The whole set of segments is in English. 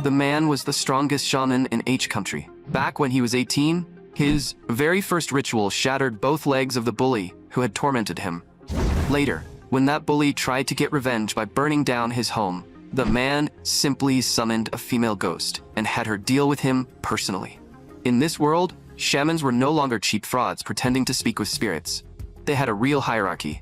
The man was the strongest shaman in H country. Back when he was 18, his very first ritual shattered both legs of the bully who had tormented him. Later, when that bully tried to get revenge by burning down his home, the man simply summoned a female ghost and had her deal with him personally. In this world, shamans were no longer cheap frauds pretending to speak with spirits. They had a real hierarchy.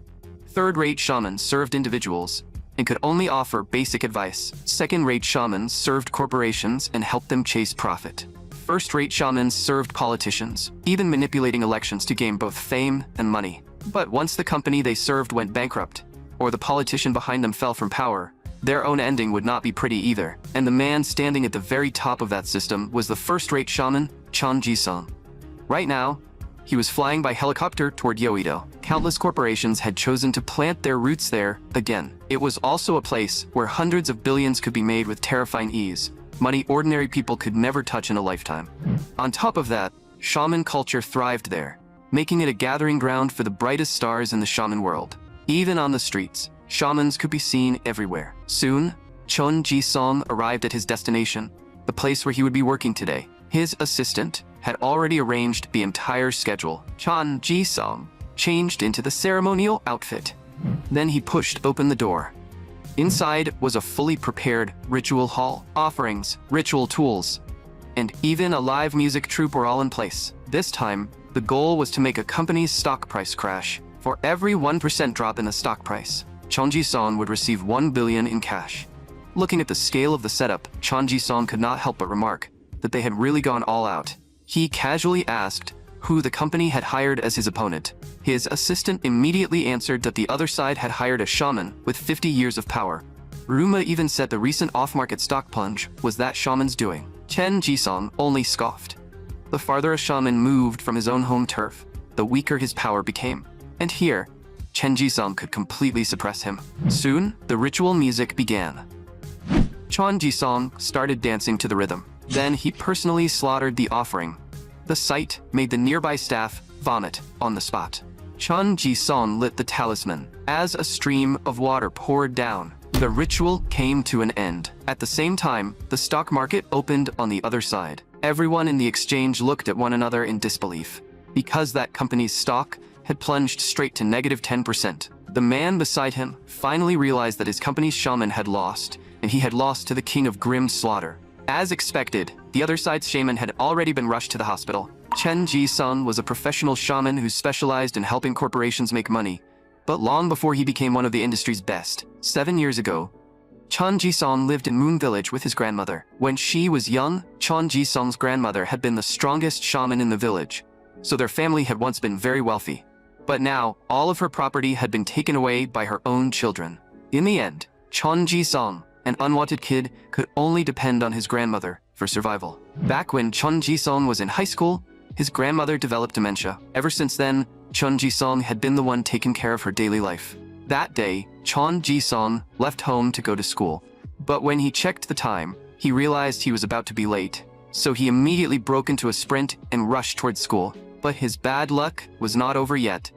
Third-rate shamans served individuals and could only offer basic advice. Second-rate shamans served corporations and helped them chase profit. First-rate shamans served politicians, even manipulating elections to gain both fame and money. But once the company they served went bankrupt, or the politician behind them fell from power, their own ending would not be pretty either. And the man standing at the very top of that system was the first-rate shaman, Chon Ji-sung. Right now, he was flying by helicopter toward Yoido. Countless corporations had chosen to plant their roots there again. It was also a place where hundreds of billions could be made with terrifying ease, money ordinary people could never touch in a lifetime. On top of that, shaman culture thrived there, making it a gathering ground for the brightest stars in the shaman world. Even on the streets, shamans could be seen everywhere. Soon, Chon Ji-sung arrived at his destination, the place where he would be working today. His assistant had already arranged the entire schedule. Chon Ji-sung changed into the ceremonial outfit. Then he pushed open the door. Inside was a fully prepared ritual hall. Offerings, ritual tools, and even a live music troupe were all in place. This time, the goal was to make a company's stock price crash. For every 1% drop in the stock price, Chon Ji-sung would receive 1 billion in cash. Looking at the scale of the setup, Chon Ji-sung could not help but remark that they had really gone all out. He casually asked who the company had hired as his opponent. His assistant immediately answered that the other side had hired a shaman with 50 years of power. Rumor even said the recent off-market stock plunge was that shaman's doing. Chon Ji-sung only scoffed. The farther a shaman moved from his own home turf, the weaker his power became. And here, Chon Ji-sung could completely suppress him. Soon, the ritual music began. Chon Ji-sung started dancing to the rhythm. Then he personally slaughtered the offering. The sight made the nearby staff vomit on the spot. Chon Ji-sung lit the talisman. As a stream of water poured down, the ritual came to an end. At the same time, the stock market opened on the other side. Everyone in the exchange looked at one another in disbelief, because that company's stock had plunged straight to -10%. The man beside him finally realized that his company's shaman had lost, and he had lost to the king of grim slaughter. As expected, the other side's shaman had already been rushed to the hospital. Chon Ji-sung was a professional shaman who specialized in helping corporations make money, but long before he became one of the industry's best. 7 years ago, Chon Ji-sung lived in Moon Village with his grandmother. When she was young, Chon Ji-sung's grandmother had been the strongest shaman in the village, so their family had once been very wealthy. But now, all of her property had been taken away by her own children. In the end, Chon Ji-sung, an unwanted kid, could only depend on his grandmother for survival. Back when Chon Ji-sung was in high school, his grandmother developed dementia. Ever since then, Chon Ji-sung had been the one taking care of her daily life. That day, Chon Ji-sung left home to go to school. But when he checked the time, he realized he was about to be late. So he immediately broke into a sprint and rushed towards school. But his bad luck was not over yet.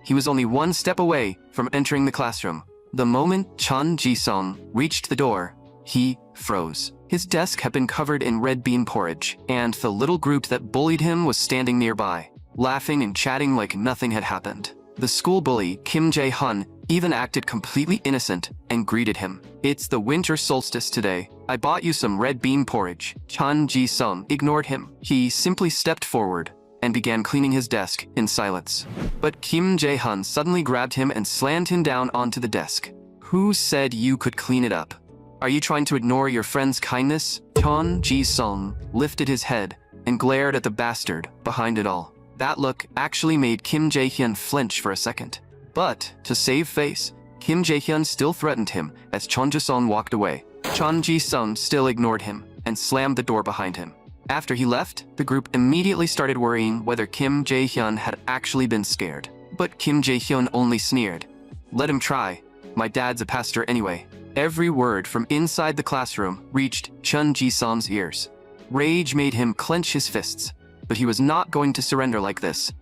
He was only one step away from entering the classroom. The moment Chon Ji-sung reached the door, he froze. His desk had been covered in red bean porridge, and the little group that bullied him was standing nearby, laughing and chatting like nothing had happened. The school bully, Kim Jae-hun, even acted completely innocent and greeted him. "It's the winter solstice today. I bought you some red bean porridge." Chon Ji-sung ignored him. He simply stepped forward and began cleaning his desk in silence. But Kim Jae-hun suddenly grabbed him and slammed him down onto the desk. "Who said you could clean it up? Are you trying to ignore your friend's kindness?" Chon Ji-sung lifted his head and glared at the bastard behind it all. That look actually made Kim Jae-hyun flinch for a second. But, to save face, Kim Jae-hyun still threatened him as Chon Ji-sung walked away. Chon Ji-sung still ignored him and slammed the door behind him. After he left, the group immediately started worrying whether Kim Jae-hyun had actually been scared. But Kim Jae-hyun only sneered. "Let him try. My dad's a pastor anyway." Every word from inside the classroom reached Chon Ji-sung's ears. Rage made him clench his fists, but he was not going to surrender like this,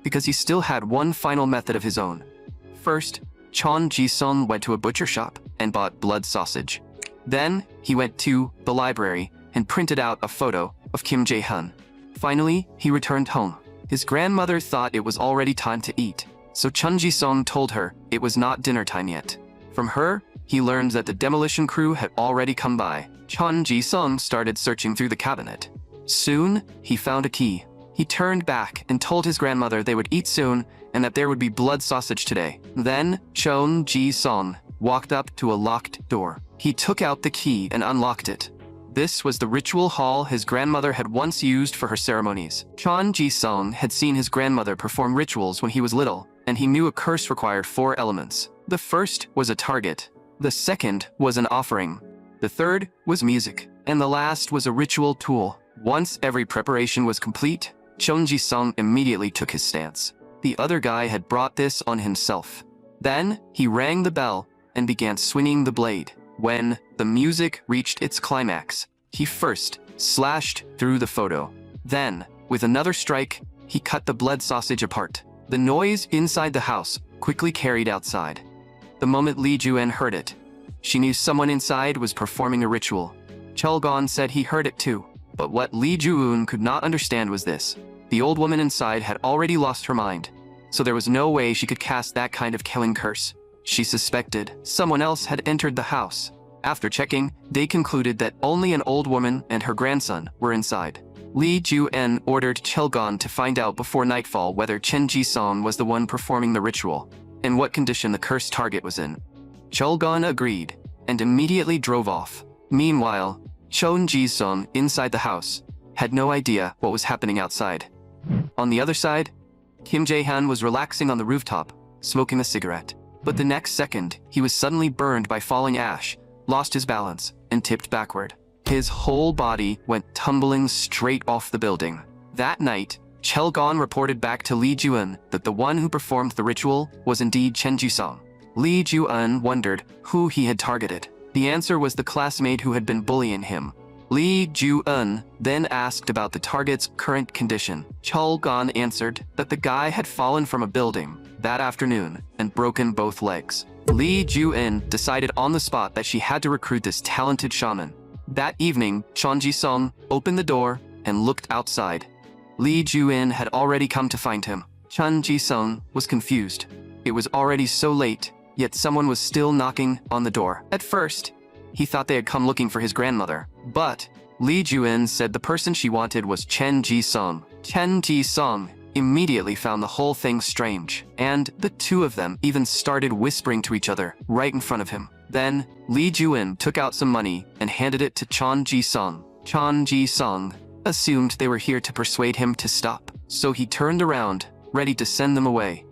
because he still had one final method of his own. First, Chon Ji-sung went to a butcher shop and bought blood sausage. Then, he went to the library and printed out a photo of Kim Jae-hyun. Finally, he returned home. His grandmother thought it was already time to eat, so Chun Ji-sung told her it was not dinner time yet. From her, he learned that the demolition crew had already come by. Chun Ji-sung started searching through the cabinet. Soon, he found a key. He turned back and told his grandmother they would eat soon and that there would be blood sausage today. Then, Chun Ji-sung walked up to a locked door. He took out the key and unlocked it. This was the ritual hall his grandmother had once used for her ceremonies. Chun Ji-sung had seen his grandmother perform rituals when he was little, and he knew a curse required 4 elements. The first was a target. The second was an offering. The third was music. And the last was a ritual tool. Once every preparation was complete, Chun Ji-sung immediately took his stance. The other guy had brought this on himself. Then, he rang the bell and began swinging the blade. When the music reached its climax, he first slashed through the photo. Then, with another strike, he cut the blood sausage apart. The noise inside the house quickly carried outside. The moment Lee Ju-eun heard it, she knew someone inside was performing a ritual. Chul-gon said he heard it too. But what Lee Ju-eun could not understand was this. The old woman inside had already lost her mind, so there was no way she could cast that kind of killing curse. She suspected someone else had entered the house. After checking, they concluded that only an old woman and her grandson were inside. Lee Ju-eun ordered Chul-gon to find out before nightfall whether Chun Ji-sung was the one performing the ritual, and what condition the cursed target was in. Chul-gon agreed, and immediately drove off. Meanwhile, Chun Ji-sung, inside the house, had no idea what was happening outside. On the other side, Kim Jae-hyun was relaxing on the rooftop, smoking a cigarette. But the next second, he was suddenly burned by falling ash, lost his balance, and tipped backward. His whole body went tumbling straight off the building. That night, Chul-gon reported back to Lee Ju-eun that the one who performed the ritual was indeed Chun Ji-sung. Lee Ju-eun wondered who he had targeted. The answer was the classmate who had been bullying him. Lee Ju-eun then asked about the target's current condition. Chul-gon answered that the guy had fallen from a building that afternoon and broken both legs. Lee Ju-eun decided on the spot that she had to recruit this talented shaman. That evening, Chun Ji-sung opened the door and looked outside. Lee Ju-eun had already come to find him. Chun Ji-sung was confused. It was already so late, yet someone was still knocking on the door. At first, he thought they had come looking for his grandmother, but Lee Ju-eun said the person she wanted was Chun Ji-sung. Chun Ji-sung immediately found the whole thing strange, and the two of them even started whispering to each other right in front of him. Then, Lee Ju-eun took out some money and handed it to Chun Ji-sung. Chun Ji-sung assumed they were here to persuade him to stop, so he turned around, ready to send them away.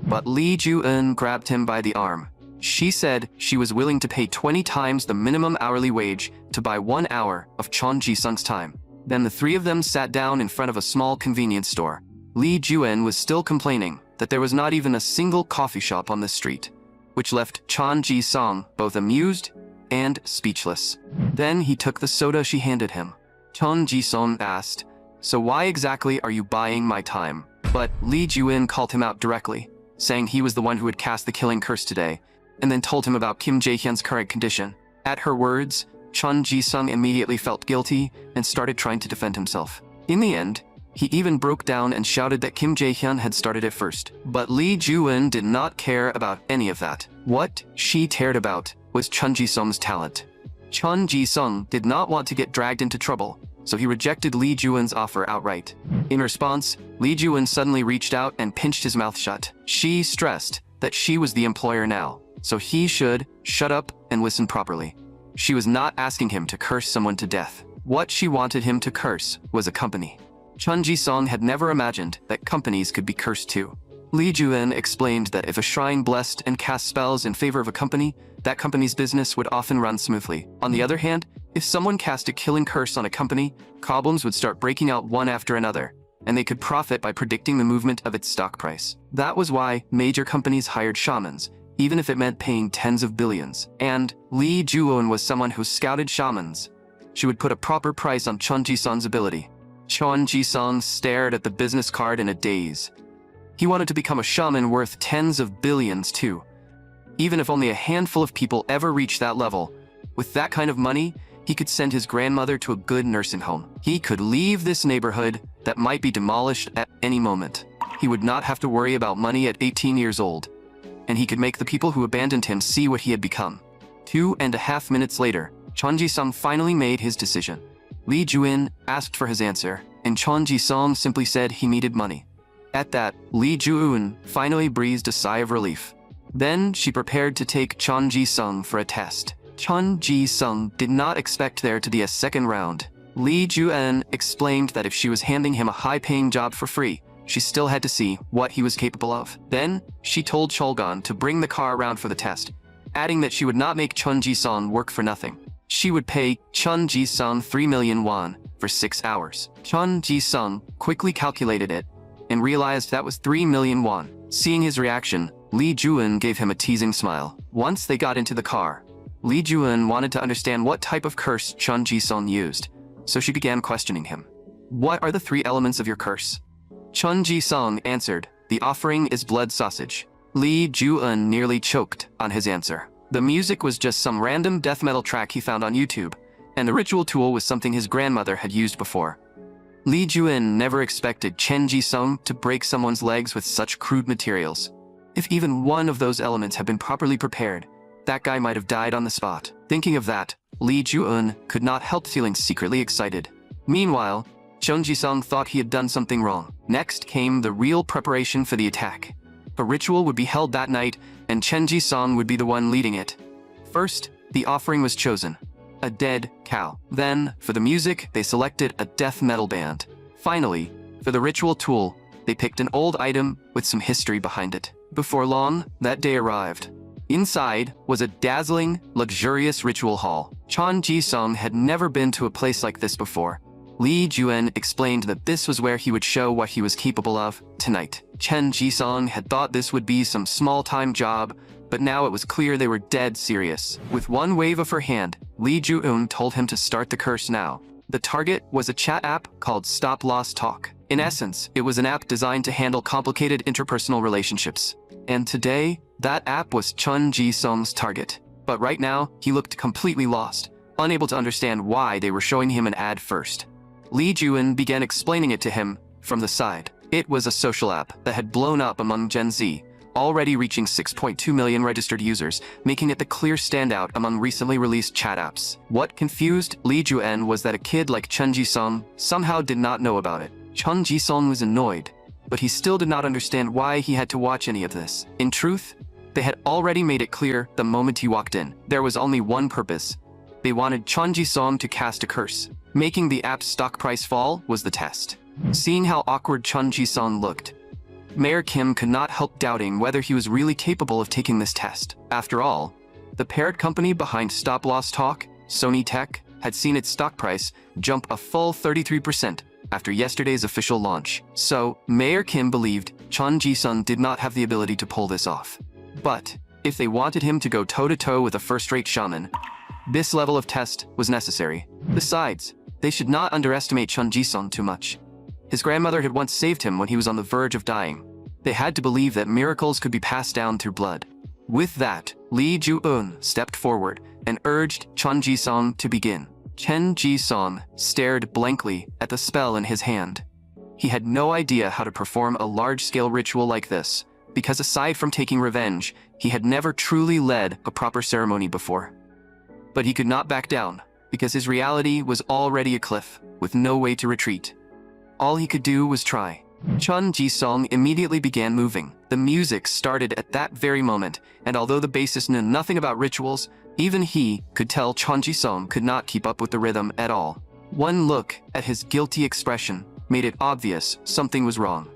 But Lee Ju-eun grabbed him by the arm. She said she was willing to pay 20 times the minimum hourly wage to buy 1 hour of Chun Ji-sung's time. Then the three of them sat down in front of a small convenience store. Lee Ju-eun was still complaining that there was not even a single coffee shop on the street, which left Chun Ji-sung both amused and speechless. Then he took the soda she handed him. Chun Ji-sung asked, "So why exactly are you buying my time?" But Lee Ju-eun called him out directly, saying he was the one who had cast the killing curse today, and then told him about Kim Jae-hyun's current condition. At her words, Chun Ji-sung immediately felt guilty and started trying to defend himself. In the end, he even broke down and shouted that Kim Jae-hyun had started it first. But Lee Ju-eun did not care about any of that. What she cared about was Chun Ji-sung's talent. Chun Ji-sung did not want to get dragged into trouble, so he rejected Lee Ju-eun's offer outright. In response, Lee Ju-eun suddenly reached out and pinched his mouth shut. She stressed that she was the employer now, so he should shut up and listen properly. She was not asking him to curse someone to death. What she wanted him to curse was a company. Chun Ji-sung had never imagined that companies could be cursed too. Lee Ju-eun explained that if a shrine blessed and cast spells in favor of a company, that company's business would often run smoothly. On the other hand, if someone cast a killing curse on a company, problems would start breaking out one after another, and they could profit by predicting the movement of its stock price. That was why major companies hired shamans, even if it meant paying tens of billions. And Lee Ju-eun was someone who scouted shamans. She would put a proper price on Chun Ji-sung's ability. Chun Ji-sung stared at the business card in a daze. He wanted to become a shaman worth tens of billions too. Even if only a handful of people ever reached that level, with that kind of money, He could send his grandmother to a good nursing home. He could leave this neighborhood that might be demolished at any moment. He would not have to worry about money at 18 years old. And he could make the people who abandoned him see what he had become. 2.5 minutes later, Chun Ji-sung finally made his decision. Lee Ju-in asked for his answer, and Chun Ji-sung simply said he needed money. At that, Lee Ju-in finally breathed a sigh of relief. Then she prepared to take Chun Ji-sung for a test. Chun Ji-sung did not expect there to be a second round. Lee Ju-in explained that if she was handing him a high-paying job for free, she still had to see what he was capable of. Then, she told Cholgon to bring the car around for the test, adding that she would not make Chun Ji-sung work for nothing. She would pay Chun Ji-sung 3 million won for 6 hours. Chun Ji-sung quickly calculated it and realized that was 3 million won. Seeing his reaction, Lee Ju-in gave him a teasing smile. Once they got into the car, Lee Ju-in wanted to understand what type of curse Chun Ji-sung used, so she began questioning him. What are the 3 elements of your curse? Chun Ji-sung answered, the offering is blood sausage. Lee Ju-in nearly choked on his answer. The music was just some random death metal track he found on YouTube, and the ritual tool was something his grandmother had used before. Lee Ju-in never expected Chun Ji-sung to break someone's legs with such crude materials. If even one of those elements had been properly prepared, that guy might have died on the spot. Thinking of that, Lee Ju-in could not help feeling secretly excited. Meanwhile, Chun Ji-sung thought he had done something wrong. Next came the real preparation for the attack. A ritual would be held that night, and Chun Ji-sung would be the one leading it. First, the offering was chosen, a dead cow. Then, for the music, they selected a death metal band. Finally, for the ritual tool, they picked an old item with some history behind it. Before long, that day arrived. Inside was a dazzling, luxurious ritual hall. Chun Ji-sung had never been to a place like this before. Lee Ju-in explained that this was where he would show what he was capable of tonight. Chun Ji-sung had thought this would be some small-time job, but now it was clear they were dead serious. With one wave of her hand, Lee Ju-in told him to start the curse now. The target was a chat app called Stop Loss Talk. In essence, it was an app designed to handle complicated interpersonal relationships. And today, that app was Chun Ji-sung's target. But right now, he looked completely lost, unable to understand why they were showing him an ad first. Lee Ju-in began explaining it to him from the side. It was a social app that had blown up among Gen Z, already reaching 6.2 million registered users, making it the clear standout among recently released chat apps. What confused Lee Ju-in was that a kid like Chun Ji-sung somehow did not know about it. Chun Ji-sung was annoyed, but he still did not understand why he had to watch any of this. In truth, they had already made it clear the moment he walked in. There was only one purpose. They wanted Chun Ji-sung to cast a curse. Making the app's stock price fall was the test. Seeing how awkward Chun Ji-sung looked, Mayor Kim could not help doubting whether he was really capable of taking this test. After all, the parent company behind Stop Loss Talk, Sony Tech, had seen its stock price jump a full 33% after yesterday's official launch. So, Mayor Kim believed Chun Ji-sung did not have the ability to pull this off. But, if they wanted him to go toe-to-toe with a first-rate shaman, this level of test was necessary. Besides, they should not underestimate Chun Ji-sung too much. His grandmother had once saved him when he was on the verge of dying. They had to believe that miracles could be passed down through blood. With that, Lee Ju-in stepped forward and urged Chun Ji-sung to begin. Chun Ji-sung stared blankly at the spell in his hand. He had no idea how to perform a large-scale ritual like this, because aside from taking revenge, he had never truly led a proper ceremony before. But he could not back down, because his reality was already a cliff, with no way to retreat. All he could do was try. Chun Ji-sung immediately began moving. The music started at that very moment, and although the bassist knew nothing about rituals, even he could tell Chun Ji-sung could not keep up with the rhythm at all. One look at his guilty expression made it obvious something was wrong.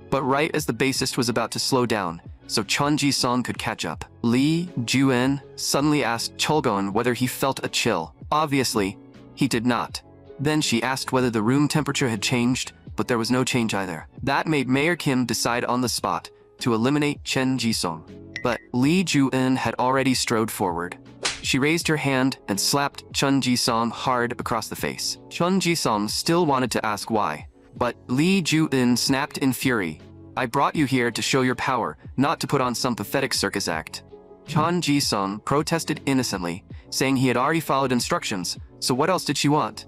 But right as the bassist was about to slow down, so Chun Ji-sung could catch up, Lee Ju-in suddenly asked Cholgon whether he felt a chill. Obviously, he did not. Then she asked whether the room temperature had changed, but there was no change either. That made Mayor Kim decide on the spot to eliminate Chun Ji-sung. But Lee Ju-in had already strode forward. She raised her hand and slapped Chun Ji-sung hard across the face. Chun Ji-sung still wanted to ask why, but Lee Ju-in snapped in fury. I brought you here to show your power, not to put on some pathetic circus act. Chun Ji-sung protested innocently, saying he had already followed instructions, so what else did she want?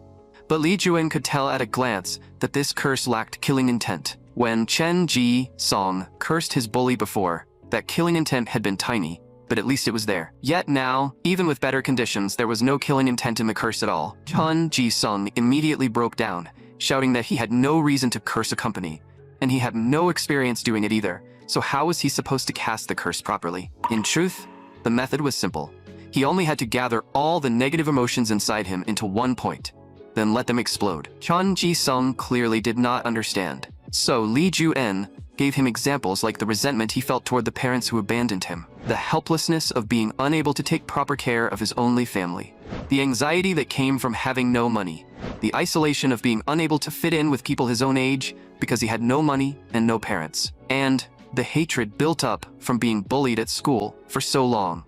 But Lee Juan could tell at a glance that this curse lacked killing intent. When Chen Ji-song cursed his bully before, that killing intent had been tiny, but at least it was there. Yet now, even with better conditions, there was no killing intent in the curse at all. Chen Ji-sung immediately broke down, shouting that he had no reason to curse a company, and he had no experience doing it either, so how was he supposed to cast the curse properly? In truth, the method was simple. He only had to gather all the negative emotions inside him into one point, then let them explode. Chen Ji-sung clearly did not understand, so Lee Ju-en gave him examples like the resentment he felt toward the parents who abandoned him, the helplessness of being unable to take proper care of his only family, the anxiety that came from having no money, the isolation of being unable to fit in with people his own age because he had no money and no parents, and the hatred built up from being bullied at school for so long.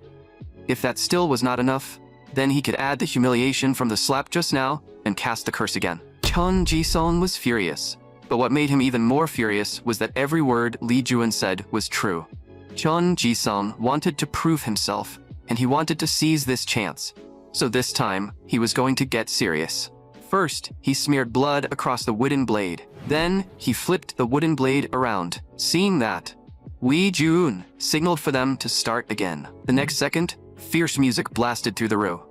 If that still was not enough, then he could add the humiliation from the slap just now and cast the curse again. Chen Ji-sung was furious, but what made him even more furious was that every word Lee Juan said was true. Chen Ji-sung wanted to prove himself, and he wanted to seize this chance. So this time, he was going to get serious. First, he smeared blood across the wooden blade. Then, he flipped the wooden blade around. Seeing that, Lee Ju-un signaled for them to start again. The next second, fierce music blasted through the room.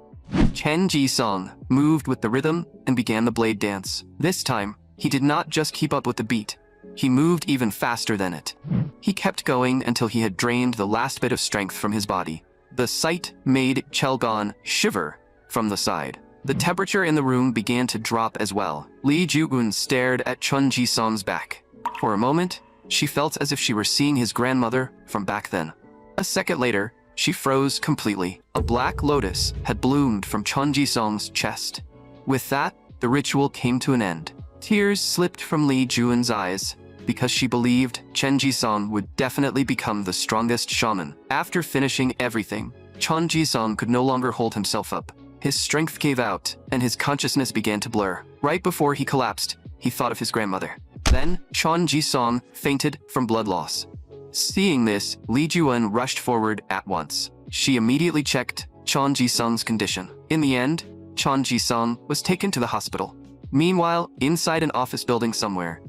Chen Ji-sung moved with the rhythm and began the blade dance. This time, he did not just keep up with the beat. He moved even faster than it. He kept going until he had drained the last bit of strength from his body. The sight made Chelgon shiver from the side. The temperature in the room began to drop as well. Lee Ju-un stared at Chen Ji-sung's back. For a moment, she felt as if she were seeing his grandmother from back then. A second later, she froze completely. A black lotus had bloomed from Chen Ji-sung's chest. With that, the ritual came to an end. Tears slipped from Lee Ju-un's eyes because she believed Chen Ji-sung would definitely become the strongest shaman. After finishing everything, Chen Ji-sung could no longer hold himself up. His strength gave out, and his consciousness began to blur. Right before he collapsed, he thought of his grandmother. Then, Chen Ji-sung fainted from blood loss. Seeing this, Lee Ju-un rushed forward at once. She immediately checked Chen Ji-sung's condition. In the end, Chen Ji-sung was taken to the hospital. Meanwhile, inside an office building somewhere,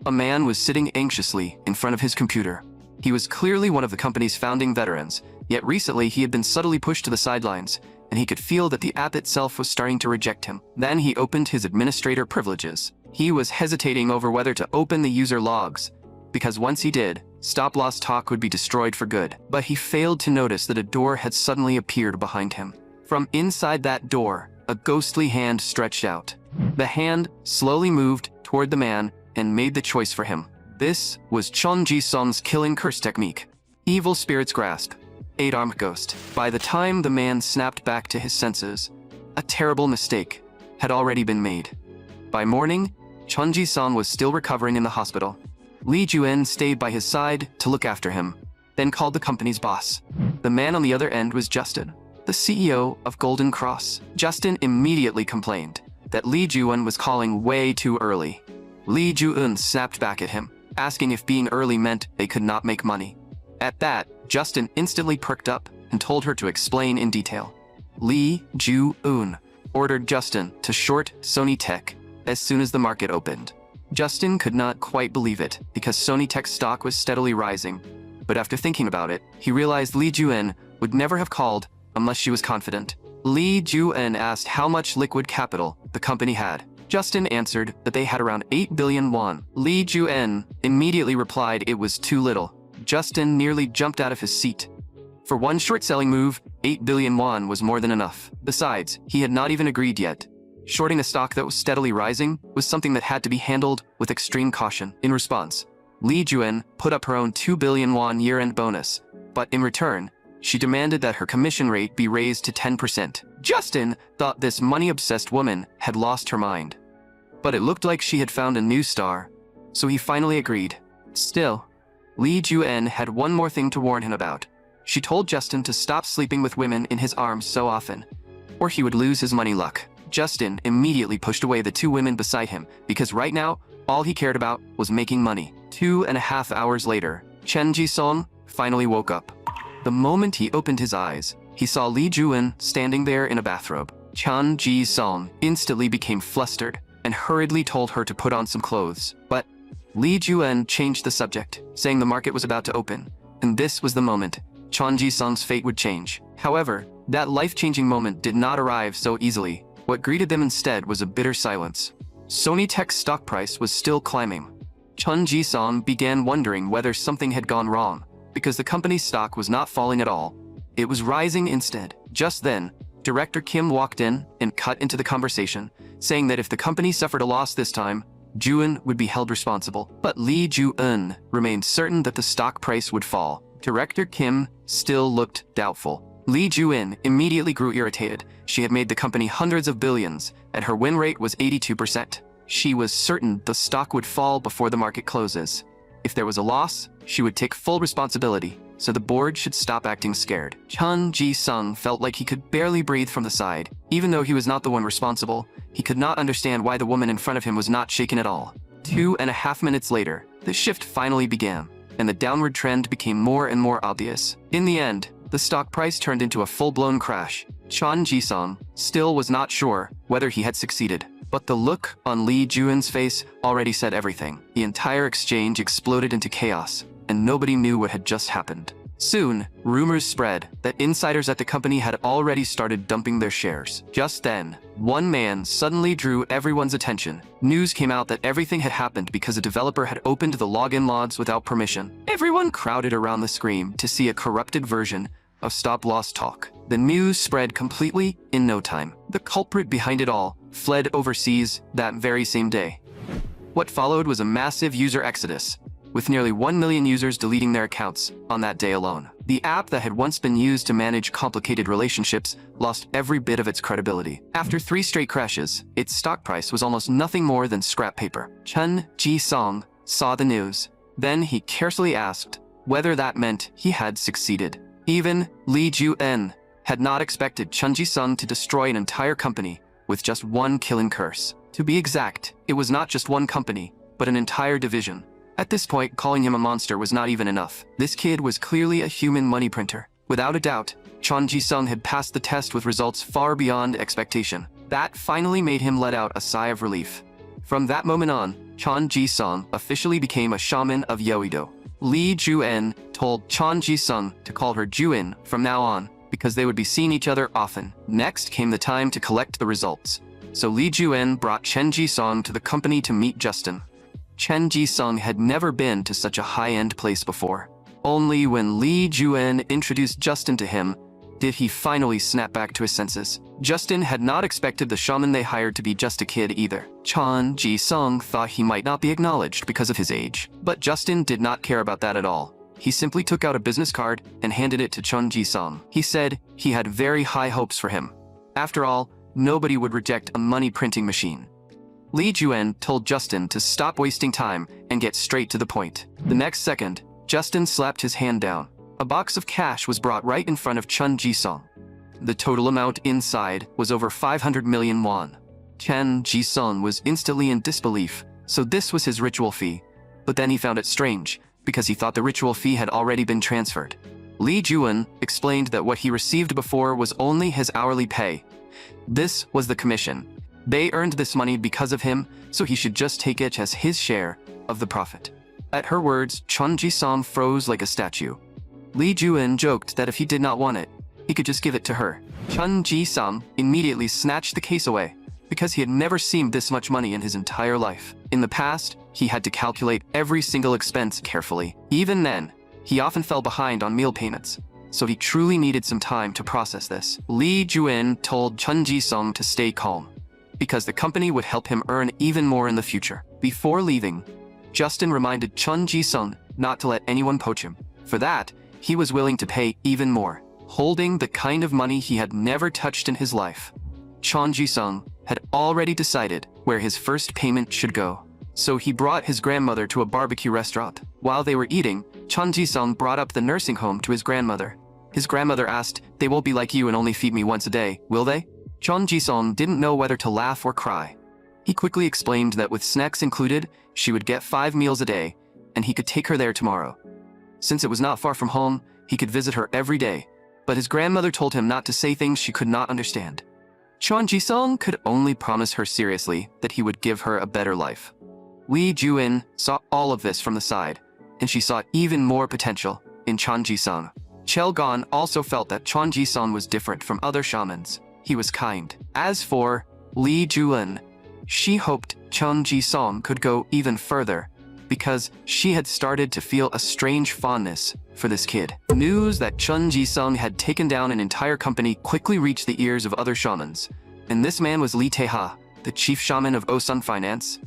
a man was sitting anxiously in front of his computer. He was clearly one of the company's founding veterans, yet recently he had been subtly pushed to the sidelines, and he could feel that the app itself was starting to reject him. Then he opened his administrator privileges. He was hesitating over whether to open the user logs, because once he did, stop-loss talk would be destroyed for good. But he failed to notice that a door had suddenly appeared behind him. From inside that door, a ghostly hand stretched out. The hand slowly moved toward the man and made the choice for him. This was Chen Ji-sung's killing curse technique. Evil Spirit's Grasp. 8-armed ghost. By the time the man snapped back to his senses, a terrible mistake had already been made. By morning, Chen Ji-sung was still recovering in the hospital. Lee Ju-en stayed by his side to look after him, then called the company's boss. The man on the other end was Justin, the CEO of Golden Cross. Justin immediately complained that Lee Ju-en was calling way too early. Lee Ju-en snapped back at him, asking if being early meant they could not make money. At that, Justin instantly perked up and told her to explain in detail. Lee Ju-en ordered Justin to short Sony Tech as soon as the market opened. Justin could not quite believe it because Sony Tech's stock was steadily rising, but after thinking about it, he realized Lee Ju-en would never have called unless she was confident. Lee Ju-en asked how much liquid capital the company had. Justin answered that they had around 8 billion won. Lee Ju-en immediately replied it was too little. Justin nearly jumped out of his seat. For one short selling move, 8 billion won was more than enough. Besides, he had not even agreed yet. Shorting a stock that was steadily rising was something that had to be handled with extreme caution. In response, Lee Ju-en put up her own 2 billion won year-end bonus, but in return, she demanded that her commission rate be raised to 10%. Justin thought this money-obsessed woman had lost her mind. But it looked like she had found a new star, so he finally agreed. Still, Lee Ju-en had one more thing to warn him about. She told Justin to stop sleeping with women in his arms so often, or he would lose his money luck. Justin immediately pushed away the two women beside him because right now, all he cared about was making money. 2.5 hours later, Chen Ji-sung finally woke up. The moment he opened his eyes, he saw Lee Ju-eun standing there in a bathrobe. Chun Ji-sung instantly became flustered and hurriedly told her to put on some clothes. But Lee Ju-eun changed the subject, saying the market was about to open, and this was the moment Chun Ji-sung's fate would change. However, that life-changing moment did not arrive so easily. What greeted them instead was a bitter silence. Sony Tech's stock price was still climbing. Chun Ji-sung began wondering whether something had gone wrong, because the company's stock was not falling at all. It was rising instead. Just then, Director Kim walked in and cut into the conversation, saying that if the company suffered a loss this time, Ju-eun would be held responsible. But Lee Ju-eun remained certain that the stock price would fall. Director Kim still looked doubtful. Lee Ju-eun immediately grew irritated. She had made the company hundreds of billions, and her win rate was 82%. She was certain the stock would fall before the market closes. If there was a loss, she would take full responsibility, so the board should stop acting scared. Chun Ji-sung felt like he could barely breathe from the side. Even though he was not the one responsible, he could not understand why the woman in front of him was not shaken at all. 2.5 minutes later, the shift finally began, and the downward trend became more and more obvious. In the end, the stock price turned into a full-blown crash. Chun Ji-sung still was not sure whether he had succeeded, but the look on Lee Ju-eun's face already said everything. The entire exchange exploded into chaos, and nobody knew what had just happened. Soon, rumors spread that insiders at the company had already started dumping their shares. Just then, one man suddenly drew everyone's attention. News came out that everything had happened because a developer had opened the login logs without permission. Everyone crowded around the screen to see a corrupted version of stop-loss talk. The news spread completely in no time. The culprit behind it all fled overseas that very same day. What followed was a massive user exodus, with nearly 1 million users deleting their accounts on that day alone. The app that had once been used to manage complicated relationships lost every bit of its credibility. After 3 straight crashes, its stock price was almost nothing more than scrap paper. Chun Ji-sung saw the news. Then he carefully asked whether that meant he had succeeded. Even Lee Ju-eun had not expected Chun Ji-sung to destroy an entire company with just one killing curse. To be exact, it was not just one company, but an entire division. At this point, calling him a monster was not even enough. This kid was clearly a human money printer. Without a doubt, Chun Ji-sung had passed the test with results far beyond expectation. That finally made him let out a sigh of relief. From that moment on, Chun Ji-sung officially became a shaman of Yeouido. Lee Ju-eun told Chun Ji-sung to call her Ju-eun from now on, because they would be seeing each other often. Next came the time to collect the results. So Lee Ju-eun brought Chun Ji-sung to the company to meet Justin. Chun Ji-sung had never been to such a high-end place before. Only when Lee Ju-eun introduced Justin to him did he finally snap back to his senses. Justin had not expected the shaman they hired to be just a kid either. Chun Ji-sung thought he might not be acknowledged because of his age. But Justin did not care about that at all. He simply took out a business card and handed it to Chun Ji-sung. He said he had very high hopes for him. After all, nobody would reject a money printing machine. Lee Ju-eun told Justin to stop wasting time and get straight to the point. The next second, Justin slapped his hand down. A box of cash was brought right in front of Chun Ji-sung. The total amount inside was over 500 million won. Chun Ji-sung was instantly in disbelief, so this was his ritual fee. But then he found it strange, because he thought the ritual fee had already been transferred. Lee Ju-eun explained that what he received before was only his hourly pay. This was the commission. They earned this money because of him, so he should just take it as his share of the profit. At her words, Chun Ji-sung froze like a statue. Lee Ju-eun joked that if he did not want it, he could just give it to her. Chun Ji-sung immediately snatched the case away, because he had never seen this much money in his entire life. In the past, he had to calculate every single expense carefully. Even then, he often fell behind on meal payments, so he truly needed some time to process this. Lee Ju-eun told Chun Ji-sung to stay calm, because the company would help him earn even more in the future. Before leaving, Justin reminded Chun Ji-sung not to let anyone poach him. For that, he was willing to pay even more, holding the kind of money he had never touched in his life. Chun Ji-sung had already decided where his first payment should go, so he brought his grandmother to a barbecue restaurant. While they were eating, Chun Ji-sung brought up the nursing home to his grandmother. His grandmother asked, "They won't be like you and only feed me once a day, will they?" Chun Ji-sung didn't know whether to laugh or cry. He quickly explained that with snacks included, she would get 5 meals a day, and he could take her there tomorrow. Since it was not far from home, he could visit her every day, but his grandmother told him not to say things she could not understand. Chon Ji-sung could only promise her seriously that he would give her a better life. Lee Ju-in saw all of this from the side, and she saw even more potential in Chon Ji-sung. Chel-gon also felt that Chon Ji-sung was different from other shamans. He was kind. As for Lee Ju-in, she hoped Chon Ji-sung could go even further, because she had started to feel a strange fondness for this kid. News that Chon Ji-sung had taken down an entire company quickly reached the ears of other shamans, and this man was Lee Tae-ha, the chief shaman of Osun Finance.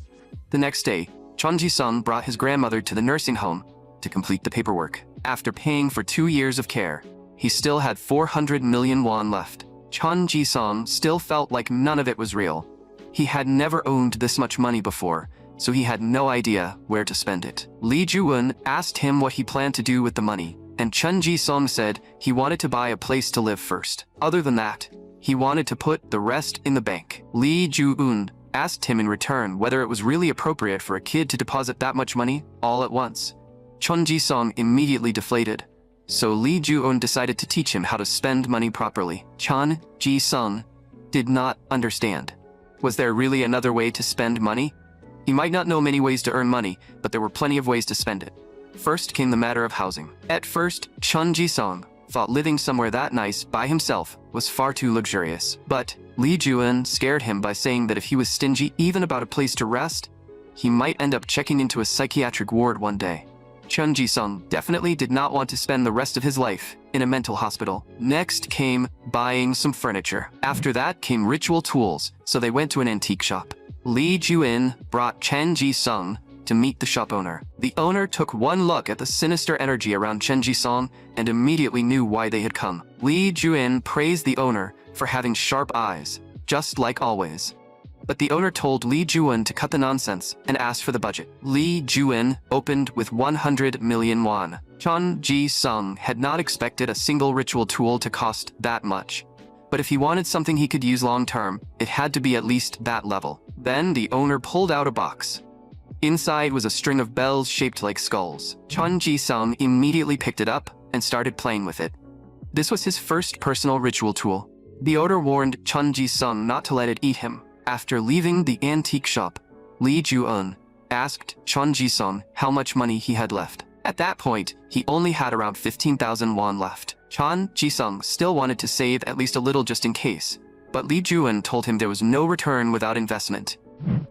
The next day, Chon Ji-sung brought his grandmother to the nursing home to complete the paperwork. After paying for 2 years of care, he still had 400 million won left. Chon Ji-sung still felt like none of it was real. He had never owned this much money before, so he had no idea where to spend it. Lee Ju-eun asked him what he planned to do with the money, and Chon Ji-sung said he wanted to buy a place to live first. Other than that, he wanted to put the rest in the bank. Lee Ju-eun asked him in return whether it was really appropriate for a kid to deposit that much money all at once. Chon Ji-sung immediately deflated, so Lee Ju-eun decided to teach him how to spend money properly. Chon Ji-sung did not understand. Was there really another way to spend money? He might not know many ways to earn money, but there were plenty of ways to spend it. First came the matter of housing. At first, Chon Ji-sung thought living somewhere that nice by himself was far too luxurious. But Lee Ju-eun scared him by saying that if he was stingy even about a place to rest, he might end up checking into a psychiatric ward one day. Chon Ji-sung definitely did not want to spend the rest of his life in a mental hospital. Next came buying some furniture. After that came ritual tools, so they went to an antique shop. Lee Ju-in brought Chon Ji-sung to meet the shop owner. The owner took one look at the sinister energy around Chon Ji-sung and immediately knew why they had come. Lee Ju-in praised the owner for having sharp eyes, just like always. But the owner told Lee Ju-in to cut the nonsense and asked for the budget. Lee Ju-in opened with 100 million won. Chon Ji-sung had not expected a single ritual tool to cost that much. But if he wanted something he could use long-term, it had to be at least that level. Then the owner pulled out a box. Inside was a string of bells shaped like skulls. Chon Ji-sung immediately picked it up and started playing with it. This was his first personal ritual tool. The owner warned Chon Ji-sung not to let it eat him. After leaving the antique shop, Lee Ju-eun asked Chon Ji-sung how much money he had left. At that point, he only had around 15,000 won left. Chon Ji-sung still wanted to save at least a little just in case, but Lee Ju-eun told him there was no return without investment.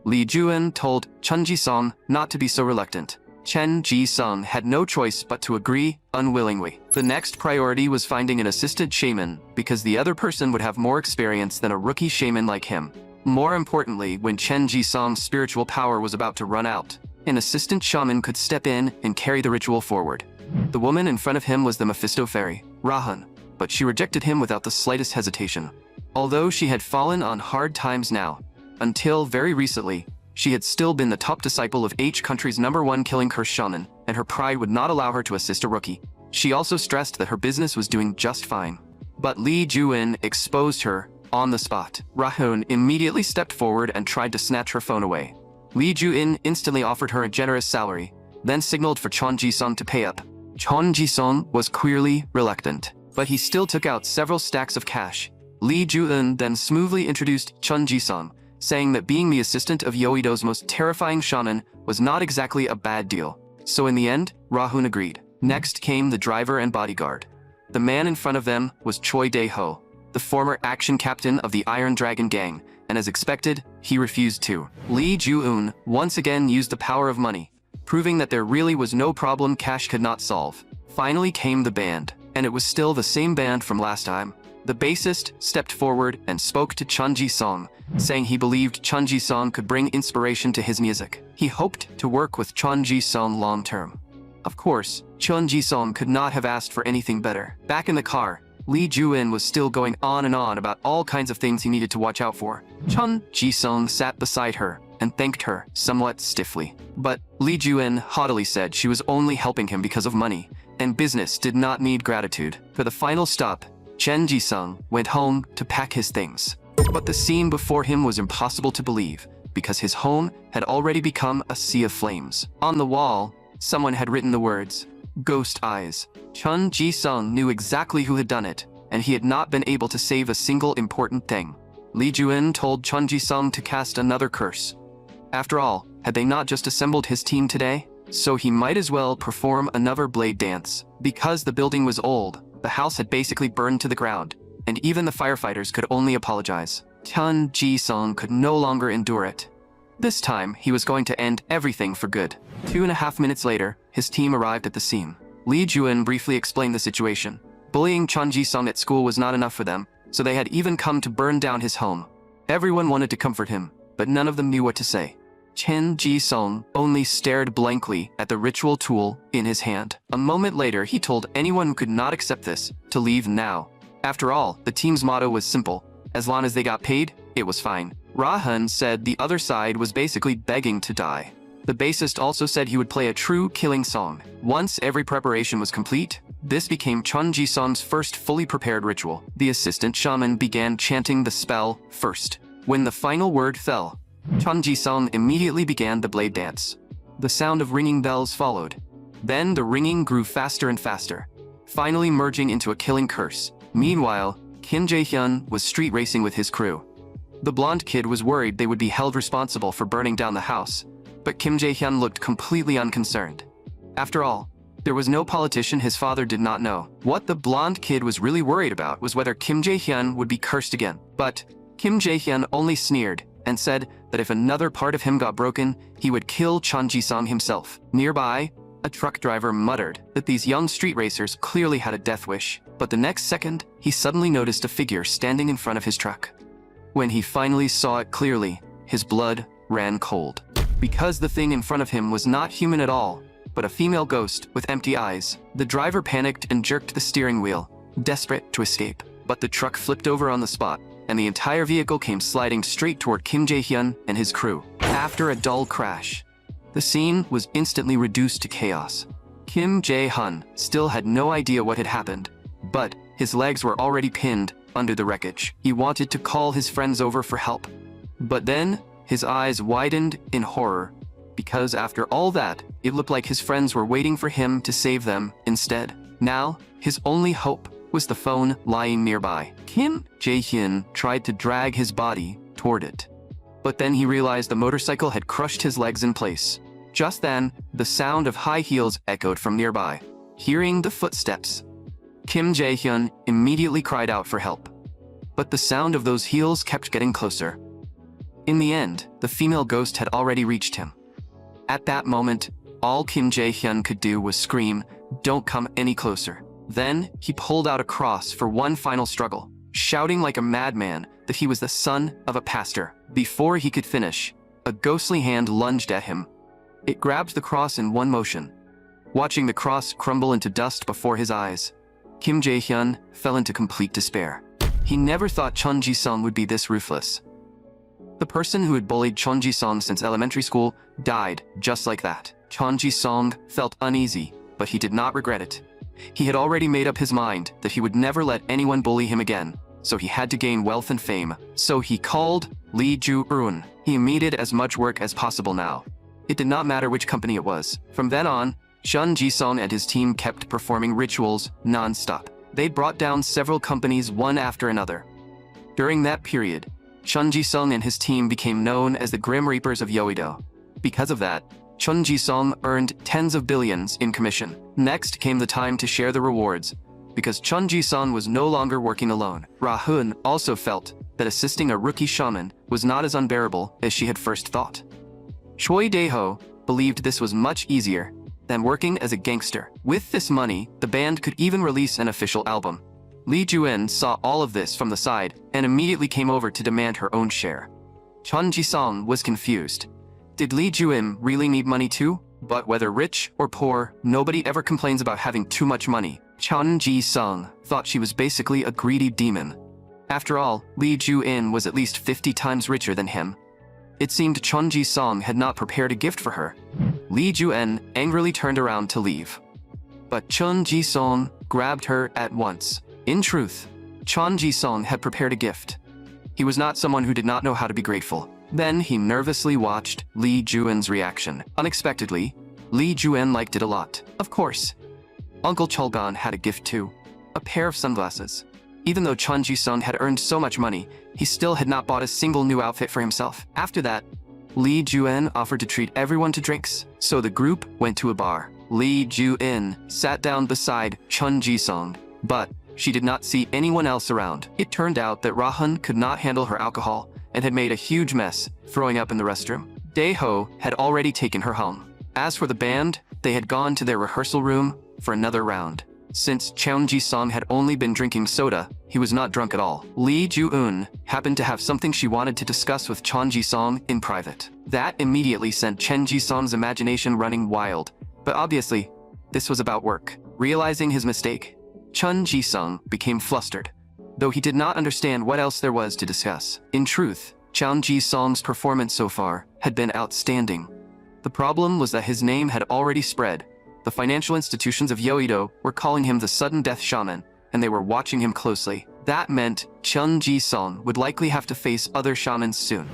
Lee Ju-eun told Chon Ji-sung not to be so reluctant. Chon Ji-sung had no choice but to agree unwillingly. The next priority was finding an assistant shaman, because the other person would have more experience than a rookie shaman like him. More importantly, when Chon Ji-sung's spiritual power was about to run out, an assistant shaman could step in and carry the ritual forward. The woman in front of him was the Mephisto fairy, Rahun, but she rejected him without the slightest hesitation. Although she had fallen on hard times now, until very recently, she had still been the top disciple of H country's #1 killing curse shaman, and her pride would not allow her to assist a rookie. She also stressed that her business was doing just fine. But Lee Ju-in exposed her on the spot. Rahun immediately stepped forward and tried to snatch her phone away. Lee Ju-in instantly offered her a generous salary, then signaled for Chon Ji-sung to pay up. Chon Ji-sung was clearly reluctant, but he still took out several stacks of cash. Lee Ju-in then smoothly introduced Chon Ji-sung, saying that being the assistant of Yoido's most terrifying shaman was not exactly a bad deal. So in the end, Rahun agreed. Next came the driver and bodyguard. The man in front of them was Choi Dae-ho, the former action captain of the Iron Dragon gang, and as expected, he refused to. Lee Ju-eun once again used the power of money, proving that there really was no problem cash could not solve. Finally came the band, and it was still the same band from last time. The bassist stepped forward and spoke to Chon Ji-sung, saying he believed Chon Ji-sung could bring inspiration to his music. He hoped to work with Chon Ji-sung long-term. Of course, Chon Ji-sung could not have asked for anything better. Back in the car, Lee Ju-in was still going on and on about all kinds of things he needed to watch out for. Chon Ji-sung sat beside her and thanked her somewhat stiffly. But Lee Ju-in haughtily said she was only helping him because of money, and business did not need gratitude. For the final stop, Chon Ji-sung went home to pack his things. But the scene before him was impossible to believe, because his home had already become a sea of flames. On the wall, someone had written the words, "Ghost Eyes." Chon Ji-sung knew exactly who had done it, and he had not been able to save a single important thing. Li Juin told Chun Ji-sung to cast another curse. After all, had they not just assembled his team today? So he might as well perform another blade dance. Because the building was old, the house had basically burned to the ground, and even the firefighters could only apologize. Chun Ji-sung could no longer endure it. This time, he was going to end everything for good. 2.5 minutes later, his team arrived at the scene. Li Juin briefly explained the situation. Bullying Chun Ji-sung at school was not enough for them, so they had even come to burn down his home. Everyone wanted to comfort him, but none of them knew what to say. Chun Ji-sung only stared blankly at the ritual tool in his hand. A moment later, he told anyone who could not accept this to leave now. After all, the team's motto was simple. As long as they got paid, it was fine. Ra-hun said the other side was basically begging to die. The bassist also said he would play a true killing song. Once every preparation was complete, this became Chun Ji-sung's first fully prepared ritual. The assistant shaman began chanting the spell first. When the final word fell, Chun Ji-sung immediately began the blade dance. The sound of ringing bells followed. Then the ringing grew faster and faster, finally merging into a killing curse. Meanwhile, Kim Jae-hyun was street racing with his crew. The blonde kid was worried they would be held responsible for burning down the house, but Kim Jae-hyun looked completely unconcerned. After all, there was no politician his father did not know. What the blonde kid was really worried about was whether Kim Jae-hyun would be cursed again. But Kim Jae-hyun only sneered and said that if another part of him got broken, he would kill Chun Ji-sung himself. Nearby, a truck driver muttered that these young street racers clearly had a death wish, but the next second, he suddenly noticed a figure standing in front of his truck. When he finally saw it clearly, his blood ran cold. Because the thing in front of him was not human at all, but a female ghost with empty eyes, the driver panicked and jerked the steering wheel, desperate to escape. But the truck flipped over on the spot, and the entire vehicle came sliding straight toward Kim Jae-hyun and his crew. After a dull crash, the scene was instantly reduced to chaos. Kim Jae-hyun still had no idea what had happened, but his legs were already pinned under the wreckage. He wanted to call his friends over for help, but then his eyes widened in horror, because after all that, it looked like his friends were waiting for him to save them instead. Now, his only hope was the phone lying nearby. Kim Jae-hyun tried to drag his body toward it, but then he realized the motorcycle had crushed his legs in place. Just then, the sound of high heels echoed from nearby. Hearing the footsteps, Kim Jae-hyun immediately cried out for help. But the sound of those heels kept getting closer. In the end, the female ghost had already reached him. At that moment, all Kim Jae-hyun could do was scream, "Don't come any closer." Then, he pulled out a cross for one final struggle, shouting like a madman that he was the son of a pastor. Before he could finish, a ghostly hand lunged at him. It grabbed the cross in one motion. Watching the cross crumble into dust before his eyes, Kim Jae-hyun fell into complete despair. He never thought Chun Ji-sung would be this ruthless. The person who had bullied Chun Ji-sung since elementary school died just like that. Chun Ji-sung felt uneasy, but he did not regret it. He had already made up his mind that he would never let anyone bully him again, so he had to gain wealth and fame. So he called Li Ju-eun. He needed as much work as possible now. It did not matter which company it was. From then on, Chun Ji-sung and his team kept performing rituals non-stop. They brought down several companies one after another. During that period, Chun Ji-sung and his team became known as the Grim Reapers of Yoido. Because of that, Chun Ji-sung earned tens of billions in commission. Next came the time to share the rewards, because Chun Ji-sung was no longer working alone. Ra-hun also felt that assisting a rookie shaman was not as unbearable as she had first thought. Choi Dae-ho believed this was much easier than working as a gangster. With this money, the band could even release an official album. Li Juin saw all of this from the side and immediately came over to demand her own share. Chun Ji-sung was confused. Did Li Juin really need money too? But whether rich or poor, nobody ever complains about having too much money. Chun Ji-sung thought she was basically a greedy demon. After all, Li Juin was at least 50 times richer than him. It seemed Chun Ji-sung had not prepared a gift for her. Li Juin angrily turned around to leave. But Chun Ji-sung grabbed her at once. In truth, Chun Ji-sung had prepared a gift. He was not someone who did not know how to be grateful. Then he nervously watched Li Juin's reaction. Unexpectedly, Li Juin liked it a lot. Of course, Uncle Chulgon had a gift too. A pair of sunglasses. Even though Chun Ji-sung had earned so much money, he still had not bought a single new outfit for himself. After that, Lee Ju-in offered to treat everyone to drinks, so the group went to a bar. Lee Ju-in sat down beside Chun Ji-sung, but she did not see anyone else around. It turned out that Ra-hun could not handle her alcohol and had made a huge mess, throwing up in the restroom. Dae-ho had already taken her home. As for the band, they had gone to their rehearsal room for another round. Since Chun Ji-sung had only been drinking soda, he was not drunk at all. Lee Ju-eun happened to have something she wanted to discuss with Chun Ji-sung in private. That immediately sent Chun Ji-sung's imagination running wild. But obviously, this was about work. Realizing his mistake, Chun Ji-sung became flustered, though he did not understand what else there was to discuss. In truth, Chun Ji-sung's performance so far had been outstanding. The problem was that his name had already spread. The financial institutions of Yoido were calling him the sudden death shaman, and they were watching him closely. That meant Chun Ji-sung would likely have to face other shamans soon.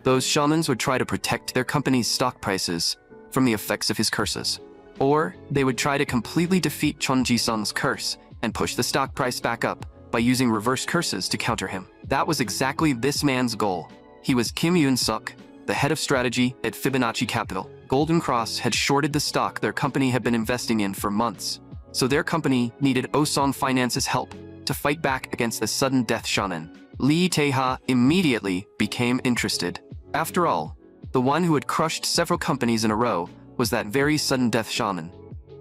Those shamans would try to protect their company's stock prices from the effects of his curses. Or they would try to completely defeat Chun Ji-sung's curse and push the stock price back up by using reverse curses to counter him. That was exactly this man's goal. He was Kim Yoon-suk, the head of strategy at Fibonacci Capital. Golden Cross had shorted the stock their company had been investing in for months, so their company needed Osong Finance's help to fight back against the sudden death shaman. Lee Tae-ha immediately became interested. After all, the one who had crushed several companies in a row was that very sudden death shaman.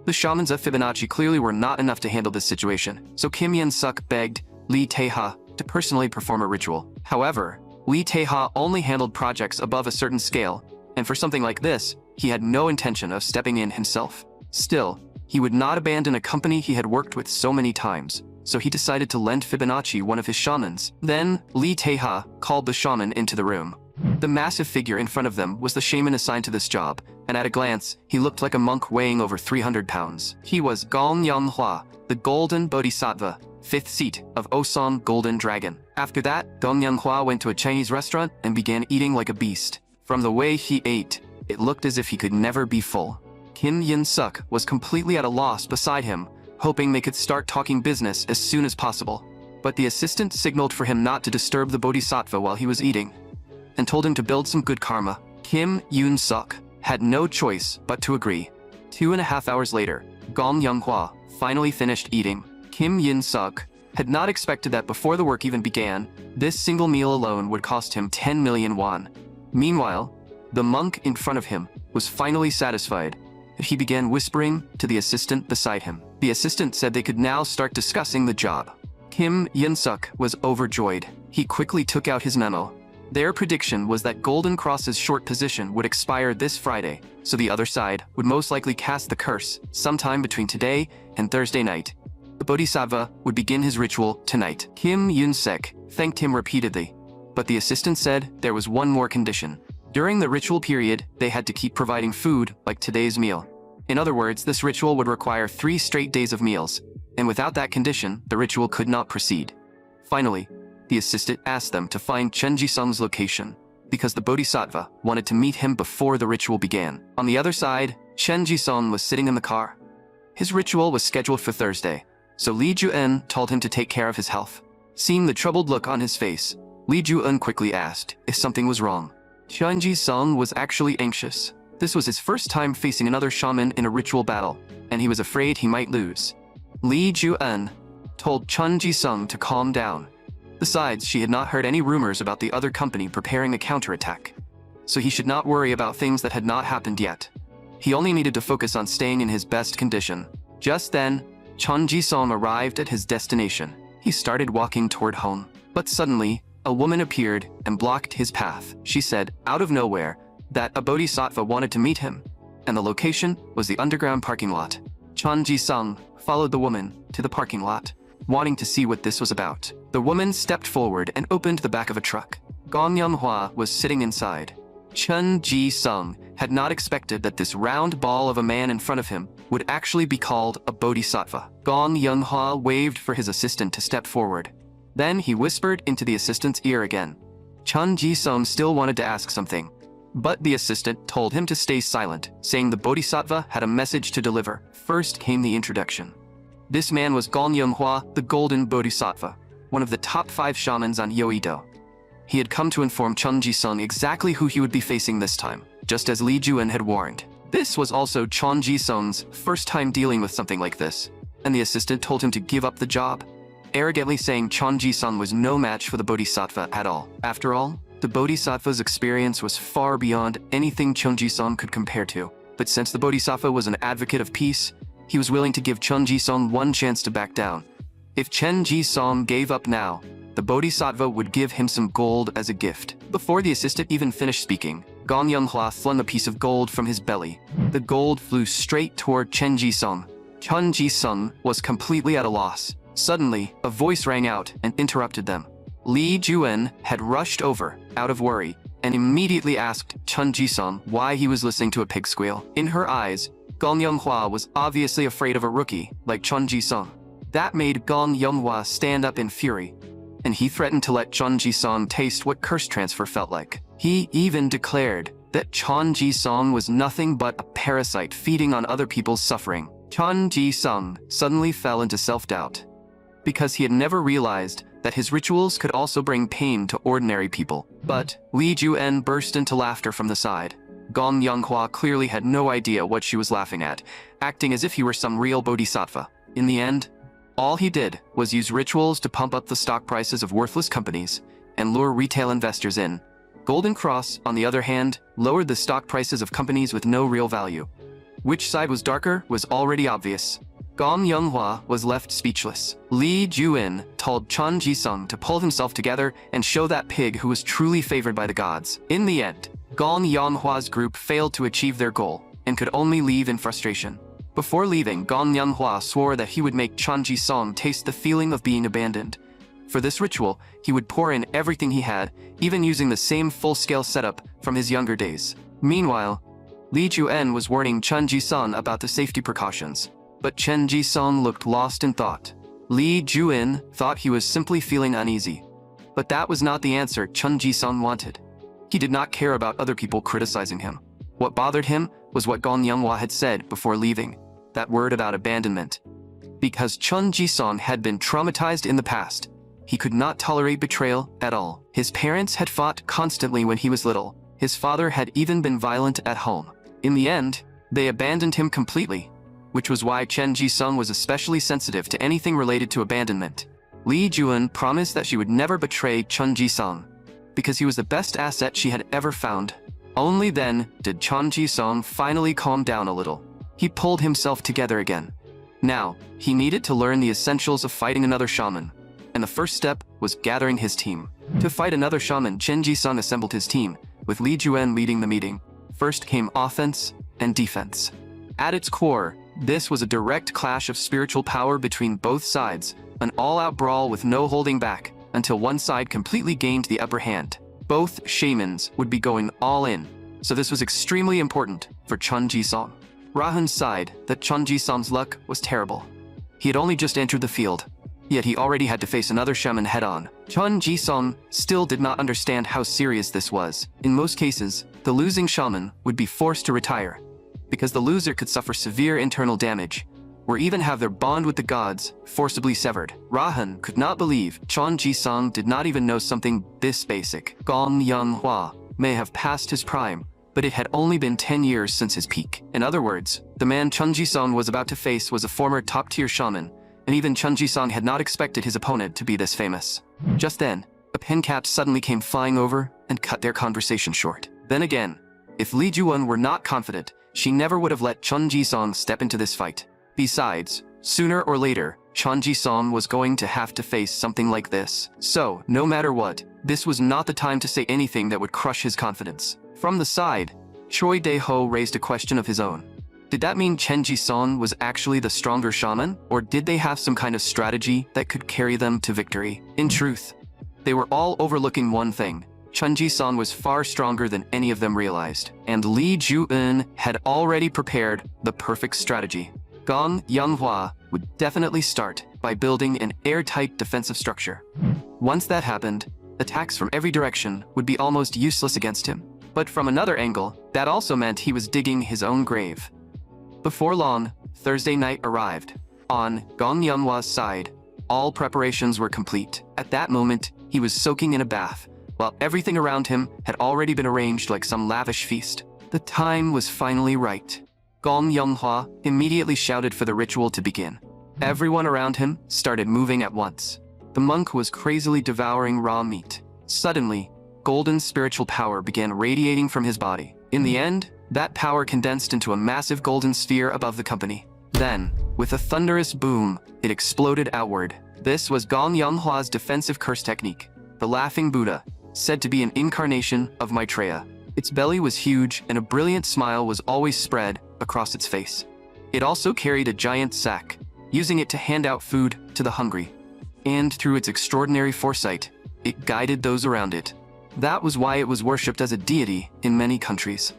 The shamans of Fibonacci clearly were not enough to handle this situation, so Kim Yoon-suk begged Lee Tae-ha to personally perform a ritual. However, Lee Tae-ha only handled projects above a certain scale, and for something like this, he had no intention of stepping in himself. Still, he would not abandon a company he had worked with so many times, so he decided to lend Fibonacci one of his shamans. Then, Lee Tae-ha called the shaman into the room. The massive figure in front of them was the shaman assigned to this job, and at a glance, he looked like a monk weighing over 300 pounds. He was Gong Yang-hwa, the Golden Bodhisattva, 5th seat of Osong Golden Dragon. After that, Gong Yang-hwa went to a Chinese restaurant and began eating like a beast. From the way he ate, it looked as if he could never be full. Kim Yoon-suk was completely at a loss beside him, hoping they could start talking business as soon as possible. But the assistant signaled for him not to disturb the bodhisattva while he was eating, and told him to build some good karma. Kim Yoon-suk had no choice but to agree. 2.5 hours later, Gong Yang-hwa finally finished eating. Kim Yoon-suk had not expected that before the work even began, this single meal alone would cost him 10 million won. Meanwhile, the monk in front of him was finally satisfied. He began whispering to the assistant beside him. The assistant said they could now start discussing the job. Kim Yoon-suk was overjoyed. He quickly took out his memo. Their prediction was that Golden Cross's short position would expire this Friday, so the other side would most likely cast the curse sometime between today and Thursday night. The Bodhisattva would begin his ritual tonight. Kim Yoon-suk thanked him repeatedly, but the assistant said there was one more condition. During the ritual period, they had to keep providing food like today's meal. In other words, this ritual would require 3 straight days of meals, and without that condition, the ritual could not proceed. Finally, the assistant asked them to find Chun Ji-sung's location, because the Bodhisattva wanted to meet him before the ritual began. On the other side, Chun Ji-sung was sitting in the car. His ritual was scheduled for Thursday, so Lee Ju-eun told him to take care of his health. Seeing the troubled look on his face, Lee Ju-eun quickly asked if something was wrong. Chun Ji-sung was actually anxious. This was his first time facing another shaman in a ritual battle, and he was afraid he might lose. Lee Ju-eun told Chun Ji-sung to calm down. Besides, she had not heard any rumors about the other company preparing a counterattack, so he should not worry about things that had not happened yet. He only needed to focus on staying in his best condition. Just then, Chun Ji-sung arrived at his destination. He started walking toward home, but suddenly, a woman appeared and blocked his path. She said, out of nowhere, that a bodhisattva wanted to meet him, and the location was the underground parking lot. Chun Ji-sung followed the woman to the parking lot, wanting to see what this was about. The woman stepped forward and opened the back of a truck. Gong Yang-hwa was sitting inside. Chun Ji-sung had not expected that this round ball of a man in front of him would actually be called a bodhisattva. Gong Yang-hwa waved for his assistant to step forward. Then he whispered into the assistant's ear again. Chun Ji-sung still wanted to ask something, but the assistant told him to stay silent, saying the bodhisattva had a message to deliver. First came the introduction. This man was Gong Yang-hwa, the Golden Bodhisattva. one of the top 5 shamans on Yoido. He had come to inform Chun Ji-sung exactly who he would be facing this time, just as Lee Ju-en had warned. This was also Chun Ji-sung's first time dealing with something like this, and the assistant told him to give up the job, arrogantly saying Chun Ji-sung was no match for the Bodhisattva at all. After all, the Bodhisattva's experience was far beyond anything Chun Ji-sung could compare to. But since the Bodhisattva was an advocate of peace, he was willing to give Chun Ji-sung one chance to back down. If Chun Ji-sung gave up now, the Bodhisattva would give him some gold as a gift. Before the assistant even finished speaking, Gong Young-hwa flung a piece of gold from his belly. The gold flew straight toward Chun Ji-sung. Chun Ji-sung was completely at a loss. Suddenly, a voice rang out and interrupted them. Lee Ju-en had rushed over, out of worry, and immediately asked Chun Ji-sung why he was listening to a pig squeal. In her eyes, Gong Young-hwa was obviously afraid of a rookie like Chun Ji-sung. That made Gong Young-hwa stand up in fury, and he threatened to let Chun Ji-sung taste what curse transfer felt like. He even declared that Chun Ji-sung was nothing but a parasite feeding on other people's suffering. Chun Ji-sung suddenly fell into self-doubt, because he had never realized that his rituals could also bring pain to ordinary people. But Lee Ju-en burst into laughter from the side. Gong Young-hwa clearly had no idea what she was laughing at, acting as if he were some real bodhisattva. In the end, all he did was use rituals to pump up the stock prices of worthless companies and lure retail investors in. Golden Cross, on the other hand, lowered the stock prices of companies with no real value. Which side was darker was already obvious. Gong Young-hwa was left speechless. Lee Ju-en told Chun Ji-sung to pull himself together and show that pig who was truly favored by the gods. In the end, Gong Young-hwa's group failed to achieve their goal and could only leave in frustration. Before leaving, Gong Young-hwa swore that he would make Chun Ji-sung taste the feeling of being abandoned. For this ritual, he would pour in everything he had, even using the same full-scale setup from his younger days. Meanwhile, Lee Ju-en was warning Chun Ji-sung about the safety precautions, but Chun Ji-sung looked lost in thought. Lee Ju-en thought he was simply feeling uneasy, but that was not the answer Chun Ji-sung wanted. He did not care about other people criticizing him. What bothered him was what Gong Young-hwa had said before leaving, that word about abandonment. Because Chun Ji-sung had been traumatized in the past, he could not tolerate betrayal at all. His parents had fought constantly when he was little. His father had even been violent at home. In the end, they abandoned him completely, which was why Chun Ji-sung was especially sensitive to anything related to abandonment. Lee Ju-en promised that she would never betray Chun Ji-sung, because he was the best asset she had ever found. Only then did Chun Ji-sung finally calm down a little. He pulled himself together again. Now, he needed to learn the essentials of fighting another shaman, and the first step was gathering his team. To fight another shaman, Chun Ji-sung assembled his team, with Lee Ju-en leading the meeting. First came offense and defense. At its core, this was a direct clash of spiritual power between both sides, an all-out brawl with no holding back, until one side completely gained the upper hand. Both shamans would be going all in, so this was extremely important for Chun Ji-sung. Rahan's side, that Chun Ji-sung's luck was terrible. He had only just entered the field, yet he already had to face another shaman head-on. Chun Ji-sung still did not understand how serious this was. In most cases, the losing shaman would be forced to retire, because the loser could suffer severe internal damage, or even have their bond with the gods forcibly severed. Rahan could not believe Chun Ji-sung did not even know something this basic. Gong Young-hwa may have passed his prime, but it had only been 10 years since his peak. In other words, the man Chun Ji-sung was about to face was a former top-tier shaman, and even Chun Ji-sung had not expected his opponent to be this famous. Just then, a pen-cap suddenly came flying over and cut their conversation short. Then again, if Lee Ju-en were not confident, she never would have let Chun Ji-sung step into this fight. Besides, sooner or later, Chun Ji-sung was going to have to face something like this. So, no matter what, this was not the time to say anything that would crush his confidence. From the side, Choi Dae-ho raised a question of his own. Did that mean Chun Ji-sung was actually the stronger shaman, or did they have some kind of strategy that could carry them to victory? In truth, they were all overlooking one thing. Chun Ji-sung was far stronger than any of them realized, and Lee Ju-en had already prepared the perfect strategy. Gong Young-hwa would definitely start by building an airtight defensive structure. Once that happened, attacks from every direction would be almost useless against him. But from another angle, that also meant he was digging his own grave. Before long, Thursday night arrived. On Gong Young-hwa's side, All preparations were complete. At that moment, he was soaking in a bath, while everything around him had already been arranged like some lavish feast. The time was finally right. Gong Yonghua immediately shouted for the ritual to begin. Everyone around him started moving at once. The monk was crazily devouring raw meat. Suddenly, golden spiritual power began radiating from his body. In the end, that power condensed into a massive golden sphere above the company. Then, with a thunderous boom, it exploded outward. This was Gong Yonghua's defensive curse technique, the Laughing Buddha, said to be an incarnation of Maitreya. Its belly was huge and a brilliant smile was always spread across its face. It also carried a giant sack, using it to hand out food to the hungry. And through its extraordinary foresight, it guided those around it. That was why it was worshipped as a deity in many countries.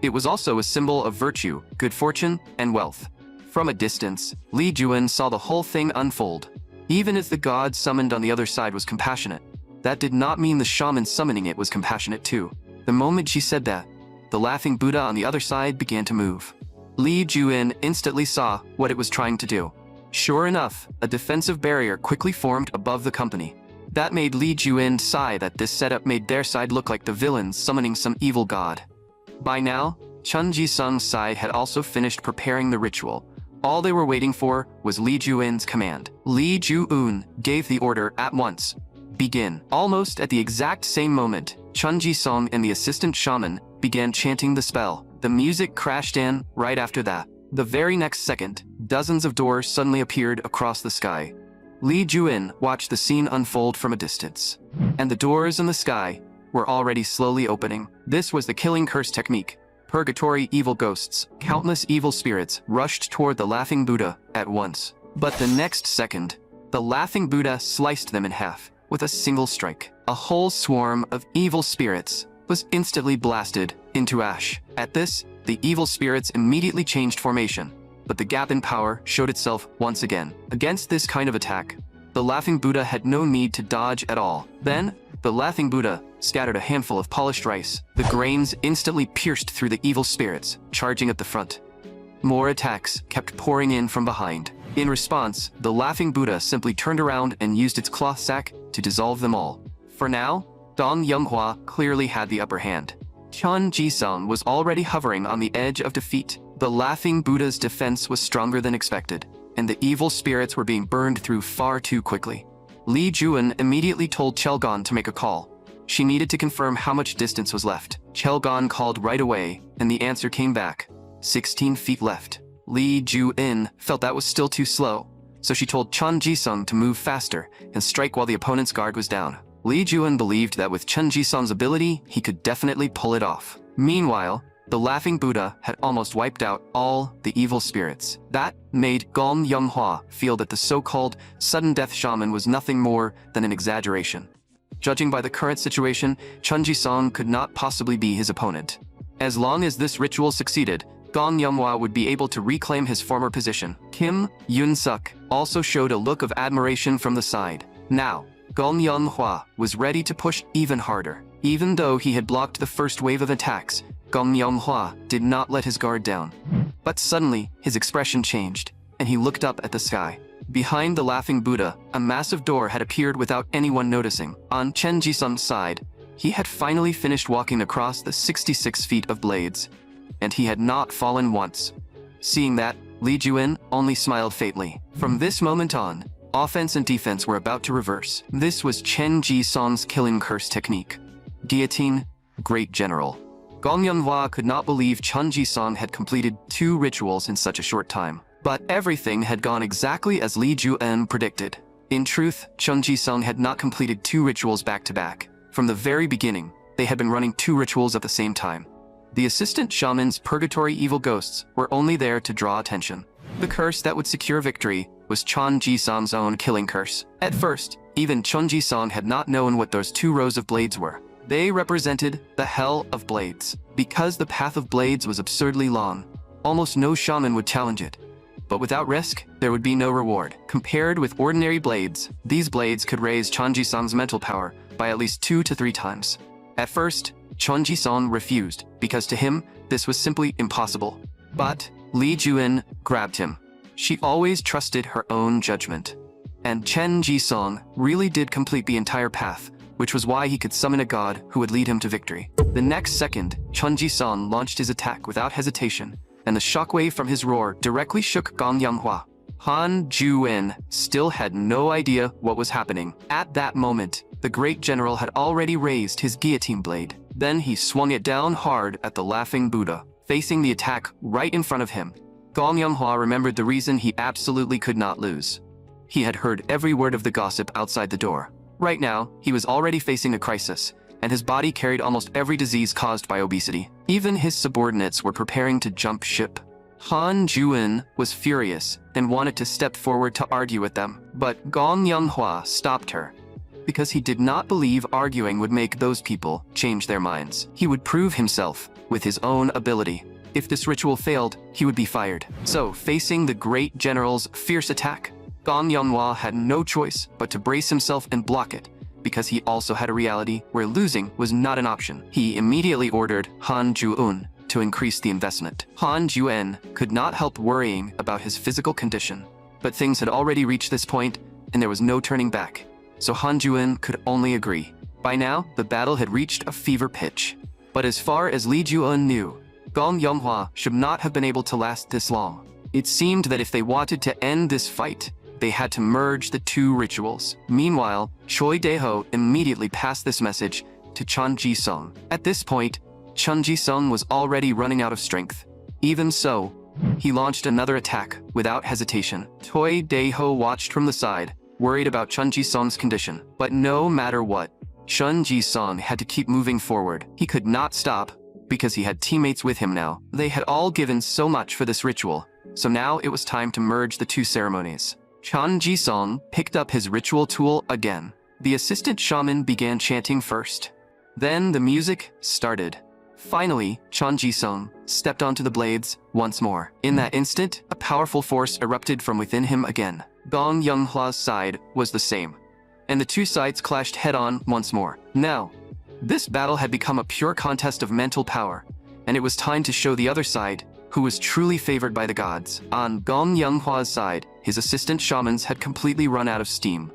It was also a symbol of virtue, good fortune, and wealth. From a distance, Li Juan saw the whole thing unfold. Even as the god summoned on the other side was compassionate, that did not mean the shaman summoning it was compassionate too. The moment she said that, the Laughing Buddha on the other side began to move. Li Juan instantly saw what it was trying to do. Sure enough, a defensive barrier quickly formed above the company. That made Li Juan sigh that this setup made their side look like the villains summoning some evil god. By now, Chun Ji-sung's side had also finished preparing the ritual. All they were waiting for was Li Juan's command. Li Juan gave the order at once. Begin. Almost at the exact same moment, Chun Ji-sung and the assistant shaman began chanting the spell. The music crashed in right after that. The very next second, dozens of doors suddenly appeared across the sky. Li Juan watched the scene unfold from a distance. And the doors in the sky were already slowly opening. This was the killing curse technique. Purgatory evil ghosts, countless evil spirits rushed toward the Laughing Buddha at once. But the next second, the Laughing Buddha sliced them in half with a single strike. A whole swarm of evil spirits was instantly blasted into ash. At this, the evil spirits immediately changed formation, but the gap in power showed itself once again. Against this kind of attack, the Laughing Buddha had no need to dodge at all. Then, the Laughing Buddha scattered a handful of polished rice. The grains instantly pierced through the evil spirits, charging at the front. More attacks kept pouring in from behind. In response, the Laughing Buddha simply turned around and used its cloth sack to dissolve them all. For now, Gong Yonghua clearly had the upper hand. Chun Ji-sung was already hovering on the edge of defeat. The Laughing Buddha's defense was stronger than expected, and the evil spirits were being burned through far too quickly. Li Juan immediately told Chelgon to make a call. She needed to confirm how much distance was left. Chelgon called right away, and the answer came back. 16 feet left. Li Juan felt that was still too slow, so she told Chun Ji-sung to move faster and strike while the opponent's guard was down. Li Juan believed that with Chun Ji-sung's ability, he could definitely pull it off. Meanwhile, the Laughing Buddha had almost wiped out all the evil spirits. That made Gong Yonghua feel that the so-called sudden death shaman was nothing more than an exaggeration. Judging by the current situation, Chun Ji-sung could not possibly be his opponent. As long as this ritual succeeded, Gong Yonghua would be able to reclaim his former position. Kim Yun-suk also showed a look of admiration from the side. Now, Gong Yonghua was ready to push even harder. Even though he had blocked the first wave of attacks, Gong Yonghua did not let his guard down. But suddenly, his expression changed, and he looked up at the sky. Behind the Laughing Buddha, a massive door had appeared without anyone noticing. On Chun Ji-sung's side, he had finally finished walking across the 66 feet of blades, and he had not fallen once. Seeing that, Li Juan only smiled faintly. From this moment on, offense and defense were about to reverse. This was Chun Ji-sung's killing curse technique. Guillotine, Great General. Gong Yonghua could not believe Chun Ji-sung had completed 2 rituals in such a short time. But everything had gone exactly as Li Juan predicted. In truth, Chun Ji-sung had not completed 2 rituals back-to-back. From the very beginning, they had been running 2 rituals at the same time. The assistant shaman's purgatory evil ghosts were only there to draw attention. The curse that would secure victory was Chun Ji-sung's own killing curse. At first, even Chun Ji-sung had not known what those 2 rows of blades were. They represented the Hell of Blades. Because the path of blades was absurdly long, almost no shaman would challenge it. But without risk, there would be no reward. Compared with ordinary blades, these blades could raise Chun Ji-sung's mental power by at least 2 to 3 times. At first, Chun Ji-sung refused, because to him, this was simply impossible. But Li Juan grabbed him. She always trusted her own judgment. And Chen Ji-sung really did complete the entire path, which was why he could summon a god who would lead him to victory. The next second, Chen Ji-sung launched his attack without hesitation, and the shockwave from his roar directly shook Gong Yanghua. Han Ju-in still had no idea what was happening. At that moment, the great general had already raised his guillotine blade. Then he swung it down hard at the laughing Buddha, facing the attack right in front of him. Gong Yanghua remembered the reason he absolutely could not lose. He had heard every word of the gossip outside the door. Right now, he was already facing a crisis, and his body carried almost every disease caused by obesity. Even his subordinates were preparing to jump ship. Han Ju-in was furious and wanted to step forward to argue with them, but Gong Yanghua stopped her, because he did not believe arguing would make those people change their minds. He would prove himself with his own ability. If this ritual failed, he would be fired. So, facing the great general's fierce attack, Gong Yanghua had no choice but to brace himself and block it, because he also had a reality where losing was not an option. He immediately ordered Han Ju-in to increase the investment. Han Ju-in could not help worrying about his physical condition, but things had already reached this point, and there was no turning back. So Han Ju-in could only agree. By now, the battle had reached a fever pitch. But as far as Li Ju-in knew, Gong Yanghua should not have been able to last this long. It seemed that if they wanted to end this fight, they had to merge the two rituals. Meanwhile, Choi Dae-ho immediately passed this message to Chen Ji-sung. At this point, Chen Ji-sung was already running out of strength. Even so, he launched another attack without hesitation. Choi Dae-ho watched from the side, worried about Chen Ji-sung's condition. But no matter what, Chen Ji-sung had to keep moving forward. He could not stop, because he had teammates with him now. They had all given so much for this ritual, so now it was time to merge the two ceremonies. Chen Ji-sung picked up his ritual tool again. The assistant shaman began chanting first. Then the music started. Finally, Chen Ji-sung stepped onto the blades once more. In that instant, a powerful force erupted from within him again. Gong Yanghua's side was the same, and the two sides clashed head-on once more. Now, this battle had become a pure contest of mental power, and it was time to show the other side who was truly favored by the gods. On Gong Yanghua's side, his assistant shamans had completely run out of steam.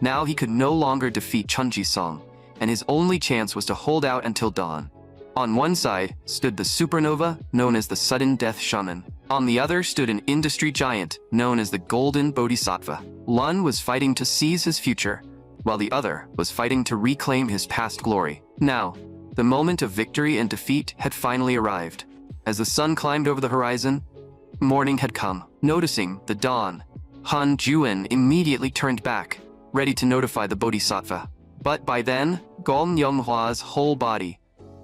Now he could no longer defeat Chen Ji-sung, and his only chance was to hold out until dawn. On one side stood the supernova, known as the Sudden Death Shaman. On the other stood an industry giant, known as the Golden Bodhisattva. One was fighting to seize his future, while the other was fighting to reclaim his past glory. Now, the moment of victory and defeat had finally arrived. As the sun climbed over the horizon, morning had come. Noticing the dawn, Han Ju-in immediately turned back, ready to notify the Bodhisattva. But by then, Gong Yonghua's whole body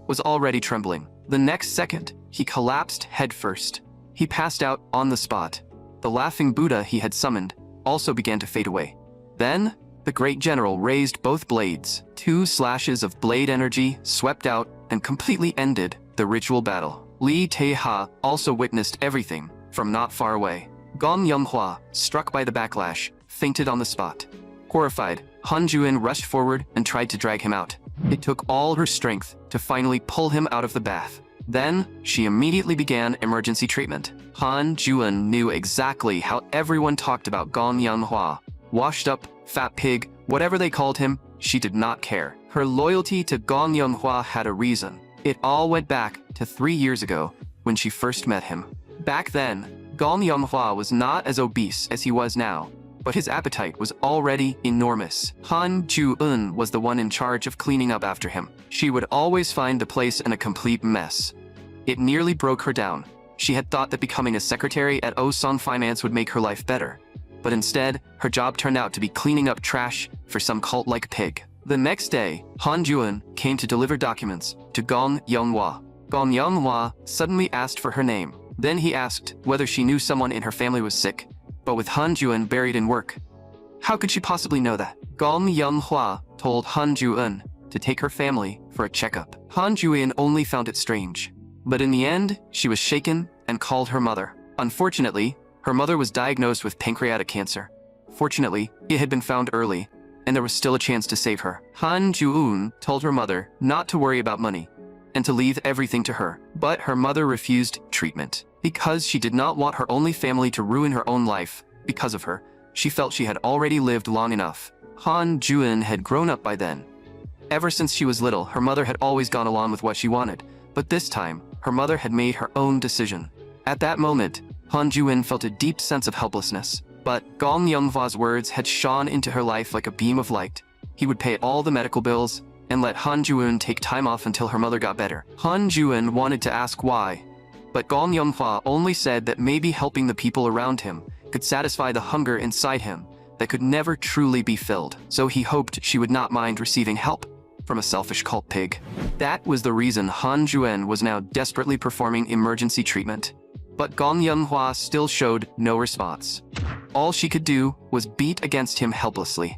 was already trembling. The next second, he collapsed headfirst. He passed out on the spot. The laughing Buddha he had summoned also began to fade away. Then, the great general raised both blades. 2 slashes of blade energy swept out and completely ended the ritual battle. Li Tae-ha also witnessed everything from not far away. Gong Yonghua, struck by the backlash, fainted on the spot. Horrified, Han Ju-in rushed forward and tried to drag him out. It took all her strength to finally pull him out of the bath. Then, she immediately began emergency treatment. Han Ju-in knew exactly how everyone talked about Gong Yanghua. Washed up, fat pig, whatever they called him, she did not care. Her loyalty to Gong Yanghua had a reason. It all went back to 3 years ago, when she first met him. Back then, Gong Yanghua was not as obese as he was now, but his appetite was already enormous. Han Ju-in was the one in charge of cleaning up after him. She would always find the place in a complete mess. It nearly broke her down. She had thought that becoming a secretary at Osong Finance would make her life better, but instead, her job turned out to be cleaning up trash for some cult-like pig. The next day, Han Ju-in came to deliver documents to Gong Yanghua. Gong Yanghua suddenly asked for her name. Then he asked whether she knew someone in her family was sick, but with Han Ju-in buried in work, how could she possibly know that? Gong Yanghua told Han Ju-in to take her family for a checkup. Han Ju-in only found it strange, but in the end, she was shaken and called her mother. Unfortunately, her mother was diagnosed with pancreatic cancer. Fortunately, it had been found early, and there was still a chance to save her. Han Ju-in told her mother not to worry about money, and to leave everything to her. But her mother refused treatment. Because she did not want her only family to ruin her own life because of her, She felt she had already lived long enough. Han Juin had grown up by then. Ever since she was little, her mother had always gone along with what she wanted, but this time, her mother had made her own decision. At that moment, Han Juin felt a deep sense of helplessness, but Gong Yonghwa's words had shone into her life like a beam of light. He would pay all the medical bills and let Han Juin take time off until her mother got better. Han Juin wanted to ask why, but Gong Yonghwa only said that maybe helping the people around him could satisfy the hunger inside him that could never truly be filled, so he hoped she would not mind receiving help from a selfish cult pig. That was the reason Han Juin was now desperately performing emergency treatment. But Gong Yonghwa still showed no response. All she could do was beat against him helplessly.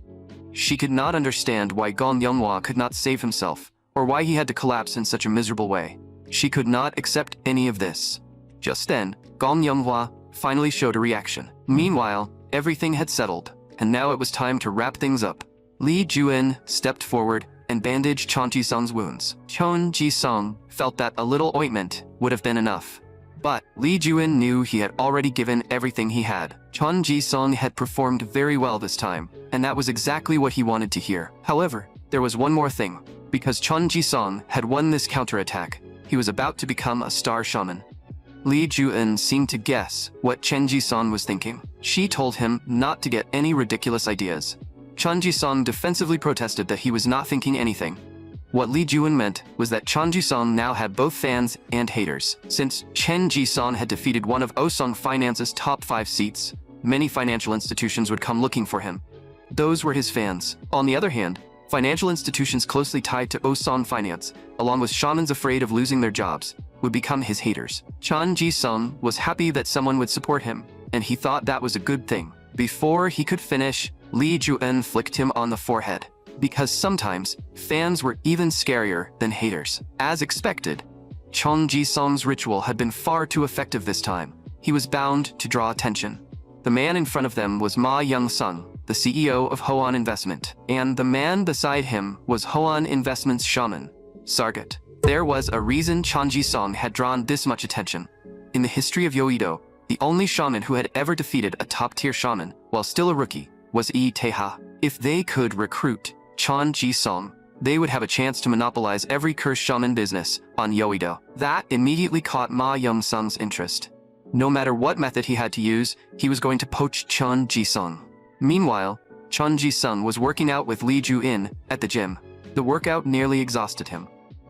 She could not understand why Gong Yonghwa could not save himself, or why he had to collapse in such a miserable way. She could not accept any of this. Just then, Gong Yonghwa finally showed a reaction. Meanwhile, everything had settled, and now it was time to wrap things up. Li Juin stepped forward and bandaged Chon Ji-sung's wounds. Chon Ji-sung felt that a little ointment would have been enough. But Li Juin knew he had already given everything he had. Chon Ji-sung had performed very well this time, and that was exactly what he wanted to hear. However, there was one more thing. Because Chon Ji-sung had won this counterattack, he was about to become a star shaman. Li Juin seemed to guess what Chen Ji-sung was thinking. She told him not to get any ridiculous ideas. Chon Ji-sung defensively protested that he was not thinking anything. What Li Juin meant was that Chon Ji-sung now had both fans and haters. Since Chen Ji-sung had defeated one of Osung Finance's top 5 seats, many financial institutions would come looking for him. Those were his fans. On the other hand, financial institutions closely tied to Osung Finance, along with shamans afraid of losing their jobs, would become his haters. Chon Ji-sung was happy that someone would support him, and he thought that was a good thing. Before he could finish, Li Juin flicked him on the forehead. Because sometimes, fans were even scarier than haters. As expected, Chon Ji-sung's ritual had been far too effective this time. He was bound to draw attention. The man in front of them was Ma Young-sung, the CEO of Hoan Investment, and the man beside him was Hoan Investment's shaman, Sargat. There was a reason Chon Ji-sung had drawn this much attention. In the history of Yoido, the only shaman who had ever defeated a top-tier shaman, while still a rookie, was Yi Taeha. If they could recruit Chon Ji-sung, they would have a chance to monopolize every cursed shaman business on Yoido. That immediately caught Ma Young-sung's interest. No matter what method he had to use, he was going to poach Chon Ji-sung. Meanwhile, Chon Ji-sung was working out with Li Juin at the gym. The workout nearly exhausted him.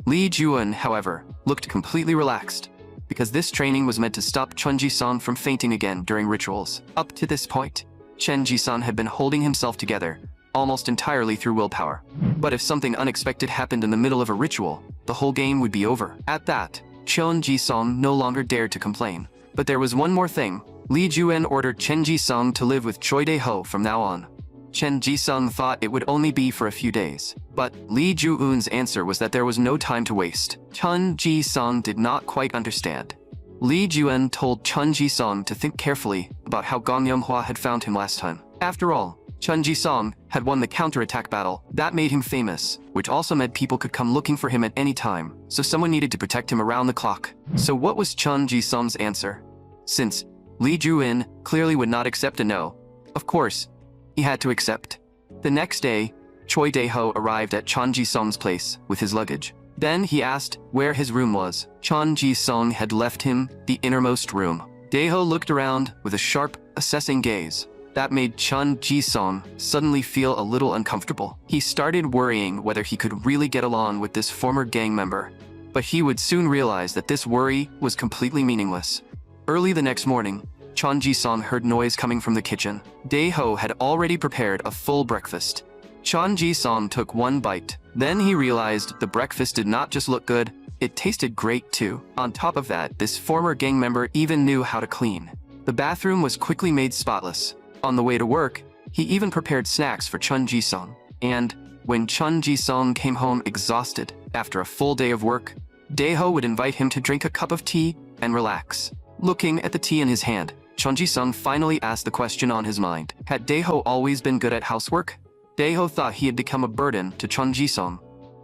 Li Juin, however, looked completely relaxed, because this training was meant to stop Chon Ji-sung from fainting again during rituals. Up to this point, Chen Ji-sung had been holding himself together, almost entirely through willpower. But if something unexpected happened in the middle of a ritual, the whole game would be over. At that, Chon Ji-sung no longer dared to complain. But there was one more thing. Li Juin ordered Chen Ji-sung to live with Choi Dae-ho from now on. Chen Ji-sung thought it would only be for a few days. But Li Ju-eun's answer was that there was no time to waste. Chen Ji-sung did not quite understand. Li Juin told Chen Ji-sung to think carefully about how Gong Yonghwa had found him last time. After all, Chen Ji-sung had won the counterattack battle. That made him famous, which also meant people could come looking for him at any time, so someone needed to protect him around the clock. So what was Chen Ji-sung's answer? Since Li Juin clearly would not accept a no, of course, he had to accept. The next day, Choi Dae-ho arrived at Chen Ji-sung's place with his luggage. Then he asked where his room was. Chen Ji-sung had left him the innermost room. Dae-ho looked around with a sharp, assessing gaze. That made Chen Ji-sung suddenly feel a little uncomfortable. He started worrying whether he could really get along with this former gang member. But he would soon realize that this worry was completely meaningless. Early the next morning, Chen Ji-sung heard noise coming from the kitchen. Dae-ho had already prepared a full breakfast. Chen Ji-sung took one bite. Then he realized the breakfast did not just look good, it tasted great too. On top of that, this former gang member even knew how to clean. The bathroom was quickly made spotless. On the way to work, he even prepared snacks for Chen Ji-sung. And when Chen Ji-sung came home exhausted after a full day of work, Dae-ho would invite him to drink a cup of tea and relax. Looking at the tea in his hand, Chen Ji-sung finally asked the question on his mind. Had Dae-ho always been good at housework? Dae-ho thought he had become a burden to Chen Ji-sung.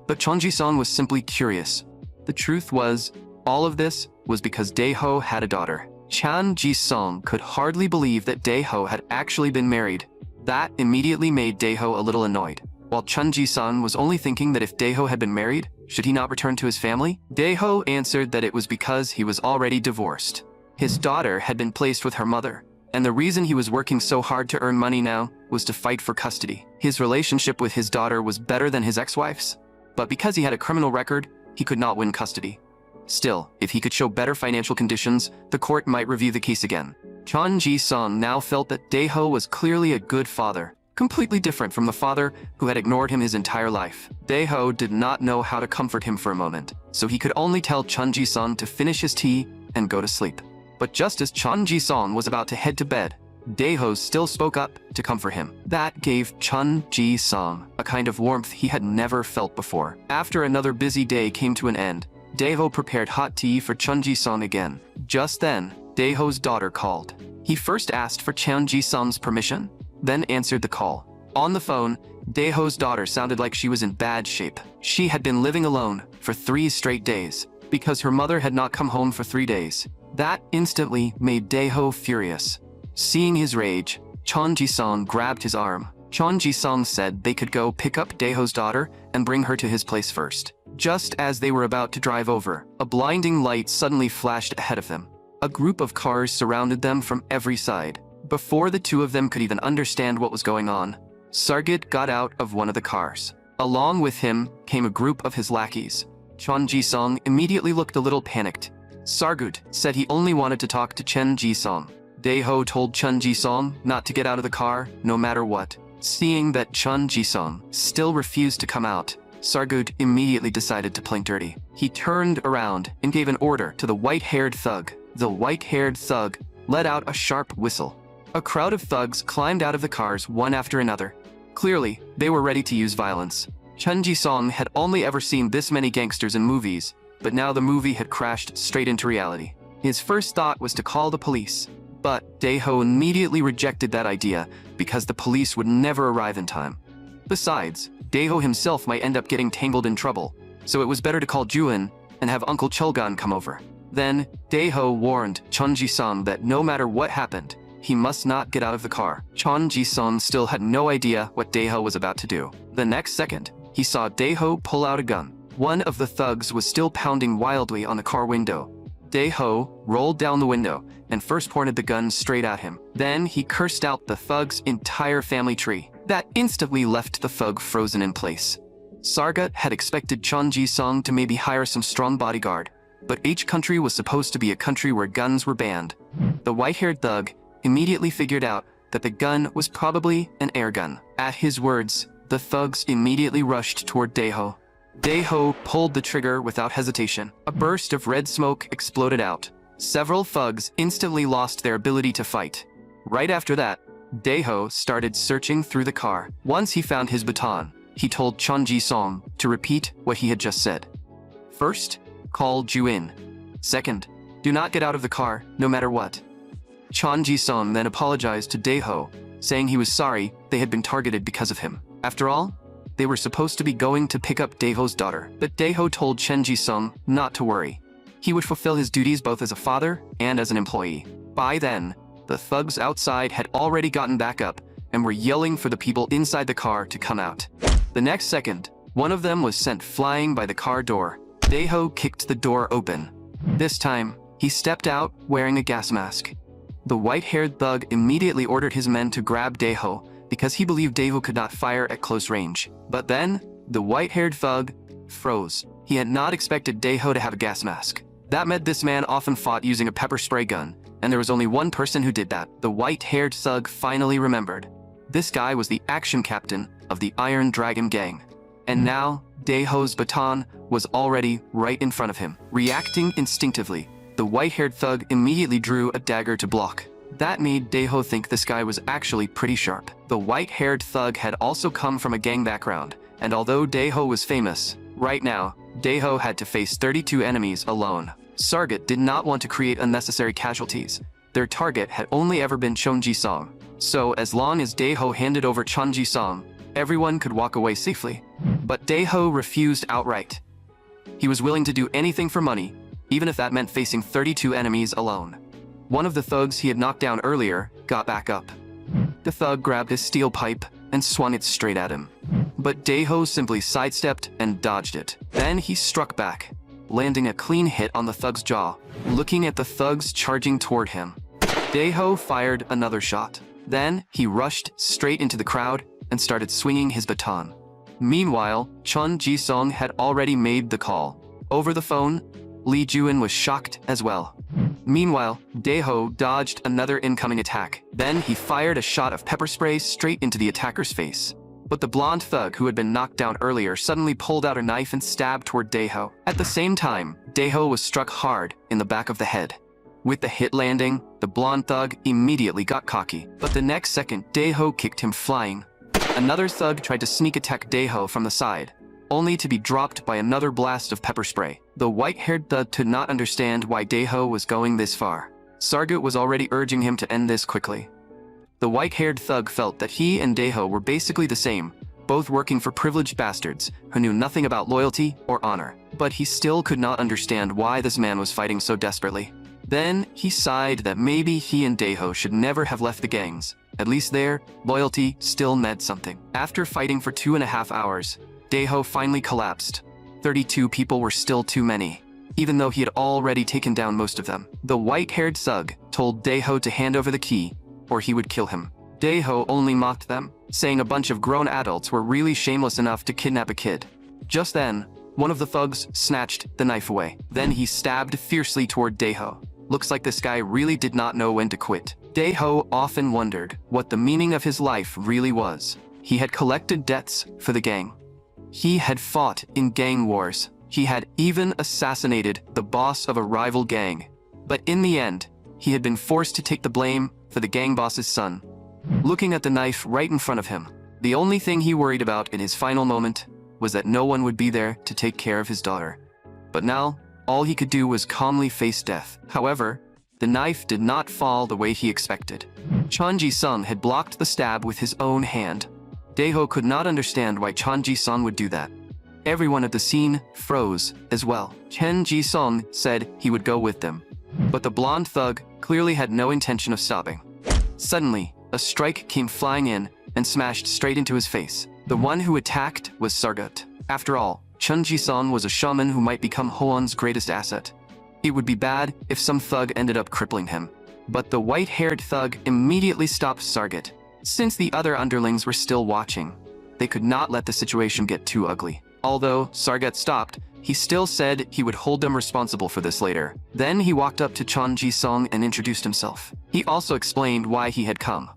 But Chen Ji-sung was simply curious. The truth was, all of this was because Dae-ho had a daughter. Chen Ji-sung could hardly believe that Dae-ho had actually been married That immediately made Daeho a little annoyed. While Chun Ji-sun was only thinking that if Daeho had been married, should he not return to his family? Daeho answered that it was because he was already divorced. His daughter had been placed with her mother, and the reason he was working so hard to earn money now was to fight for custody. His relationship with his daughter was better than his ex-wife's, but because he had a criminal record, he could not win custody. Still, if he could show better financial conditions, the court might review the case again. Chun Ji-sun now felt that Daeho was clearly a good father, completely different from the father who had ignored him his entire life. Daeho did not know how to comfort him for a moment, so he could only tell Chun Ji-sun to finish his tea and go to sleep. But just as Chun Ji-sun was about to head to bed, Daeho still spoke up to comfort him. That gave Chun Ji-sun a kind of warmth he had never felt before. After another busy day came to an end, Daeho prepared hot tea for Chun Ji-sun again. Just then, Daeho's daughter called. He first asked for Chun Ji-sun's permission, then answered the call. On the phone, Daeho's daughter sounded like she was in bad shape. She had been living alone for 3 straight days because her mother had not come home for 3 days. That instantly made Daeho furious. Seeing his rage, Chun Ji-sun grabbed his arm. Chun Ji-sun said they could go pick up Daeho's daughter and bring her to his place first. Just as they were about to drive over, a blinding light suddenly flashed ahead of them. A group of cars surrounded them from every side. Before the two of them could even understand what was going on, Sargit got out of one of the cars. Along with him came a group of his lackeys. Chun Ji-sun immediately looked a little panicked. Sargut said he only wanted to talk to Chun Ji-sun. Daeho told Chun Ji-sun not to get out of the car, no matter what. Seeing that Chun Ji-sun still refused to come out, Sargut immediately decided to play dirty. He turned around and gave an order to the white-haired thug. The white-haired thug let out a sharp whistle. A crowd of thugs climbed out of the cars one after another. Clearly, they were ready to use violence. Chun Ji-sun had only ever seen this many gangsters in movies, but now the movie had crashed straight into reality. His first thought was to call the police, but Daeho immediately rejected that idea because the police would never arrive in time. Besides, Daeho himself might end up getting tangled in trouble, so it was better to call Juin and have Uncle Chulgan come over. Then, Daeho warned Chun Ji-sun that no matter what happened, he must not get out of the car. Chun Ji-sun still had no idea what Daeho was about to do. The next second, he saw Daeho pull out a gun. One of the thugs was still pounding wildly on the car window. Daeho rolled down the window and first pointed the gun straight at him. Then he cursed out the thug's entire family tree. That instantly left the thug frozen in place. Sargut had expected Chun Ji-sun to maybe hire some strong bodyguard, but each country was supposed to be a country where guns were banned. The white-haired thug immediately figured out that the gun was probably an air gun. At his words, the thugs immediately rushed toward Daeho. Daeho pulled the trigger without hesitation. A burst of red smoke exploded out. Several thugs instantly lost their ability to fight. Right after that, Daeho started searching through the car. Once he found his baton, he told Chun Ji-sun to repeat what he had just said. First, call Juin. Second, do not get out of the car, no matter what. Chun Ji-sun then apologized to Daeho, saying he was sorry they had been targeted because of him. After all, they were supposed to be going to pick up Daeho's daughter. But Daeho told Chun Ji-sun not to worry. He would fulfill his duties both as a father and as an employee. By then, the thugs outside had already gotten back up and were yelling for the people inside the car to come out. The next second, one of them was sent flying by the car door. Daeho kicked the door open. This time, he stepped out wearing a gas mask. The white-haired thug immediately ordered his men to grab Daeho because he believed Daeho could not fire at close range. But then, the white-haired thug froze. He had not expected Daeho to have a gas mask. That meant this man often fought using a pepper spray gun, and there was only one person who did that. The white-haired thug finally remembered. This guy was the action captain of the Iron Dragon gang. And now, Daeho's baton was already right in front of him. Reacting instinctively, the white-haired thug immediately drew a dagger to block. That made Daeho think this guy was actually pretty sharp. The white-haired thug had also come from a gang background, and although Daeho was famous, right now, Daeho had to face 32 enemies alone. Sargut did not want to create unnecessary casualties. Their target had only ever been Chun Ji-sun. So as long as Daeho handed over Chun Ji-sun, everyone could walk away safely. But Daeho refused outright. He was willing to do anything for money, even if that meant facing 32 enemies alone. One of the thugs he had knocked down earlier got back up. The thug grabbed his steel pipe and swung it straight at him. But Daeho simply sidestepped and dodged it. Then he struck back, landing a clean hit on the thug's jaw. Looking at the thugs charging toward him, Daeho fired another shot. Then he rushed straight into the crowd and started swinging his baton. Meanwhile, Chun Ji-sung had already made the call. Over the phone, Lee Ju-in was shocked as well. Meanwhile, Daeho dodged another incoming attack. Then he fired a shot of pepper spray straight into the attacker's face. But the blonde thug who had been knocked down earlier suddenly pulled out a knife and stabbed toward Daeho. At the same time, Daeho was struck hard in the back of the head. With the hit landing, the blonde thug immediately got cocky. But the next second, Daeho kicked him flying. Another thug tried to sneak attack Daeho from the side, only to be dropped by another blast of pepper spray. The white-haired thug could not understand why Daeho was going this far. Sargut was already urging him to end this quickly. The white-haired thug felt that he and Daeho were basically the same, both working for privileged bastards who knew nothing about loyalty or honor. But he still could not understand why this man was fighting so desperately. Then he sighed that maybe he and Daeho should never have left the gangs. At least there, loyalty still meant something. After fighting for 2.5 hours, Daeho finally collapsed. 32 people were still too many, even though he had already taken down most of them. The white-haired thug told Daeho to hand over the key, or he would kill him. Daeho only mocked them, saying a bunch of grown adults were really shameless enough to kidnap a kid. Just then, one of the thugs snatched the knife away. Then he stabbed fiercely toward Daeho. Looks like this guy really did not know when to quit. Daeho often wondered what the meaning of his life really was. He had collected debts for the gang. He had fought in gang wars. He had even assassinated the boss of a rival gang. But in the end, he had been forced to take the blame for the gang boss's son. Looking at the knife right in front of him, the only thing he worried about in his final moment was that no one would be there to take care of his daughter. But now, all he could do was calmly face death. However, the knife did not fall the way he expected. Chun Ji-sung had blocked the stab with his own hand. Daeho could not understand why Chun Ji-sung would do that. Everyone at the scene froze as well. Chun Ji-sung said he would go with them. But the blonde thug clearly had no intention of stopping. Suddenly, a strike came flying in and smashed straight into his face. The one who attacked was Sargut. After all, Chun Ji-sung was a shaman who might become Hoon's greatest asset. It would be bad if some thug ended up crippling him. But the white-haired thug immediately stopped Sargut. Since the other underlings were still watching, they could not let the situation get too ugly. Although Sargut stopped, he still said he would hold them responsible for this later. Then he walked up to Chun Ji-sung and introduced himself. He also explained why he had come.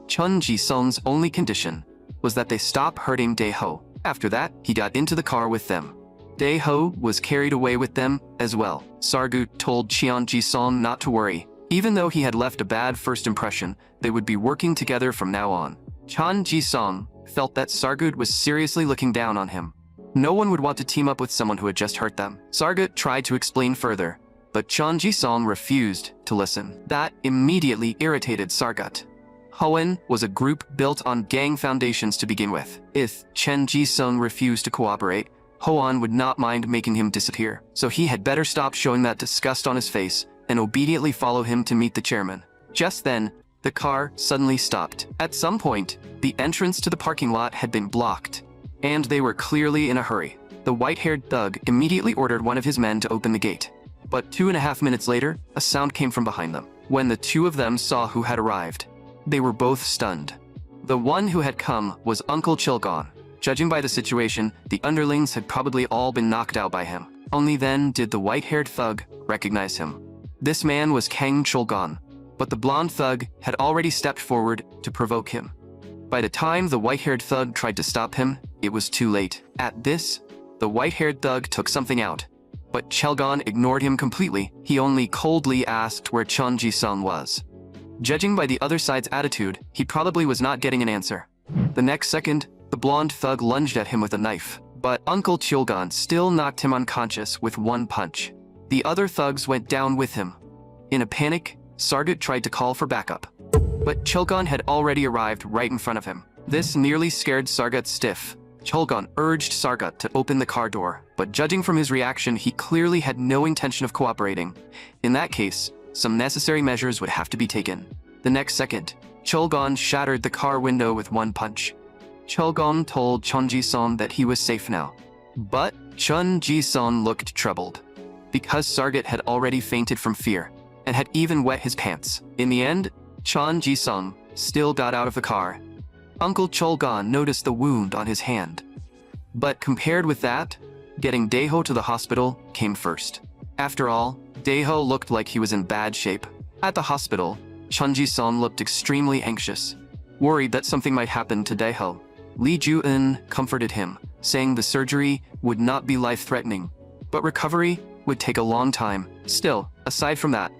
Chun Ji-sung's only condition was that they stop hurting Daeho. After that, he got into the car with them. Daeho was carried away with them as well. Sargut told Chun Ji-sung not to worry. Even though he had left a bad first impression, they would be working together from now on. Chun Ji-sung felt that Sargut was seriously looking down on him. No one would want to team up with someone who had just hurt them. Sargut tried to explain further, but Chun Ji-sung refused to listen. That immediately irritated Sargut. Hoon was a group built on gang foundations to begin with. If Chun Ji-sung refused to cooperate, Hoon would not mind making him disappear. So he had better stop showing that disgust on his face and obediently follow him to meet the chairman. Just then, the car suddenly stopped. At some point, the entrance to the parking lot had been blocked, and they were clearly in a hurry. The white-haired thug immediately ordered one of his men to open the gate. But 2.5 minutes later, a sound came from behind them. When the two of them saw who had arrived, they were both stunned. The one who had come was Uncle Chilgon. Judging by the situation, the underlings had probably all been knocked out by him. Only then did the white-haired thug recognize him. This man was Kang Chulgon, but the blonde thug had already stepped forward to provoke him. By the time the white-haired thug tried to stop him, it was too late. At this, the white-haired thug took something out, but Chulgon ignored him completely. He only coldly asked where Chun Ji-sung was. Judging by the other side's attitude, he probably was not getting an answer. The next second, the blonde thug lunged at him with a knife, but Uncle Chulgon still knocked him unconscious with one punch. The other thugs went down with him. In a panic, Sargut tried to call for backup, but Chulgon had already arrived right in front of him. This nearly scared Sargut stiff. Chulgon urged Sargut to open the car door, but judging from his reaction, he clearly had no intention of cooperating. In that case, some necessary measures would have to be taken. The next second, Chulgon shattered the car window with one punch. Chulgon told Chun Ji-sung that he was safe now. But Chun Ji-sung looked troubled, because Sargot had already fainted from fear, and had even wet his pants. In the end, Chun Ji-sung still got out of the car. Uncle Chulgon noticed the wound on his hand. But compared with that, getting Daeho to the hospital came first. After all, Daeho looked like he was in bad shape. At the hospital, Chun Ji-sung looked extremely anxious, worried that something might happen to Daeho. Lee Ju-eun comforted him, saying the surgery would not be life-threatening, but recovery would take a long time. Still, aside from that,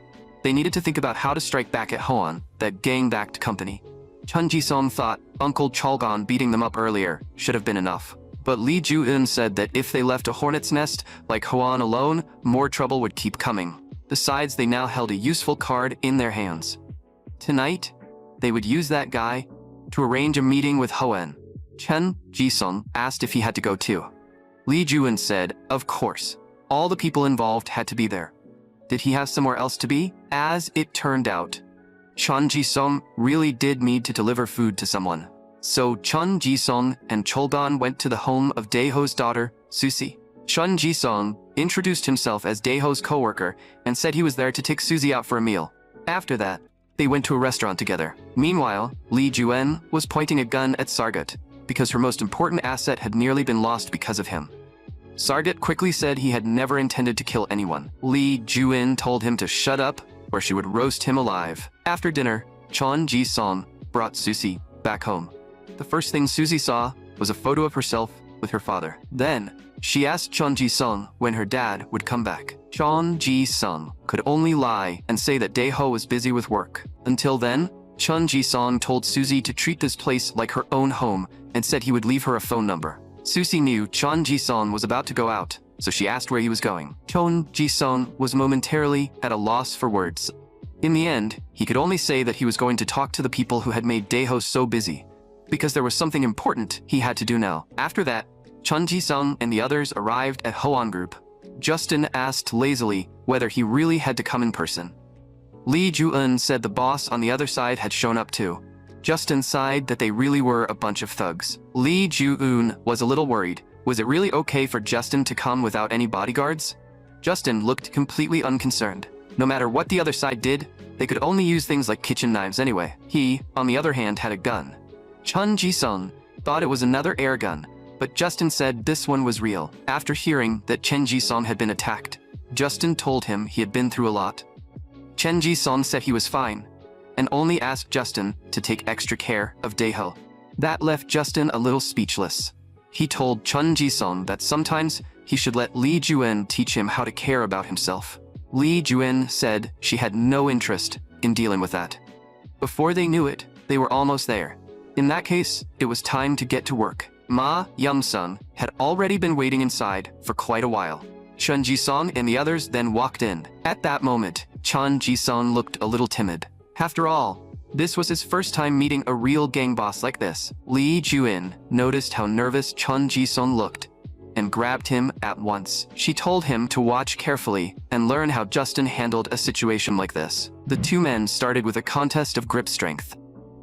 they needed to think about how to strike back at Hoan, that gang-backed company. Chun Ji-sung thought Uncle Chulgon beating them up earlier should have been enough. But Lee Ju-eun said that if they left a hornet's nest like Hoan alone, more trouble would keep coming. Besides, they now held a useful card in their hands. Tonight, they would use that guy to arrange a meeting with Hoan. Chun Ji-sung asked if he had to go too. Lee Ju-eun said, of course. All the people involved had to be there. Did he have somewhere else to be? As it turned out, Chun Ji-sung really did need to deliver food to someone. So Chun Ji-sung and Chulgon went to the home of Daeho's daughter, Susie. Chun Ji-sung introduced himself as Daeho's co-worker and said he was there to take Susie out for a meal. After that, they went to a restaurant together. Meanwhile, Lee Ju-eun was pointing a gun at Sargot, because her most important asset had nearly been lost because of him. Sargot quickly said he had never intended to kill anyone. Lee Ju-eun told him to shut up, or she would roast him alive. After dinner, Chun Ji-sung brought Susie back home. The first thing Susie saw was a photo of herself with her father. Then, she asked Chun Ji-sung when her dad would come back. Chun Ji-sung could only lie and say that Daeho was busy with work. Until then, Chun Ji-sung told Susie to treat this place like her own home and said he would leave her a phone number. Susie knew Chun Ji-sung was about to go out, so she asked where he was going. Chun Ji-sung was momentarily at a loss for words. In the end, he could only say that he was going to talk to the people who had made Daeho so busy, because there was something important he had to do now. After that, Chun Ji-sung and the others arrived at Hoan Group. Justin asked lazily whether he really had to come in person. Lee Ju-eun said the boss on the other side had shown up too. Justin sighed that they really were a bunch of thugs. Lee Ju-eun was a little worried. Was it really okay for Justin to come without any bodyguards? Justin looked completely unconcerned. No matter what the other side did, they could only use things like kitchen knives anyway. He, on the other hand, had a gun. Chun Ji-sung thought it was another air gun, but Justin said this one was real. After hearing that Chen Ji-sung had been attacked, Justin told him he had been through a lot. Chen Ji-sung said he was fine, and only asked Justin to take extra care of Daeho. That left Justin a little speechless. He told Chun Ji-sung that sometimes he should let Lee Ju-eun teach him how to care about himself. Lee Ju-eun said she had no interest in dealing with that. Before they knew it, they were almost there. In that case, it was time to get to work. Ma Yum-sung had already been waiting inside for quite a while. Chun Ji-sung and the others then walked in. At that moment, Chun Ji-sung looked a little timid. After all, this was his first time meeting a real gang boss like this. Lee Ju-eun noticed how nervous Chun Ji-sung looked and grabbed him at once. She told him to watch carefully and learn how Justin handled a situation like this. The two men started with a contest of grip strength.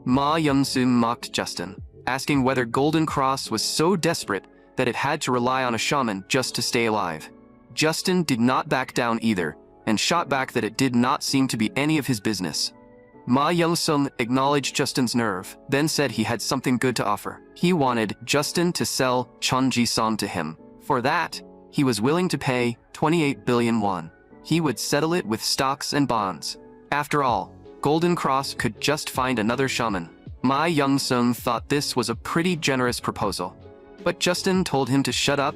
Ma Yum-sung mocked Justin, asking whether Golden Cross was so desperate that it had to rely on a shaman just to stay alive. Justin did not back down either, and shot back that it did not seem to be any of his business. Ma Young-sung acknowledged Justin's nerve, then said he had something good to offer. He wanted Justin to sell Chun Ji-sung to him. For that, he was willing to pay 28 billion won. He would settle it with stocks and bonds. After all, Golden Cross could just find another shaman. Ma Young-sung thought this was a pretty generous proposal. But Justin told him to shut up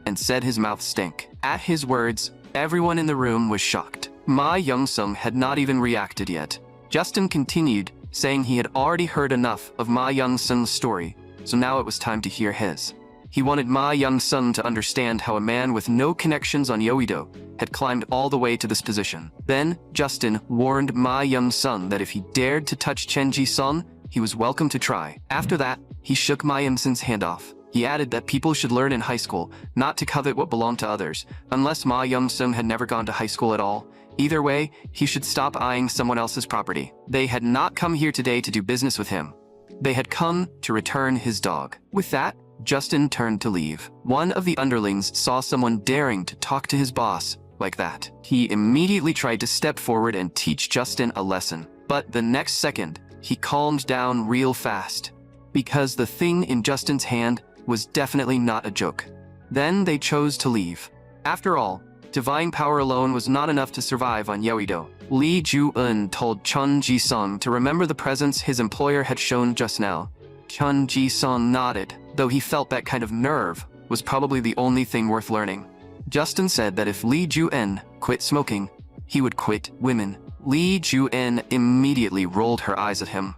and said his mouth stank. At his words, everyone in the room was shocked. Ma Young-sung had not even reacted yet. Justin continued, saying he had already heard enough of Ma Young-sung's story, so now it was time to hear his. He wanted Ma Young-sung to understand how a man with no connections on Yoido had climbed all the way to this position. Then, Justin warned Ma Young-sung that if he dared to touch Chen Ji-sung, he was welcome to try. After that, he shook Ma Young-sung's hand off. He added that people should learn in high school not to covet what belonged to others. Unless Ma Young-sung had never gone to high school at all, Either way, he should stop eyeing someone else's property. They had not come here today to do business with him. They had come to return his dog. With that, Justin turned to leave. One of the underlings saw someone daring to talk to his boss like that. He immediately tried to step forward and teach Justin a lesson. But the next second, he calmed down real fast, because the thing in Justin's hand was definitely not a joke. Then they chose to leave. After all, divine power alone was not enough to survive on Yeouido. Lee Ju-eun told Chun Ji-sung to remember the presence his employer had shown just now. Chun Ji-sung nodded, though he felt that kind of nerve was probably the only thing worth learning. Justin said that if Lee Ju-eun quit smoking, he would quit women. Lee Ju-eun immediately rolled her eyes at him.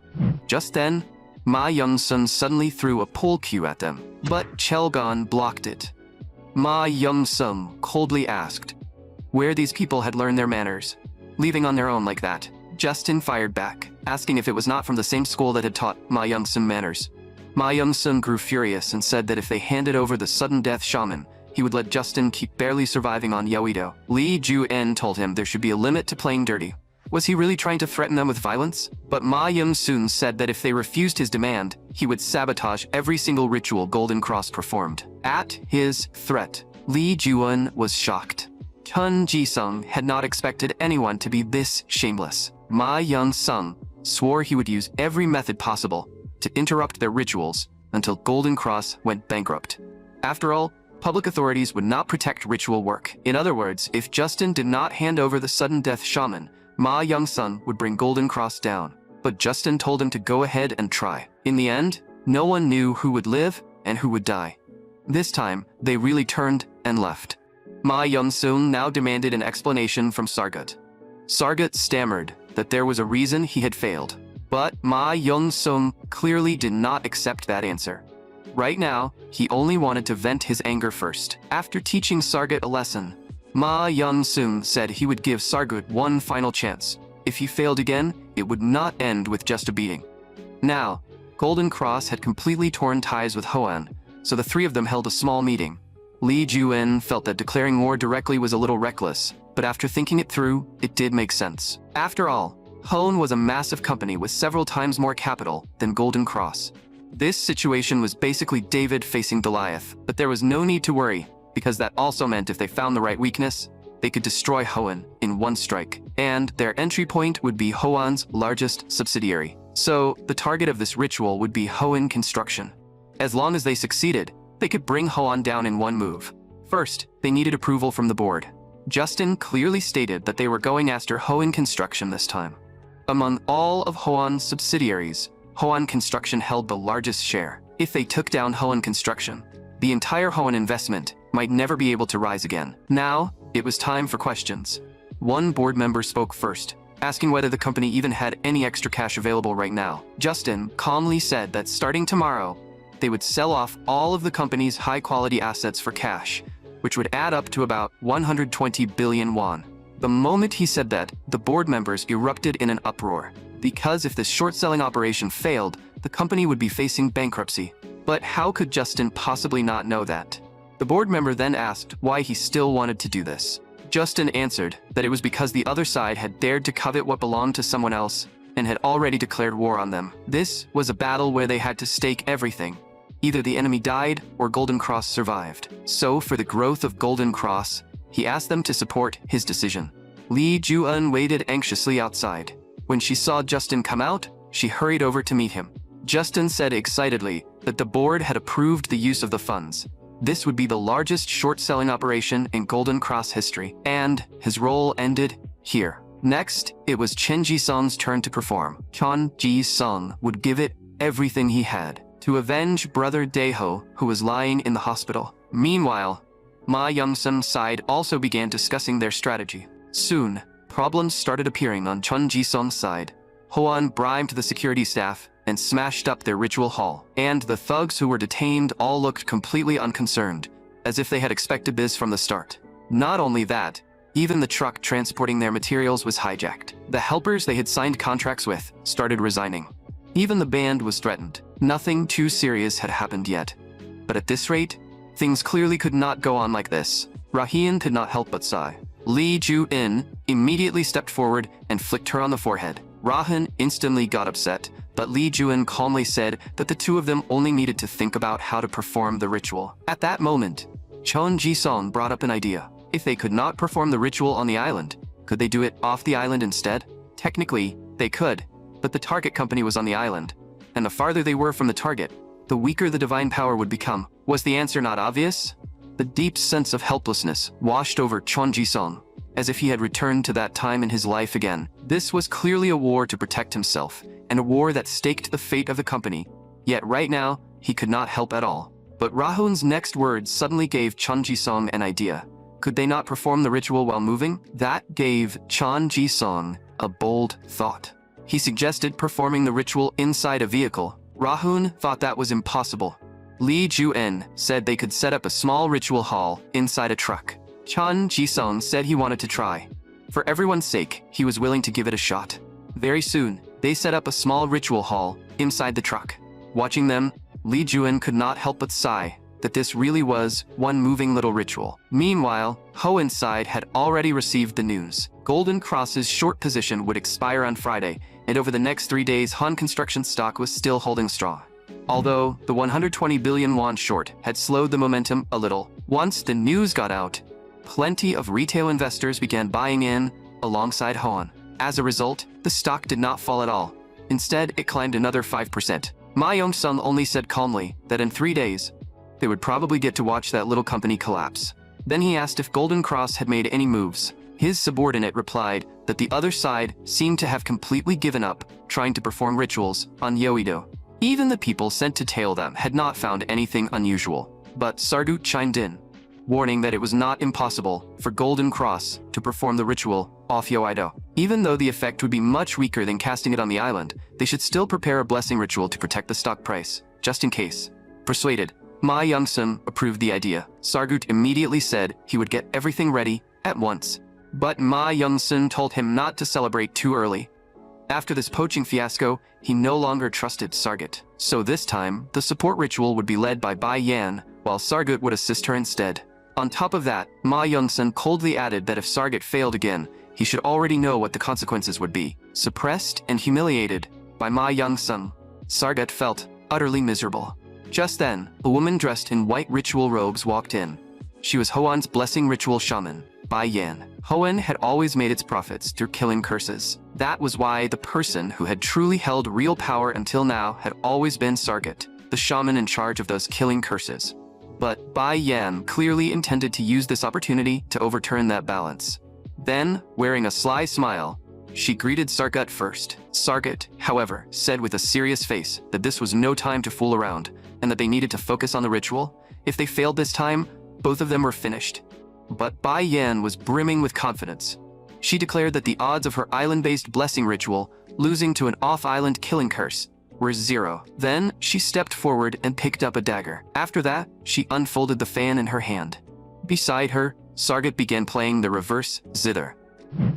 Just then, Ma Young-sun suddenly threw a pool cue at them, but Chelgon blocked it. Ma Young-sun coldly asked where these people had learned their manners, leaving on their own like that. Justin fired back, asking if it was not from the same school that had taught Ma Young-sun manners. Ma Young-sun grew furious and said that if they handed over the sudden death shaman, he would let Justin keep barely surviving on Yeouido. Lee Ju-en told him there should be a limit to playing dirty. Was he really trying to threaten them with violence? But Ma Young-sun said that if they refused his demand, he would sabotage every single ritual Golden Cross performed. At his threat, Lee Ju-eun was shocked. Chun Ji-sung had not expected anyone to be this shameless. Ma Young-sun swore he would use every method possible to interrupt their rituals until Golden Cross went bankrupt. After all, public authorities would not protect ritual work. In other words, if Justin did not hand over the sudden death shaman, Ma Young-sun would bring Golden Cross down. But Justin told him to go ahead and try. In the end, no one knew who would live and who would die. This time, they really turned and left. Ma Young-sun now demanded an explanation from Sargut. Sargut stammered that there was a reason he had failed. But Ma Young-sun clearly did not accept that answer. Right now, he only wanted to vent his anger first. After teaching Sargut a lesson, Ma Young-sun said he would give Sargut one final chance. If he failed again, it would not end with just a beating. Now, Golden Cross had completely torn ties with Hoan, so the three of them held a small meeting. Lee Ju-en felt that declaring war directly was a little reckless, but after thinking it through, it did make sense. After all, Hoan was a massive company with several times more capital than Golden Cross. This situation was basically David facing Goliath, but there was no need to worry, because that also meant if they found the right weakness, they could destroy Hoan in one strike, and their entry point would be Hoan's largest subsidiary. So, the target of this ritual would be Hoan Construction. As long as they succeeded, they could bring Hoan down in one move. First, they needed approval from the board. Justin clearly stated that they were going after Hoan Construction this time. Among all of Hoan's subsidiaries, Hoan Construction held the largest share. If they took down Hoan Construction, the entire Hoan investment might never be able to rise again. Now, it was time for questions. One board member spoke first, asking whether the company even had any extra cash available right now. Justin calmly said that starting tomorrow, they would sell off all of the company's high-quality assets for cash, which would add up to about 120 billion won. The moment he said that, the board members erupted in an uproar, because if this short-selling operation failed, the company would be facing bankruptcy. But how could Justin possibly not know that? The board member then asked why he still wanted to do this. Justin answered that it was because the other side had dared to covet what belonged to someone else and had already declared war on them. This was a battle where they had to stake everything. Either the enemy died or Golden Cross survived. So for the growth of Golden Cross, he asked them to support his decision. Lee Ju-eun waited anxiously outside. When she saw Justin come out, she hurried over to meet him. Justin said excitedly that the board had approved the use of the funds. This would be the largest short-selling operation in Golden Cross history, and his role ended here. Next, it was Chen Ji-sung's turn to perform. Chun Ji-sung would give it everything he had to avenge brother Daeho, who was lying in the hospital. Meanwhile, Ma Young-sun's side also began discussing their strategy. Soon, problems started appearing on Chun Ji-sung's side. Hoan bribed the security staff and smashed up their ritual hall, and the thugs who were detained all looked completely unconcerned, as if they had expected this from the start. Not only that, even the truck transporting their materials was hijacked. The helpers they had signed contracts with started resigning. Even the band was threatened. Nothing too serious had happened yet. But at this rate, things clearly could not go on like this. Rahian could not help but sigh. Lee Ju-in immediately stepped forward and flicked her on the forehead. Rahun instantly got upset, but Lee Juin calmly said that the two of them only needed to think about how to perform the ritual. At that moment, Chon Ji-song brought up an idea. If they could not perform the ritual on the island, could they do it off the island instead? Technically, they could, but the target company was on the island, and the farther they were from the target, the weaker the divine power would become. Was the answer not obvious? The deep sense of helplessness washed over Chon Ji-song, as if he had returned to that time in his life again. This was clearly a war to protect himself, and a war that staked the fate of the company. Yet right now, he could not help at all. But Rahun's next words suddenly gave Chon Ji-song an idea. Could they not perform the ritual while moving? That gave Chon Ji-song a bold thought. He suggested performing the ritual inside a vehicle. Rahun thought that was impossible. Lee Ju-en said they could set up a small ritual hall inside a truck. Chon Ji-song said he wanted to try. For everyone's sake, he was willing to give it a shot. Very soon, they set up a small ritual hall inside the truck. Watching them, Lee Ju-en could not help but sigh that this really was one moving little ritual. Meanwhile, Hoen's side had already received the news. Golden Cross's short position would expire on Friday, and over the next 3 days, Han Construction stock was still holding strong. Although the 120 billion won short had slowed the momentum a little, once the news got out, plenty of retail investors began buying in alongside Hoan. As a result, the stock did not fall at all. Instead, it climbed another 5%. Ma Young-sung only said calmly that in 3 days, they would probably get to watch that little company collapse. Then he asked if Golden Cross had made any moves. His subordinate replied that the other side seemed to have completely given up trying to perform rituals on Yoido. Even the people sent to tail them had not found anything unusual. But Sargut chimed in, warning that it was not impossible for Golden Cross to perform the ritual off Yoido. Even though the effect would be much weaker than casting it on the island, they should still prepare a blessing ritual to protect the stock price, just in case. Persuaded, Ma Young-sung approved the idea. Sargut immediately said he would get everything ready at once. But Ma Young-sung told him not to celebrate too early. After this poaching fiasco, he no longer trusted Sargut. So this time, the support ritual would be led by Bai Yan, while Sargut would assist her instead. On top of that, Ma Young-sung coldly added that if Sargut failed again, he should already know what the consequences would be. Suppressed and humiliated by Ma Young-sung, Sargut felt utterly miserable. Just then, a woman dressed in white ritual robes walked in. She was Hoan's blessing ritual shaman, Bai Yan. Hoan had always made its profits through killing curses. That was why the person who had truly held real power until now had always been Sargut, the shaman in charge of those killing curses. But Bai Yan clearly intended to use this opportunity to overturn that balance. Then, wearing a sly smile, she greeted Sargut first. Sargut, however, said with a serious face that this was no time to fool around, and that they needed to focus on the ritual. If they failed this time, both of them were finished. But Bai Yan was brimming with confidence. She declared that the odds of her island-based blessing ritual losing to an off-island killing curse were 0. Then, she stepped forward and picked up a dagger. After that, she unfolded the fan in her hand. Beside her, Sargut began playing the reverse zither.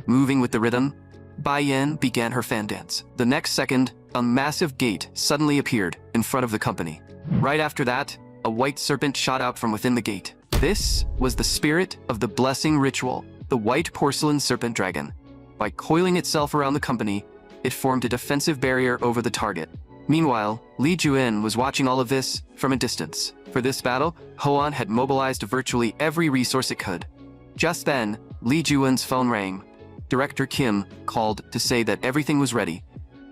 Moving with the rhythm, Bai Yan began her fan dance. The next second, a massive gate suddenly appeared in front of the company. Right after that, a white serpent shot out from within the gate. This was the spirit of the blessing ritual, the white porcelain serpent dragon. By coiling itself around the company, it formed a defensive barrier over the target. Meanwhile, Lee Ju-en was watching all of this from a distance. For this battle, Hoan had mobilized virtually every resource it could. Just then, Lee Ju-en's phone rang. Director Kim called to say that everything was ready,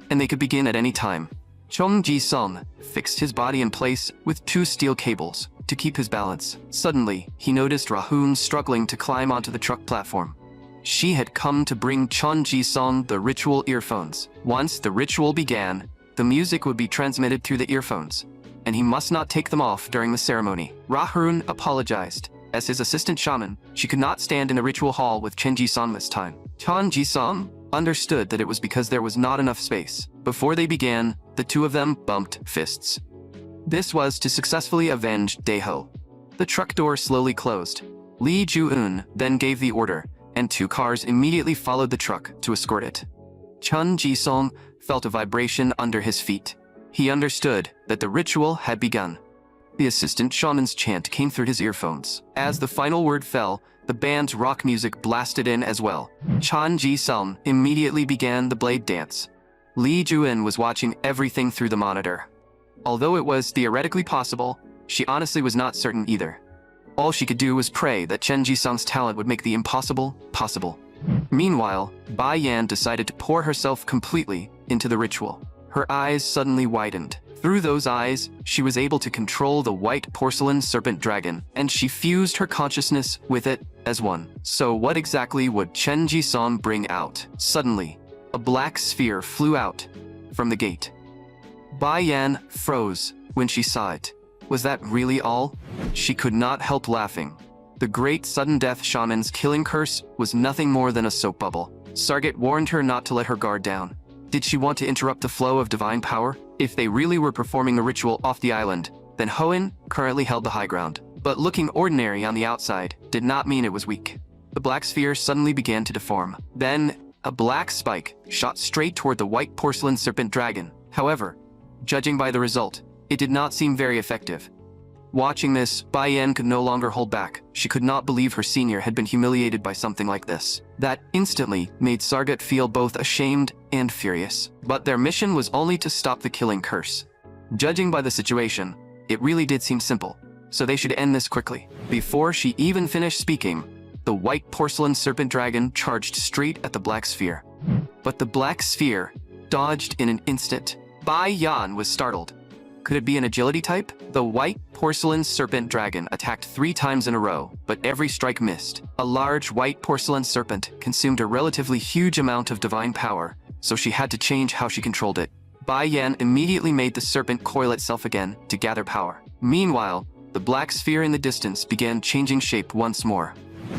and they could begin at any time. Chong Ji-sung fixed his body in place with 2 steel cables to keep his balance. Suddenly, he noticed Rahun struggling to climb onto the truck platform. She had come to bring Chong Ji-sung the ritual earphones. Once the ritual began, the music would be transmitted through the earphones, and he must not take them off during the ceremony. Rahun apologized. As his assistant shaman, she could not stand in the ritual hall with Chen Ji-sung this time. Chong Ji-sung understood that it was because there was not enough space. Before they began, the two of them bumped fists. This was to successfully avenge Daeho. The truck door slowly closed. Lee Ju-eun then gave the order, and 2 cars immediately followed the truck to escort it. Chun Ji-sung felt a vibration under his feet. He understood that the ritual had begun. The assistant shaman's chant came through his earphones. As the final word fell, the band's rock music blasted in as well. Chan Ji-sung immediately began the blade dance. Lee Ju-in was watching everything through the monitor. Although it was theoretically possible, she honestly was not certain either. All she could do was pray that Chen Ji-sung's talent would make the impossible possible. Meanwhile, Bai Yan decided to pour herself completely into the ritual. Her eyes suddenly widened. Through those eyes, she was able to control the white porcelain serpent dragon, and she fused her consciousness with it as one. So what exactly would Chen Ji-sung bring out? Suddenly, a black sphere flew out from the gate. Bai Yan froze when she saw it. Was that really all? She could not help laughing. The great sudden death shaman's killing curse was nothing more than a soap bubble. Sargat warned her not to let her guard down. Did she want to interrupt the flow of divine power? If they really were performing a ritual off the island, then Hoenn currently held the high ground. But looking ordinary on the outside did not mean it was weak. The black sphere suddenly began to deform. Then, a black spike shot straight toward the white porcelain serpent dragon. However, judging by the result, it did not seem very effective. Watching this, Bai Yan could no longer hold back. She could not believe her senior had been humiliated by something like this. That instantly made Sargat feel both ashamed and furious. But their mission was only to stop the killing curse. Judging by the situation, it really did seem simple, so they should end this quickly. Before she even finished speaking, the white porcelain serpent dragon charged straight at the black sphere. But the black sphere dodged in an instant. Bai Yan was startled. Could it be an agility type? The white porcelain serpent dragon attacked 3 times in a row, but every strike missed. A large white porcelain serpent consumed a relatively huge amount of divine power, so she had to change how she controlled it. Bai Yan immediately made the serpent coil itself again to gather power. Meanwhile, the black sphere in the distance began changing shape once more.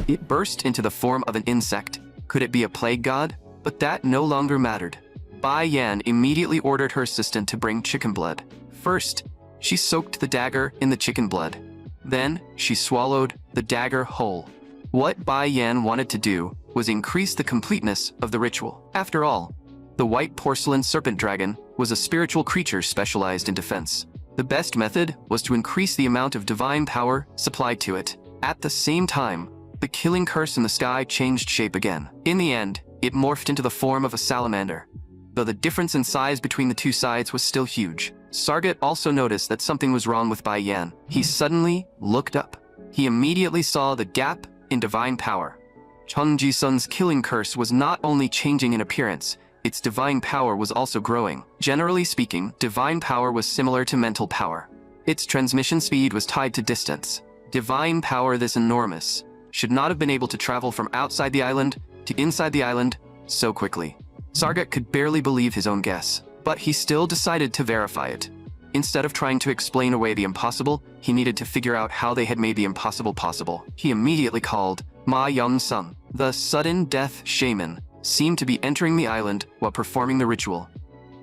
It burst into the form of an insect. Could it be a plague god? But that no longer mattered. Bai Yan immediately ordered her assistant to bring chicken blood. First, she soaked the dagger in the chicken blood. Then, she swallowed the dagger whole. What Bai Yan wanted to do was increase the completeness of the ritual. After all, the white porcelain serpent dragon was a spiritual creature specialized in defense. The best method was to increase the amount of divine power supplied to it. At the same time, the killing curse in the sky changed shape again. In the end, it morphed into the form of a salamander. Though the difference in size between the two sides was still huge. Sargat also noticed that something was wrong with Bai Yan. He suddenly looked up. He immediately saw the gap in divine power. Chen Ji-sung's killing curse was not only changing in appearance, its divine power was also growing. Generally speaking, divine power was similar to mental power. Its transmission speed was tied to distance. Divine power this enormous should not have been able to travel from outside the island to inside the island so quickly. Sargat could barely believe his own guess, but he still decided to verify it. Instead of trying to explain away the impossible, he needed to figure out how they had made the impossible possible. He immediately called Ma Yun-sung. The sudden death shaman seemed to be entering the island while performing the ritual.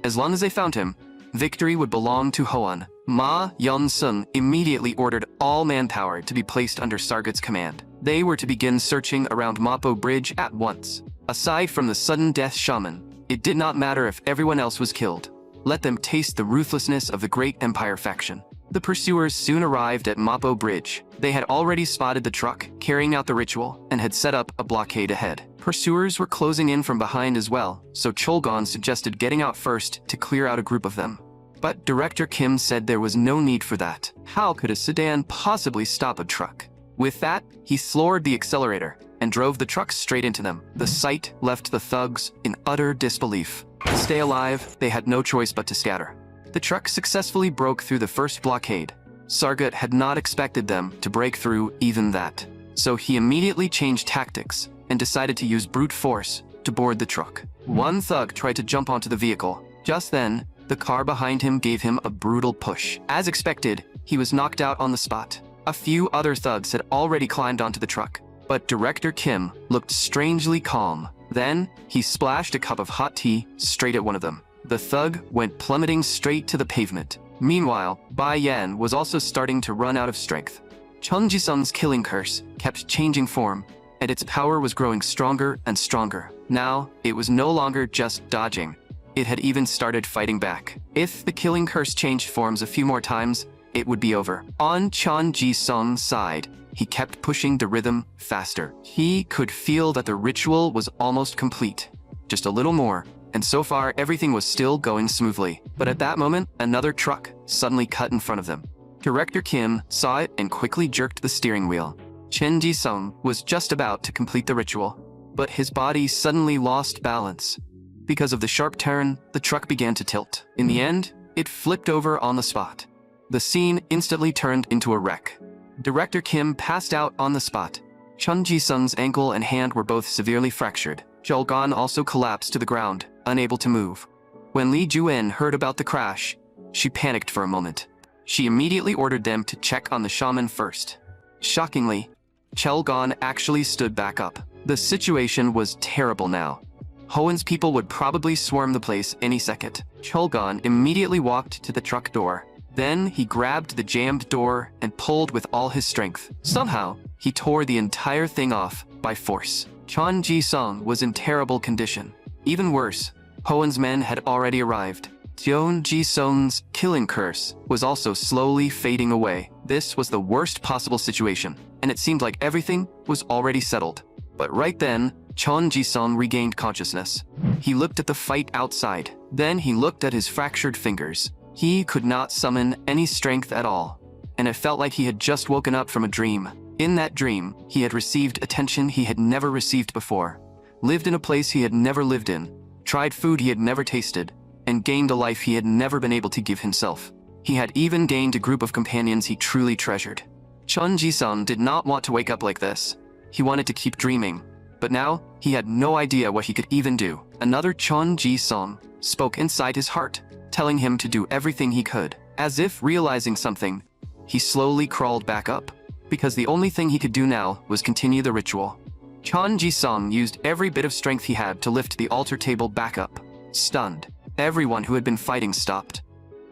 As long as they found him, victory would belong to Hoenn. Ma Yun-sung immediately ordered all manpower to be placed under Sargat's command. They were to begin searching around Mapo Bridge at once. Aside from the sudden death shaman, it did not matter if everyone else was killed. Let them taste the ruthlessness of the Great Empire faction. The pursuers soon arrived at Mapo Bridge. They had already spotted the truck carrying out the ritual and had set up a blockade ahead. Pursuers were closing in from behind as well, so Cholgon suggested getting out first to clear out a group of them. But Director Kim said there was no need for that. How could a sedan possibly stop a truck? With that, he floored the accelerator and drove the truck straight into them. The sight left the thugs in utter disbelief. To stay alive, they had no choice but to scatter. The truck successfully broke through the first blockade. Sargat had not expected them to break through even that, so he immediately changed tactics and decided to use brute force to board the truck. One thug tried to jump onto the vehicle. Just then, the car behind him gave him a brutal push. As expected, he was knocked out on the spot. A few other thugs had already climbed onto the truck, but Director Kim looked strangely calm. Then, he splashed a cup of hot tea straight at one of them. The thug went plummeting straight to the pavement. Meanwhile, Bai Yan was also starting to run out of strength. Chen Ji-sung's killing curse kept changing form, and its power was growing stronger and stronger. Now, it was no longer just dodging. It had even started fighting back. If the killing curse changed forms a few more times, it would be over. On Chon Ji-sung's side, he kept pushing the rhythm faster. He could feel that the ritual was almost complete. Just a little more, and so far everything was still going smoothly. But at that moment, another truck suddenly cut in front of them. Director Kim saw it and quickly jerked the steering wheel. Chen Ji-sung was just about to complete the ritual, but his body suddenly lost balance. Because of the sharp turn, the truck began to tilt. In the end, it flipped over on the spot. The scene instantly turned into a wreck. Director Kim passed out on the spot. Chen Ji-sung's ankle and hand were both severely fractured. Cheol-gon also collapsed to the ground, unable to move. When Lee Ju-in heard about the crash, she panicked for a moment. She immediately ordered them to check on the shaman first. Shockingly, Cheol-gon actually stood back up. The situation was terrible now. Hoen's people would probably swarm the place any second. Cheol-gon immediately walked to the truck door. Then he grabbed the jammed door and pulled with all his strength. Somehow, he tore the entire thing off by force. Chen Ji-sung was in terrible condition. Even worse, Hoen's men had already arrived. Chen Ji-sung's killing curse was also slowly fading away. This was the worst possible situation, and it seemed like everything was already settled. But right then, Chen Ji-sung regained consciousness. He looked at the fight outside. Then he looked at his fractured fingers. He could not summon any strength at all, and it felt like he had just woken up from a dream. In that dream, he had received attention he had never received before, lived in a place he had never lived in, tried food he had never tasted, and gained a life he had never been able to give himself. He had even gained a group of companions he truly treasured. Chen Ji-sung did not want to wake up like this. He wanted to keep dreaming, but now he had no idea what he could even do. Another Chen Ji-sung spoke inside his heart, telling him to do everything he could. As if realizing something, he slowly crawled back up, because the only thing he could do now was continue the ritual. Chen Ji-sung used every bit of strength he had to lift the altar table back up. Stunned, everyone who had been fighting stopped.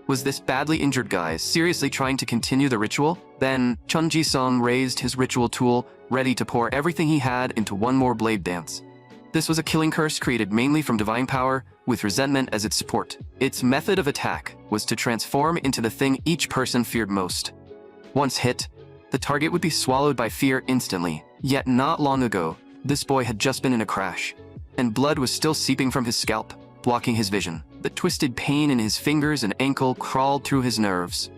Was this badly injured guy seriously trying to continue the ritual? Then, Chen Ji-sung raised his ritual tool, ready to pour everything he had into one more blade dance. This was a killing curse created mainly from divine power, with resentment as its support. Its method of attack was to transform into the thing each person feared most. Once hit, the target would be swallowed by fear instantly. Yet not long ago, this boy had just been in a crash, and blood was still seeping from his scalp, blocking his vision. The twisted pain in his fingers and ankle crawled through his nerves.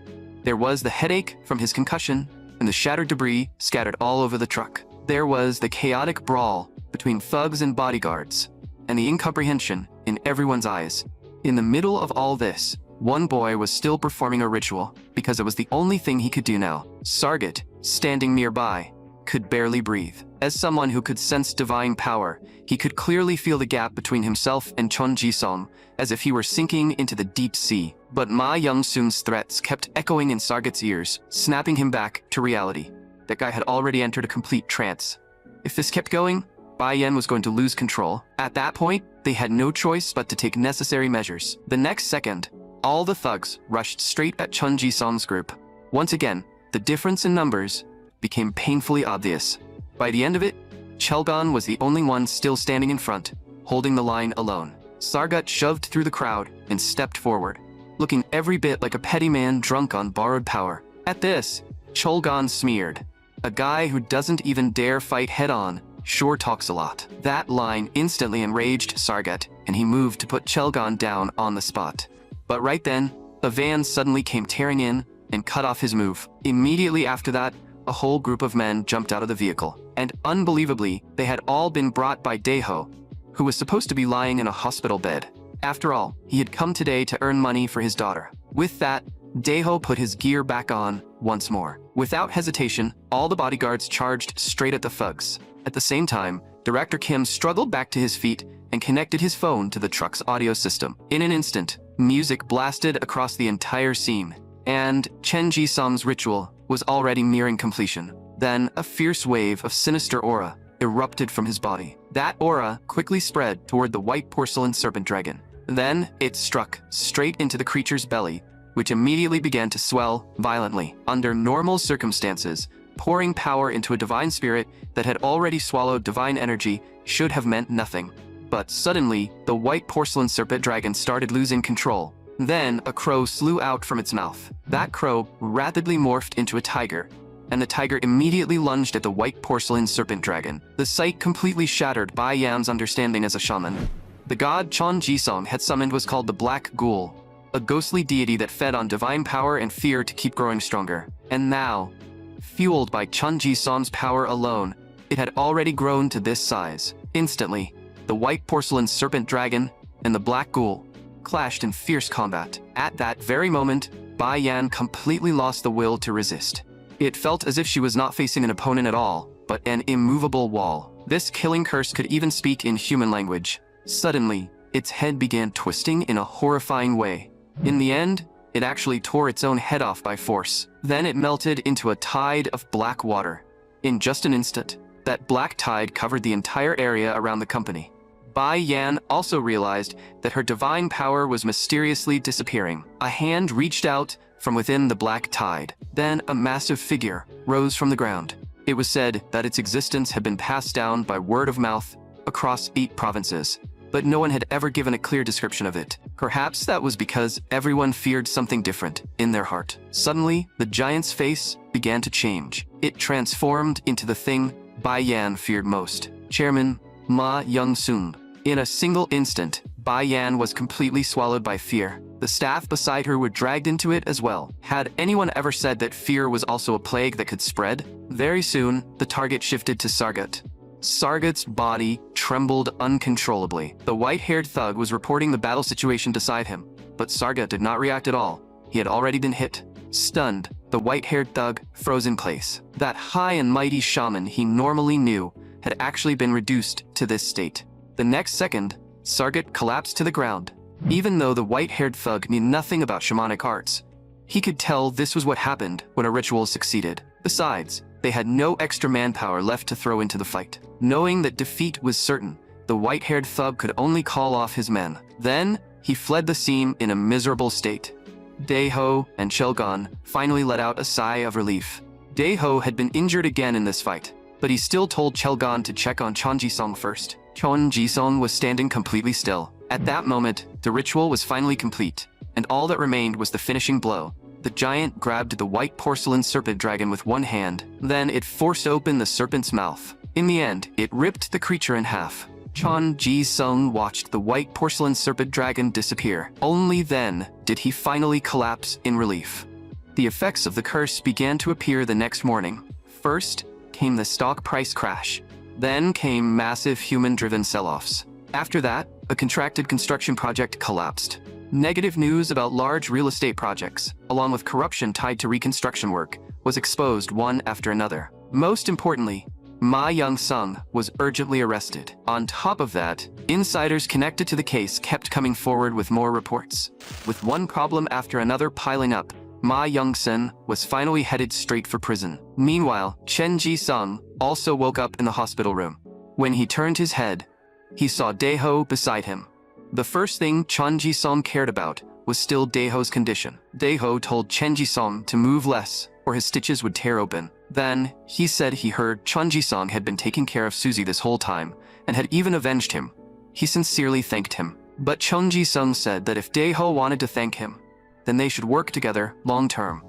There was the headache from his concussion, and the shattered debris scattered all over the truck. There was the chaotic brawl between thugs and bodyguards, and the incomprehension in everyone's eyes. In the middle of all this, one boy was still performing a ritual, because it was the only thing he could do now. Sargat, standing nearby, could barely breathe. As someone who could sense divine power, he could clearly feel the gap between himself and Chen Ji-sung, as if he were sinking into the deep sea. But Ma Young-soon's threats kept echoing in Sargat's ears, snapping him back to reality. That guy had already entered a complete trance. If this kept going, Bai Yan was going to lose control. At that point, they had no choice but to take necessary measures. The next second, all the thugs rushed straight at Chen Ji-sung's group. Once again, the difference in numbers became painfully obvious. By the end of it, Cheol-gon was the only one still standing in front, holding the line alone. Sargat shoved through the crowd and stepped forward, looking every bit like a petty man drunk on borrowed power. At this, Cheol-gon sneered. A guy who doesn't even dare fight head-on sure talks a lot. That line instantly enraged Sargat, and he moved to put Cheol-gon down on the spot. But right then, a van suddenly came tearing in and cut off his move. Immediately after that, a whole group of men jumped out of the vehicle. And unbelievably, they had all been brought by Daeho, who was supposed to be lying in a hospital bed. After all, he had come today to earn money for his daughter. With that, Daeho put his gear back on once more. Without hesitation, all the bodyguards charged straight at the thugs. At the same time, Director Kim struggled back to his feet and connected his phone to the truck's audio system. In an instant, music blasted across the entire scene, and Chen Ji-sung's ritual was already nearing completion. Then, a fierce wave of sinister aura erupted from his body. That aura quickly spread toward the white porcelain serpent dragon. Then, it struck straight into the creature's belly, which immediately began to swell violently. Under normal circumstances, pouring power into a divine spirit that had already swallowed divine energy should have meant nothing. But suddenly, the white porcelain serpent dragon started losing control. Then a crow flew out from its mouth. That crow rapidly morphed into a tiger, and the tiger immediately lunged at the white porcelain serpent dragon. The sight completely shattered Bai Yan's understanding as a shaman. The god Chon Ji-sung had summoned was called the Black Ghoul, a ghostly deity that fed on divine power and fear to keep growing stronger. And now, fueled by Chon Ji-sung's power alone, it had already grown to this size. Instantly, the white porcelain serpent dragon and the Black Ghoul clashed in fierce combat. At that very moment, Bai Yan completely lost the will to resist. It felt as if she was not facing an opponent at all, but an immovable wall. This killing curse could even speak in human language. Suddenly, its head began twisting in a horrifying way. In the end, it actually tore its own head off by force. Then it melted into a tide of black water. In just an instant, that black tide covered the entire area around the company. Bai Yan also realized that her divine power was mysteriously disappearing. A hand reached out from within the black tide. Then a massive figure rose from the ground. It was said that its existence had been passed down by word of mouth across 8 provinces, but no one had ever given a clear description of it. Perhaps that was because everyone feared something different in their heart. Suddenly, the giant's face began to change. It transformed into the thing Bai Yan feared most, Chairman Ma Young-soon. In a single instant, Bai Yan was completely swallowed by fear. The staff beside her were dragged into it as well. Had anyone ever said that fear was also a plague that could spread? Very soon, the target shifted to Sargat. Sargat's body trembled uncontrollably. The white-haired thug was reporting the battle situation beside him, but Sargat did not react at all. He had already been hit. Stunned, the white-haired thug froze in place. That high and mighty shaman he normally knew had actually been reduced to this state. The next second, Sargat collapsed to the ground. Even though the white-haired thug knew nothing about shamanic arts, he could tell this was what happened when a ritual succeeded. Besides, they had no extra manpower left to throw into the fight. Knowing that defeat was certain, the white-haired thug could only call off his men. Then, he fled the scene in a miserable state. Daeho and Chelgon finally let out a sigh of relief. Daeho had been injured again in this fight, but he still told Chelgon to check on Chon Ji-sung first. Chon Ji-sung was standing completely still. At that moment, the ritual was finally complete, and all that remained was the finishing blow. The giant grabbed the white porcelain serpent dragon with one hand, then it forced open the serpent's mouth. In the end, it ripped the creature in half. Chon Ji-sung watched the white porcelain serpent dragon disappear. Only then did he finally collapse in relief. The effects of the curse began to appear the next morning. First came the stock price crash. Then came massive human-driven sell-offs. After that, a contracted construction project collapsed. Negative news about large real estate projects, along with corruption tied to reconstruction work, was exposed one after another. Most importantly, Ma Young-sung was urgently arrested. On top of that, insiders connected to the case kept coming forward with more reports. With one problem after another piling up, Ma Young-sun was finally headed straight for prison. Meanwhile, Chen Ji-sung also woke up in the hospital room. When he turned his head, he saw Daeho beside him. The first thing Chon Ji-sung cared about was still Daeho's condition. Daeho told Chen Ji-sung to move less, or his stitches would tear open. Then, he said he heard Chon Ji-sung had been taking care of Suzy this whole time, and had even avenged him. He sincerely thanked him. But Chon Ji-sung said that if Daeho wanted to thank him, then they should work together long-term.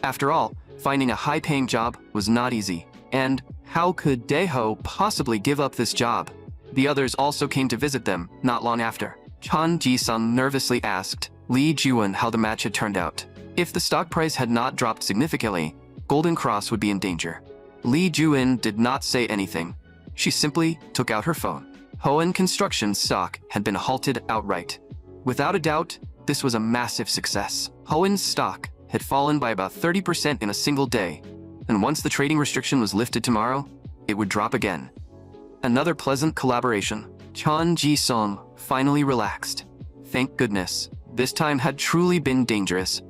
After all, finding a high-paying job was not easy. And how could Daeho possibly give up this job? The others also came to visit them not long after. Chon Ji-sung nervously asked Lee Ji-won how the match had turned out. If the stock price had not dropped significantly, Golden Cross would be in danger. Lee Ji-won did not say anything. She simply took out her phone. Hoenn Construction's stock had been halted outright. Without a doubt, this was a massive success. Hoenn's stock had fallen by about 30% in a single day, and once the trading restriction was lifted tomorrow, it would drop again. Another pleasant collaboration. Chon Ji-sung finally relaxed. Thank goodness, this time had truly been dangerous.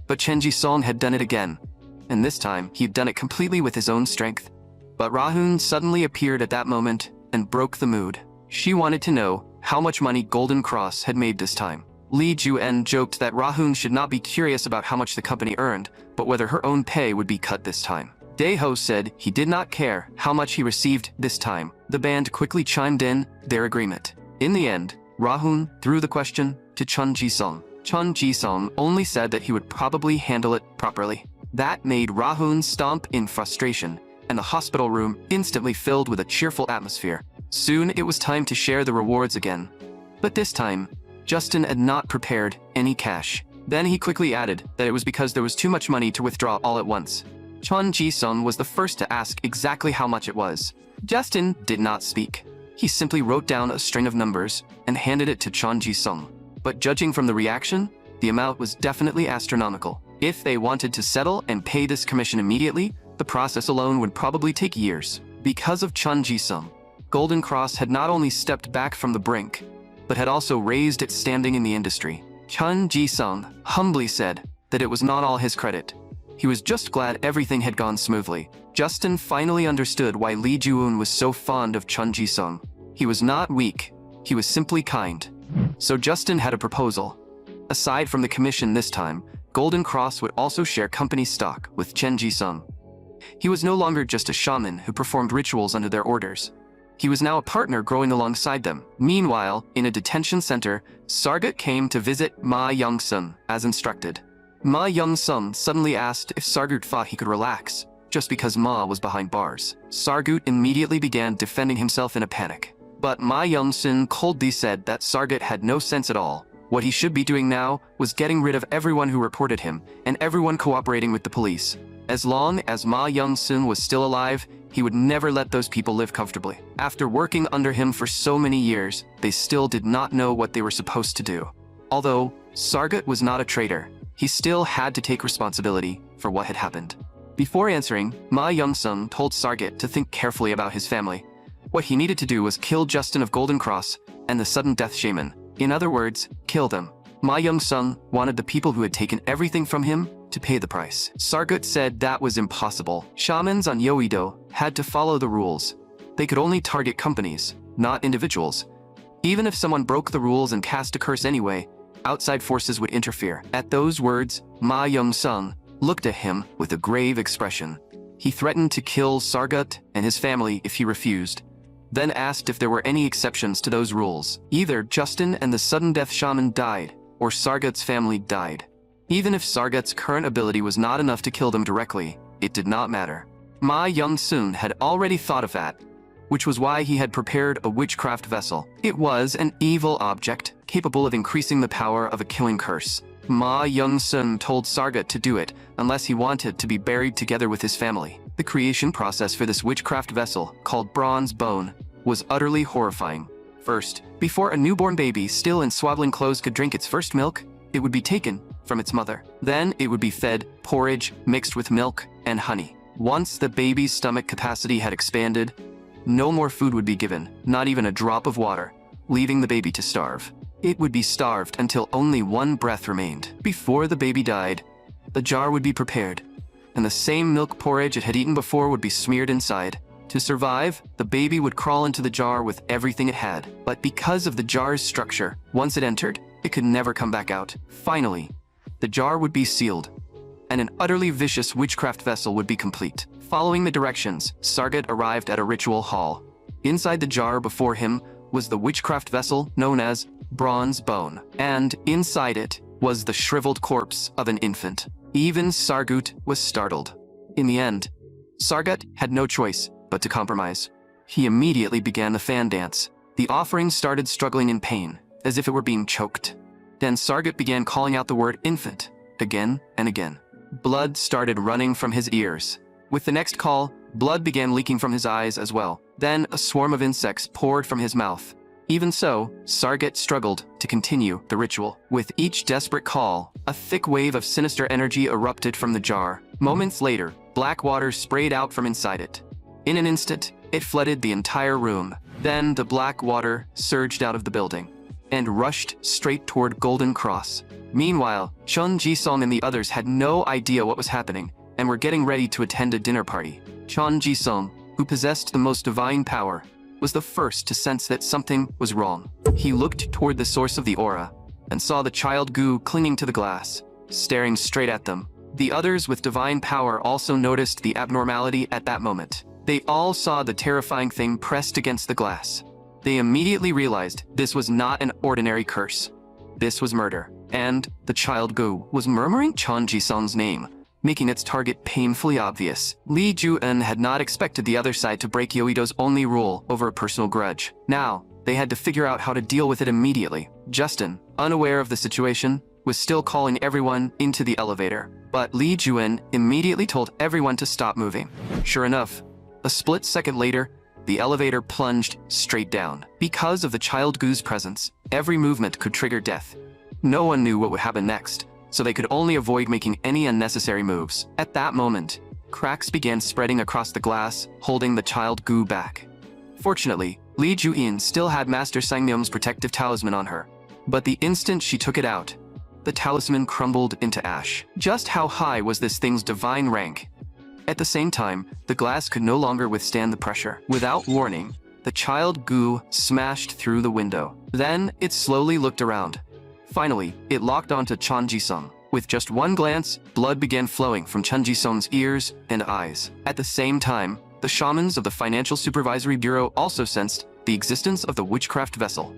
But Chen Ji-sung had done it again, and this time he'd done it completely with his own strength. But Ra-hoon suddenly appeared at that moment and broke the mood. She wanted to know how much money Golden Cross had made this time. Lee Ju-en joked that Ra-hoon should not be curious about how much the company earned, but whether her own pay would be cut this time. Daeho said he did not care how much he received this time. The band quickly chimed in their agreement. In the end, Ra-hoon threw the question to Chon Ji-sung. Chun Ji-sung only said that he would probably handle it properly. That made Rahun stomp in frustration, and the hospital room instantly filled with a cheerful atmosphere. Soon it was time to share the rewards again. But this time, Justin had not prepared any cash. Then he quickly added that it was because there was too much money to withdraw all at once. Chun Ji-sung was the first to ask exactly how much it was. Justin did not speak. He simply wrote down a string of numbers and handed it to Chun Ji-sung. But judging from the reaction, the amount was definitely astronomical. If they wanted to settle and pay this commission immediately, the process alone would probably take years. Because of Chun Ji-sung, Golden Cross had not only stepped back from the brink, but had also raised its standing in the industry. Chun Ji-sung humbly said that it was not all his credit. He was just glad everything had gone smoothly. Justin finally understood why Lee Ju-eun was so fond of Chun Ji-sung. He was not weak, he was simply kind. So Justin had a proposal. Aside from the commission this time, Golden Cross would also share company stock with Chun Ji-sung. He was no longer just a shaman who performed rituals under their orders. He was now a partner growing alongside them. Meanwhile, in a detention center, Sargut came to visit Ma Young-sun as instructed. Ma Young-sun suddenly asked if Sargut thought he could relax, just because Ma was behind bars. Sargut immediately began defending himself in a panic. But Ma Young-sun coldly said that Sargut had no sense at all. What he should be doing now was getting rid of everyone who reported him and everyone cooperating with the police. As long as Ma Young-sun was still alive, he would never let those people live comfortably. After working under him for so many years, they still did not know what they were supposed to do. Although Sargut was not a traitor, he still had to take responsibility for what had happened. Before answering, Ma Young-sun told Sargut to think carefully about his family. What he needed to do was kill Justin of Golden Cross and the sudden death shaman. In other words, kill them. Ma Young-sun wanted the people who had taken everything from him to pay the price. Sargut said that was impossible. Shamans on Yoido had to follow the rules. They could only target companies, not individuals. Even if someone broke the rules and cast a curse anyway, outside forces would interfere. At those words, Ma Young-sun looked at him with a grave expression. He threatened to kill Sargut and his family if he refused, then asked if there were any exceptions to those rules. Either Justin and the sudden death shaman died, or Sargut's family died. Even if Sargut's current ability was not enough to kill them directly, it did not matter. Ma Young-sun had already thought of that, which was why he had prepared a witchcraft vessel. It was an evil object, capable of increasing the power of a killing curse. Ma Young-sun told Sargut to do it unless he wanted to be buried together with his family. The creation process for this witchcraft vessel, called Bronze Bone, was utterly horrifying. First, before a newborn baby still in swaddling clothes could drink its first milk, it would be taken from its mother. Then it would be fed porridge mixed with milk and honey. Once the baby's stomach capacity had expanded, no more food would be given, not even a drop of water, leaving the baby to starve. It would be starved until only one breath remained. Before the baby died, the jar would be prepared, and the same milk porridge it had eaten before would be smeared inside. To survive, the baby would crawl into the jar with everything it had. But because of the jar's structure, once it entered, it could never come back out. Finally, the jar would be sealed, and an utterly vicious witchcraft vessel would be complete. Following the directions, Sargut arrived at a ritual hall. Inside the jar before him was the witchcraft vessel known as Bronze Bone, and inside it was the shriveled corpse of an infant. Even Sargut was startled. In the end, Sargut had no choice but to compromise. He immediately began the fan dance. The offering started struggling in pain, as if it were being choked. Then Sargut began calling out the word infant, again and again. Blood started running from his ears. With the next call, blood began leaking from his eyes as well. Then a swarm of insects poured from his mouth. Even so, Sargut struggled to continue the ritual. With each desperate call, a thick wave of sinister energy erupted from the jar. Moments later, black water sprayed out from inside it. In an instant, it flooded the entire room. Then the black water surged out of the building and rushed straight toward Golden Cross. Meanwhile, Chun Ji-sung and the others had no idea what was happening and were getting ready to attend a dinner party. Chun Ji-sung, who possessed the most divine power, was the first to sense that something was wrong. He looked toward the source of the aura and saw the child Gu clinging to the glass, staring straight at them. The others with divine power also noticed the abnormality at that moment. They all saw the terrifying thing pressed against the glass. They immediately realized this was not an ordinary curse. This was murder. and the child Gu was murmuring Chon Ji-sung's name, making its target painfully obvious. Lee Ju-eun had not expected the other side to break Yoido's only rule over a personal grudge. Now, they had to figure out how to deal with it immediately. Justin, unaware of the situation, was still calling everyone into the elevator, but Lee Ju-eun immediately told everyone to stop moving. Sure enough, a split second later, the elevator plunged straight down. Because of the child Gu's presence, every movement could trigger death. No one knew what would happen next, so they could only avoid making any unnecessary moves. At that moment, cracks began spreading across the glass, holding the child Gu back. Fortunately, Lee Ju-in still had Master Sangmyeom's protective talisman on her, but the instant she took it out, the talisman crumbled into ash. Just how high was this thing's divine rank? At the same time, the glass could no longer withstand the pressure. Without warning, the child Gu smashed through the window. Then, it slowly looked around. Finally, it locked onto Chon Ji-sung. With just one glance, blood began flowing from Chon Ji-sung's ears and eyes. At the same time, the shamans of the Financial Supervisory Bureau also sensed the existence of the witchcraft vessel.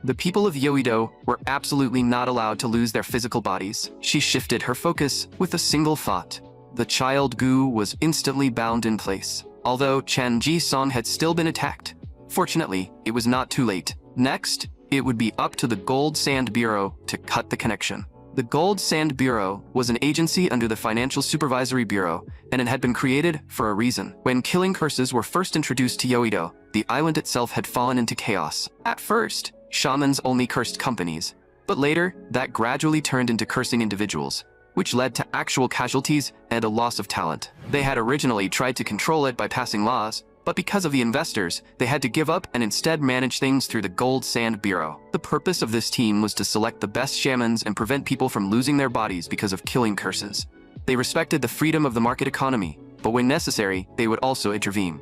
The people of Yoido were absolutely not allowed to lose their physical bodies. She shifted her focus with a single thought. The child Gu was instantly bound in place, although Chan Ji-sung had still been attacked. Fortunately, it was not too late. Next, it would be up to the Gold Sand Bureau to cut the connection. The Gold Sand Bureau was an agency under the Financial Supervisory Bureau, and it had been created for a reason. When killing curses were first introduced to Yoido, the island itself had fallen into chaos. At first, shamans only cursed companies, but later, that gradually turned into cursing individuals, which led to actual casualties and a loss of talent. They had originally tried to control it by passing laws, but because of the investors, they had to give up and instead manage things through the Gold Sand Bureau. The purpose of this team was to select the best shamans and prevent people from losing their bodies because of killing curses. They respected the freedom of the market economy, but when necessary, they would also intervene.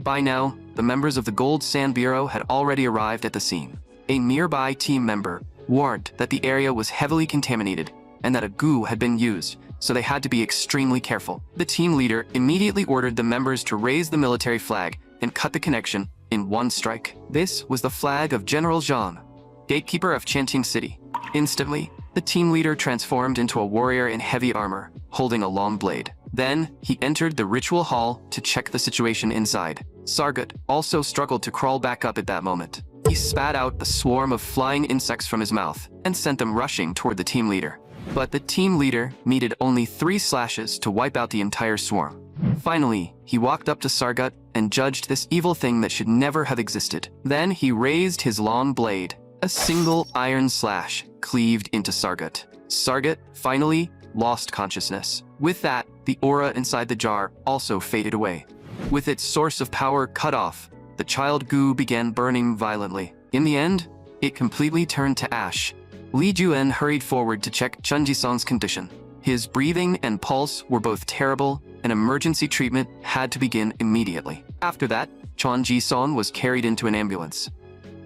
By now, the members of the Gold Sand Bureau had already arrived at the scene. A nearby team member warned that the area was heavily contaminated and that a goo had been used, so they had to be extremely careful. The team leader immediately ordered the members to raise the military flag and cut the connection in one strike. This was the flag of General Zhang, gatekeeper of Chanting City. Instantly, the team leader transformed into a warrior in heavy armor, holding a long blade. Then, he entered the ritual hall to check the situation inside. Sargut also struggled to crawl back up at that moment. He spat out a swarm of flying insects from his mouth and sent them rushing toward the team leader. But the team leader needed only 3 slashes to wipe out the entire swarm. Finally, he walked up to Sargut and judged this evil thing that should never have existed. Then he raised his long blade. A single iron slash cleaved into Sargut. Sargut finally lost consciousness. With that, the aura inside the jar also faded away. With its source of power cut off, the child goo began burning violently. In the end, it completely turned to ash. Lee Ju-en hurried forward to check Chun Ji-sung's condition. His breathing and pulse were both terrible, and emergency treatment had to begin immediately. After that, Chun Ji-sung was carried into an ambulance.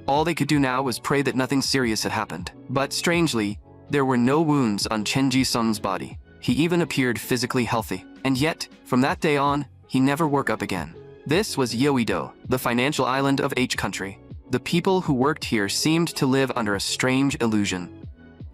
All they could do now was pray that nothing serious had happened. But strangely, there were no wounds on Chen Ji-sung's body. He even appeared physically healthy. And yet, from that day on, he never woke up again. This was Yoido, the financial island of H country. The people who worked here seemed to live under a strange illusion.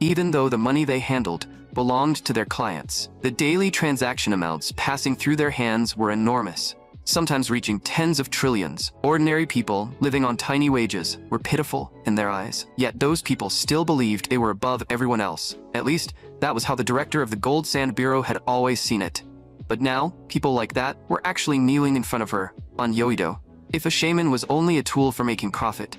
Even though the money they handled belonged to their clients, the daily transaction amounts passing through their hands were enormous, sometimes reaching tens of trillions. Ordinary people living on tiny wages were pitiful in their eyes. Yet those people still believed they were above everyone else. At least, that was how the director of the Gold Sand Bureau had always seen it. But now, people like that were actually kneeling in front of her, on Yoido. If a shaman was only a tool for making profit,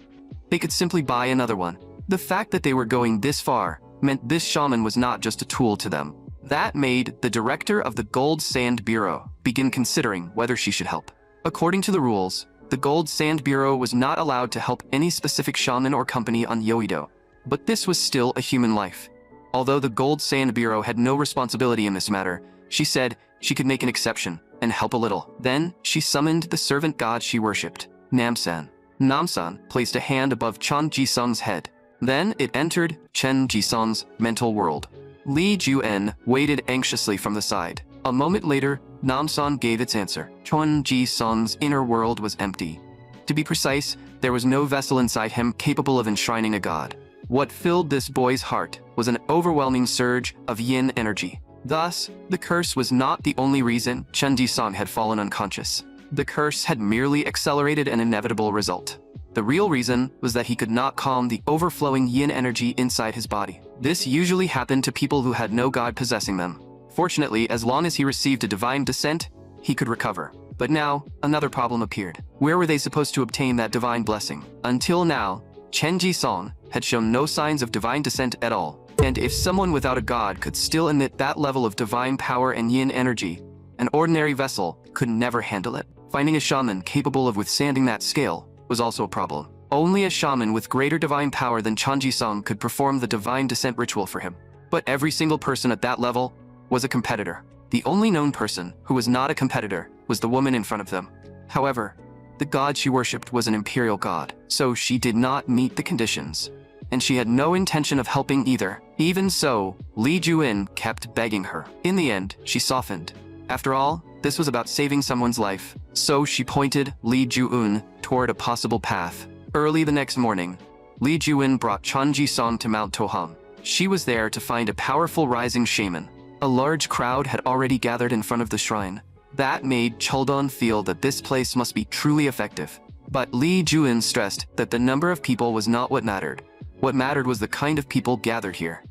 they could simply buy another one. The fact that they were going this far meant this shaman was not just a tool to them. That made the director of the Gold Sand Bureau begin considering whether she should help. According to the rules, the Gold Sand Bureau was not allowed to help any specific shaman or company on Yoido, but this was still a human life. Although the Gold Sand Bureau had no responsibility in this matter, she said she could make an exception and help a little. Then, she summoned the servant god she worshipped, Namsan. Namsan placed a hand above Chun Ji-sung's head. Then it entered Chen Ji-sung's mental world. Lee Ju-en waited anxiously from the side. A moment later, Namsan gave its answer. Chun Ji-sung's inner world was empty. To be precise, there was no vessel inside him capable of enshrining a god. What filled this boy's heart was an overwhelming surge of yin energy. Thus, the curse was not the only reason Chen Jisong had fallen unconscious. The curse had merely accelerated an inevitable result. The real reason was that he could not calm the overflowing yin energy inside his body. This usually happened to people who had no god possessing them. Fortunately, as long as he received a divine descent, he could recover. But now, another problem appeared. Where were they supposed to obtain that divine blessing? Until now, Chen Jisong had shown no signs of divine descent at all. And if someone without a god could still emit that level of divine power and yin energy, an ordinary vessel could never handle it. Finding a shaman capable of withstanding that scale was also a problem. Only a shaman with greater divine power than Chen Jisong could perform the divine descent ritual for him. But every single person at that level was a competitor. The only known person who was not a competitor was the woman in front of them. However, the god she worshipped was an imperial god, so she did not meet the conditions. And she had no intention of helping either. Even so, Li Juin kept begging her. In the end, she softened. After all, this was about saving someone's life. So she pointed Li Juin toward a possible path. Early the next morning, Li Juin brought Chen Jisong to Mount Tohang. She was there to find a powerful rising shaman. A large crowd had already gathered in front of the shrine. That made Cheldon feel that this place must be truly effective. But Li Juin stressed that the number of people was not what mattered. What mattered was the kind of people gathered here.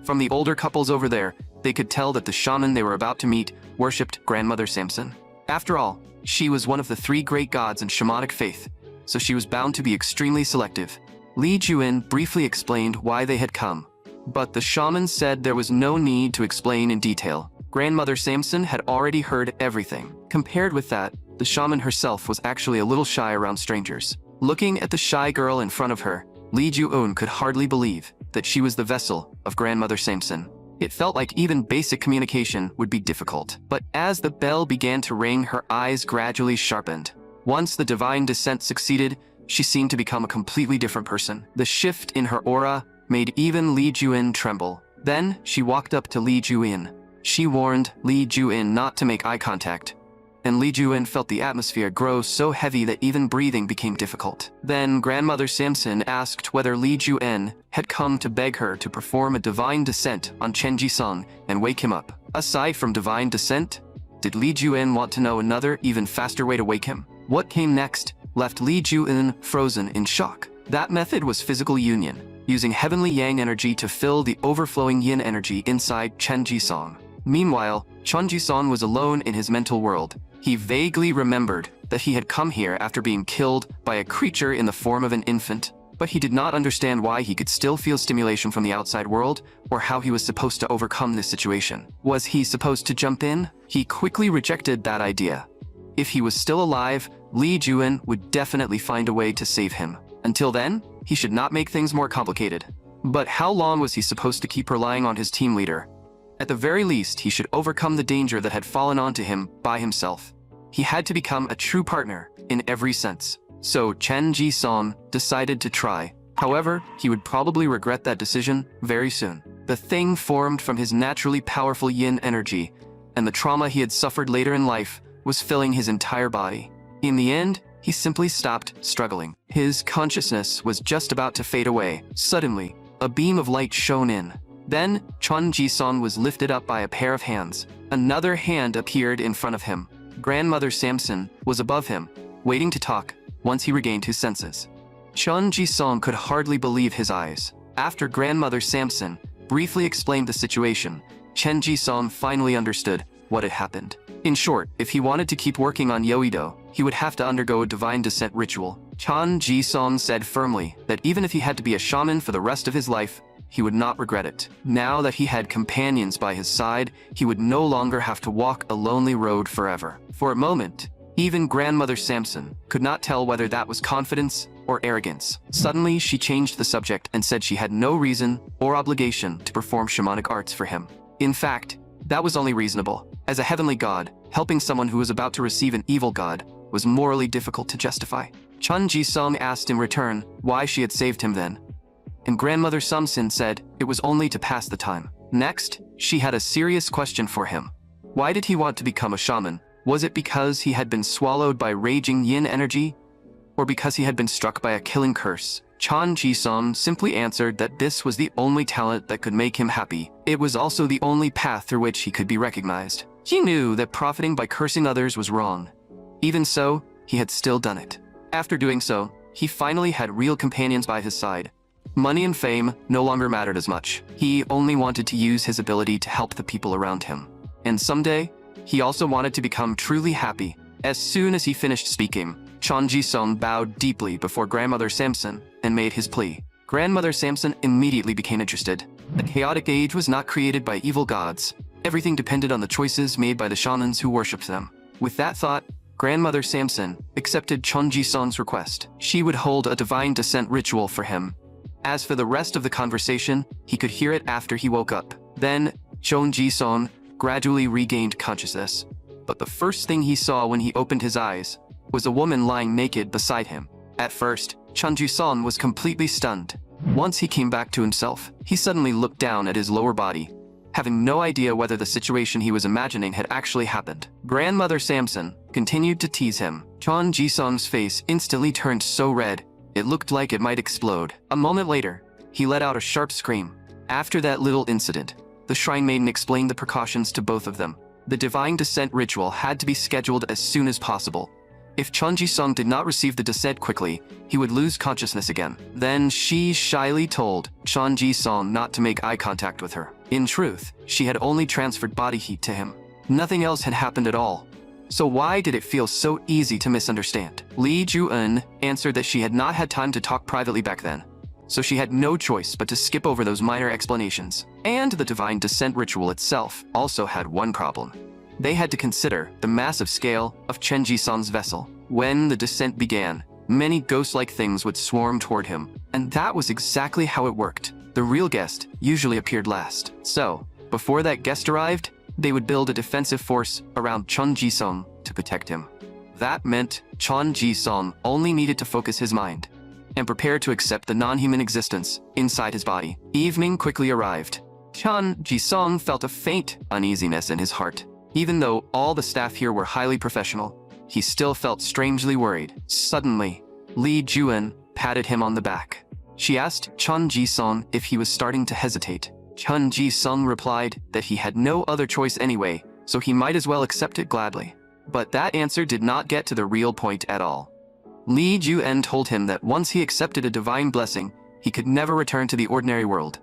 From the older couples over there, they could tell that the shaman they were about to meet worshipped Grandmother Samson. After all, she was one of the 3 great gods in shamanic faith, so she was bound to be extremely selective. Li Juin briefly explained why they had come, but the shaman said there was no need to explain in detail. Grandmother Samson had already heard everything. Compared with that, the shaman herself was actually a little shy around strangers. Looking at the shy girl in front of her, Li Juin could hardly believe that she was the vessel of Grandmother Samson. It felt like even basic communication would be difficult. But as the bell began to ring, her eyes gradually sharpened. Once the divine descent succeeded, she seemed to become a completely different person. The shift in her aura made even Li Juin tremble. Then she walked up to Li Juin. She warned Li Juin not to make eye contact, and Li Juin felt the atmosphere grow so heavy that even breathing became difficult. Then Grandmother Samson asked whether Li Juin had come to beg her to perform a divine descent on Chen Jisong and wake him up. Aside from divine descent, did Li Juin want to know another, even faster way to wake him? What came next left Li Juin frozen in shock. That method was physical union, using heavenly yang energy to fill the overflowing yin energy inside Chen Jisong. Meanwhile, Chen Jisong was alone in his mental world. He vaguely remembered that he had come here after being killed by a creature in the form of an infant, but he did not understand why he could still feel stimulation from the outside world, or how he was supposed to overcome this situation. Was he supposed to jump in? He quickly rejected that idea. If he was still alive, Li Juin would definitely find a way to save him. Until then, he should not make things more complicated. But how long was he supposed to keep relying on his team leader? At the very least, he should overcome the danger that had fallen onto him by himself. He had to become a true partner in every sense. So Chen Jisong decided to try. However, he would probably regret that decision very soon. The thing formed from his naturally powerful yin energy, and the trauma he had suffered later in life was filling his entire body. In the end, he simply stopped struggling. His consciousness was just about to fade away. Suddenly, a beam of light shone in. Then, Chen Jisong was lifted up by a pair of hands. Another hand appeared in front of him. Grandmother Samson was above him, waiting to talk once he regained his senses. Chen Jisong could hardly believe his eyes. After Grandmother Samson briefly explained the situation, Chen Jisong finally understood what had happened. In short, if he wanted to keep working on Yoido, he would have to undergo a divine descent ritual. Chen Jisong said firmly that even if he had to be a shaman for the rest of his life, he would not regret it. Now that he had companions by his side, he would no longer have to walk a lonely road forever. For a moment, even Grandmother Samson could not tell whether that was confidence or arrogance. Suddenly, she changed the subject and said she had no reason or obligation to perform shamanic arts for him. In fact, that was only reasonable. As a heavenly god, helping someone who was about to receive an evil god was morally difficult to justify. Chen Jisong asked in return why she had saved him then, and Grandmother Samson said it was only to pass the time. Next, she had a serious question for him. Why did he want to become a shaman? Was it because he had been swallowed by raging yin energy, or because he had been struck by a killing curse? Chan Ji-sung simply answered that this was the only talent that could make him happy. It was also the only path through which he could be recognized. He knew that profiting by cursing others was wrong. Even so, he had still done it. After doing so, he finally had real companions by his side. Money and fame no longer mattered as much. He only wanted to use his ability to help the people around him. And someday, he also wanted to become truly happy. As soon as he finished speaking, Chan Ji-sung bowed deeply before Grandmother Samson and made his plea. Grandmother Samson immediately became interested. The chaotic age was not created by evil gods. Everything depended on the choices made by the shamans who worshipped them. With that thought, Grandmother Samson accepted Chan Ji-sung's request. She would hold a divine descent ritual for him. As for the rest of the conversation, he could hear it after he woke up. Then, Chan Ji-sung gradually regained consciousness. But the first thing he saw when he opened his eyes was a woman lying naked beside him. At first, Chan Ji-sung was completely stunned. Once he came back to himself, he suddenly looked down at his lower body, having no idea whether the situation he was imagining had actually happened. Grandmother Samson continued to tease him. Chan Ji-sung's face instantly turned so red, it looked like it might explode. A moment later, he let out a sharp scream. After that little incident, the Shrine Maiden explained the precautions to both of them. The divine descent ritual had to be scheduled as soon as possible. If Chan Ji-sung did not receive the descent quickly, he would lose consciousness again. Then she shyly told Chan Ji-sung not to make eye contact with her. In truth, she had only transferred body heat to him. Nothing else had happened at all. So why did it feel so easy to misunderstand? Lee Ju-eun answered that she had not had time to talk privately back then, so she had no choice but to skip over those minor explanations. And the divine descent ritual itself also had one problem. They had to consider the massive scale of Chen Ji-sung's vessel. When the descent began, many ghost-like things would swarm toward him, and that was exactly how it worked. The real guest usually appeared last. So, before that guest arrived, they would build a defensive force around Chan Ji-sung to protect him. That meant Chan Ji-sung only needed to focus his mind and prepare to accept the non-human existence inside his body. Evening quickly arrived. Chan Ji-sung felt a faint uneasiness in his heart. Even though all the staff here were highly professional, he still felt strangely worried. Suddenly, Lee Ju-eun patted him on the back. She asked Chan Ji-sung if he was starting to hesitate. Chan Ji-sung replied that he had no other choice anyway, so he might as well accept it gladly. But that answer did not get to the real point at all. Lee Ju-eun told him that once he accepted a divine blessing, he could never return to the ordinary world.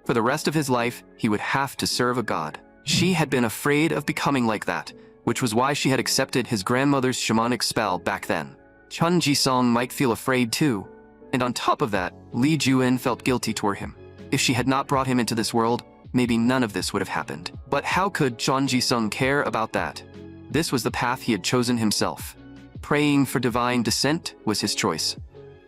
For the rest of his life, he would have to serve a god. She had been afraid of becoming like that, which was why she had accepted his grandmother's shamanic spell back then. Chan Ji-sung might feel afraid too, and on top of that, Lee Ju-eun felt guilty toward him. If she had not brought him into this world, maybe none of this would have happened. But how could Chan Ji-sung care about that? This was the path he had chosen himself. Praying for divine descent was his choice.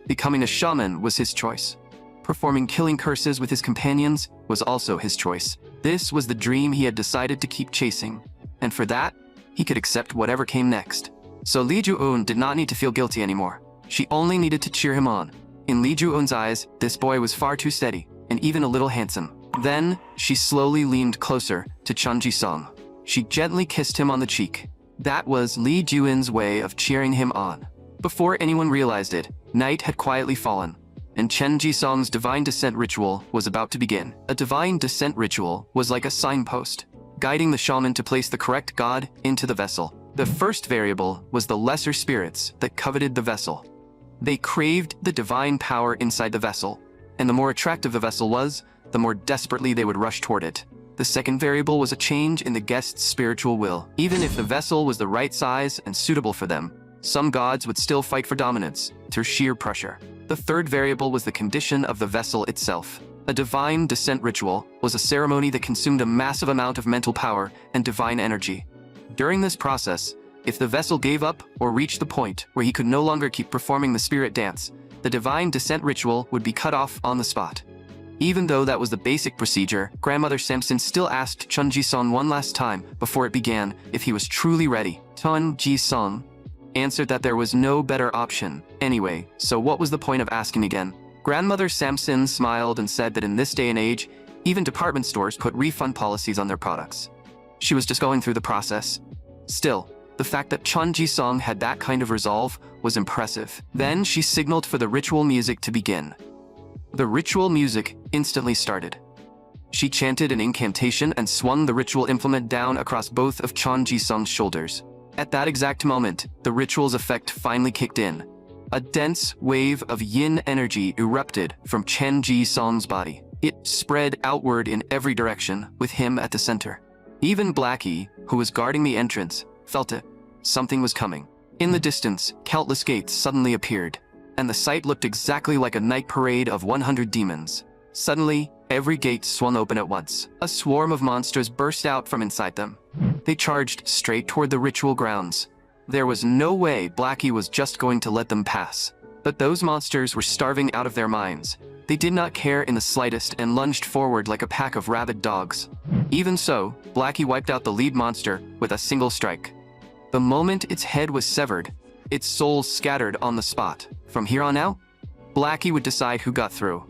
Becoming a shaman was his choice. Performing killing curses with his companions was also his choice. This was the dream he had decided to keep chasing, and for that, he could accept whatever came next. So Lee Ju-eun did not need to feel guilty anymore. She only needed to cheer him on. In Lee Ju-eun's eyes, this boy was far too steady, and even a little handsome. Then, she slowly leaned closer to Chan Ji-sung. She gently kissed him on the cheek. That was Lee Ju-eun's way of cheering him on. Before anyone realized it, night had quietly fallen, and Chan Ji-sung's divine descent ritual was about to begin. A divine descent ritual was like a signpost, guiding the shaman to place the correct god into the vessel. The first variable was the lesser spirits that coveted the vessel. They craved the divine power inside the vessel, and the more attractive the vessel was, the more desperately they would rush toward it. The second variable was a change in the guest's spiritual will. Even if the vessel was the right size and suitable for them, some gods would still fight for dominance through sheer pressure. The third variable was the condition of the vessel itself. A divine descent ritual was a ceremony that consumed a massive amount of mental power and divine energy. During this process, if the vessel gave up or reached the point where he could no longer keep performing the spirit dance, the divine descent ritual would be cut off on the spot. Even though that was the basic procedure, Grandmother Samson still asked Chan Ji-sung one last time before it began if he was truly ready. Chan Ji-sung answered that there was no better option anyway, so what was the point of asking again? Grandmother Samson smiled and said that in this day and age, even department stores put refund policies on their products. She was just going through the process. Still, the fact that Chan Ji-sung had that kind of resolve was impressive. Then she signaled for the ritual music to begin. The ritual music instantly started. She chanted an incantation and swung the ritual implement down across both of Chon Ji-sung's shoulders. At that exact moment, the ritual's effect finally kicked in. A dense wave of yin energy erupted from Chen Ji-sung's body. It spread outward in every direction, with him at the center. Even Blackie, who was guarding the entrance, felt it. Something was coming. In the distance, countless gates suddenly appeared, and the sight looked exactly like a night parade of 100 demons. Suddenly, every gate swung open at once. A swarm of monsters burst out from inside them. They charged straight toward the ritual grounds. There was no way Blackie was just going to let them pass. But those monsters were starving out of their minds. They did not care in the slightest and lunged forward like a pack of rabid dogs. Even so, Blackie wiped out the lead monster with a single strike. The moment its head was severed, its soul scattered on the spot. From here on out, Blackie would decide who got through.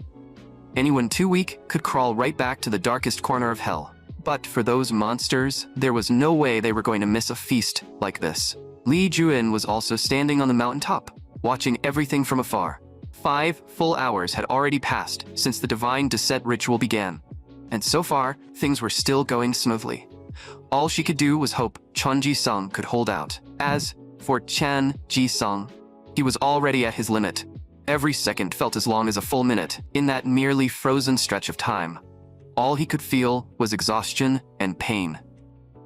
Anyone too weak could crawl right back to the darkest corner of hell. But for those monsters, there was no way they were going to miss a feast like this. Li Juin was also standing on the mountaintop, watching everything from afar. 5 full hours had already passed since the divine descent ritual began, and so far, things were still going smoothly. All she could do was hope Chon Ji-sung could hold out. As for Chan Ji-sung, he was already at his limit. Every second felt as long as a full minute in that merely frozen stretch of time. All he could feel was exhaustion and pain,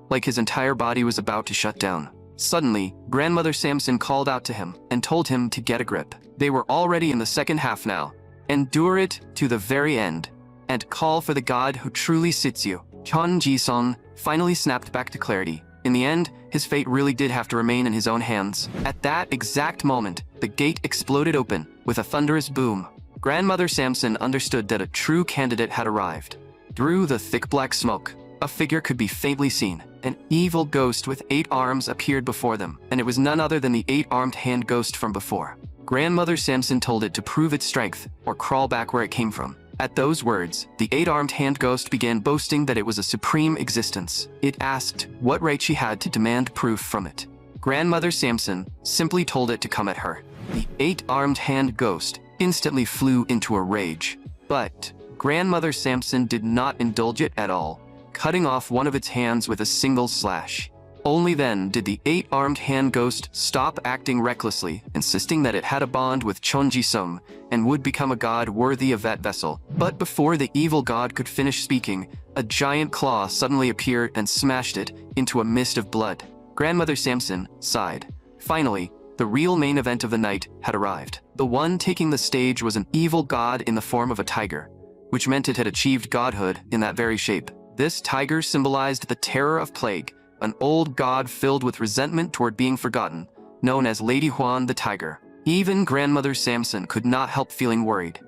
like his entire body was about to shut down. Suddenly, Grandmother Samson called out to him and told him to get a grip. They were already in the second half now. Endure it to the very end, and call for the God who truly sits you. Chon Ji-sung finally snapped back to clarity. In the end, his fate really did have to remain in his own hands. At that exact moment, the gate exploded open with a thunderous boom. Grandmother Samson understood that a true candidate had arrived. Through the thick black smoke, a figure could be faintly seen. An evil ghost with 8 arms appeared before them, and it was none other than the 8-armed hand ghost from before. Grandmother Samson told it to prove its strength or crawl back where it came from. At those words, the 8-armed hand ghost began boasting that it was a supreme existence. It asked what right she had to demand proof from it. Grandmother Samson simply told it to come at her. The 8-armed hand ghost instantly flew into a rage. But Grandmother Samson did not indulge it at all, cutting off one of its hands with a single slash. Only then did the 8-armed hand ghost stop acting recklessly, insisting that it had a bond with Chon Ji-sung and would become a god worthy of that vessel. But before the evil god could finish speaking, a giant claw suddenly appeared and smashed it into a mist of blood. Grandmother Samson sighed. Finally, the real main event of the night had arrived. The one taking the stage was an evil god in the form of a tiger, which meant it had achieved godhood in that very shape. This tiger symbolized the terror of plague, an old god filled with resentment toward being forgotten, known as Lady Huan the Tiger. Even Grandmother Samson could not help feeling worried.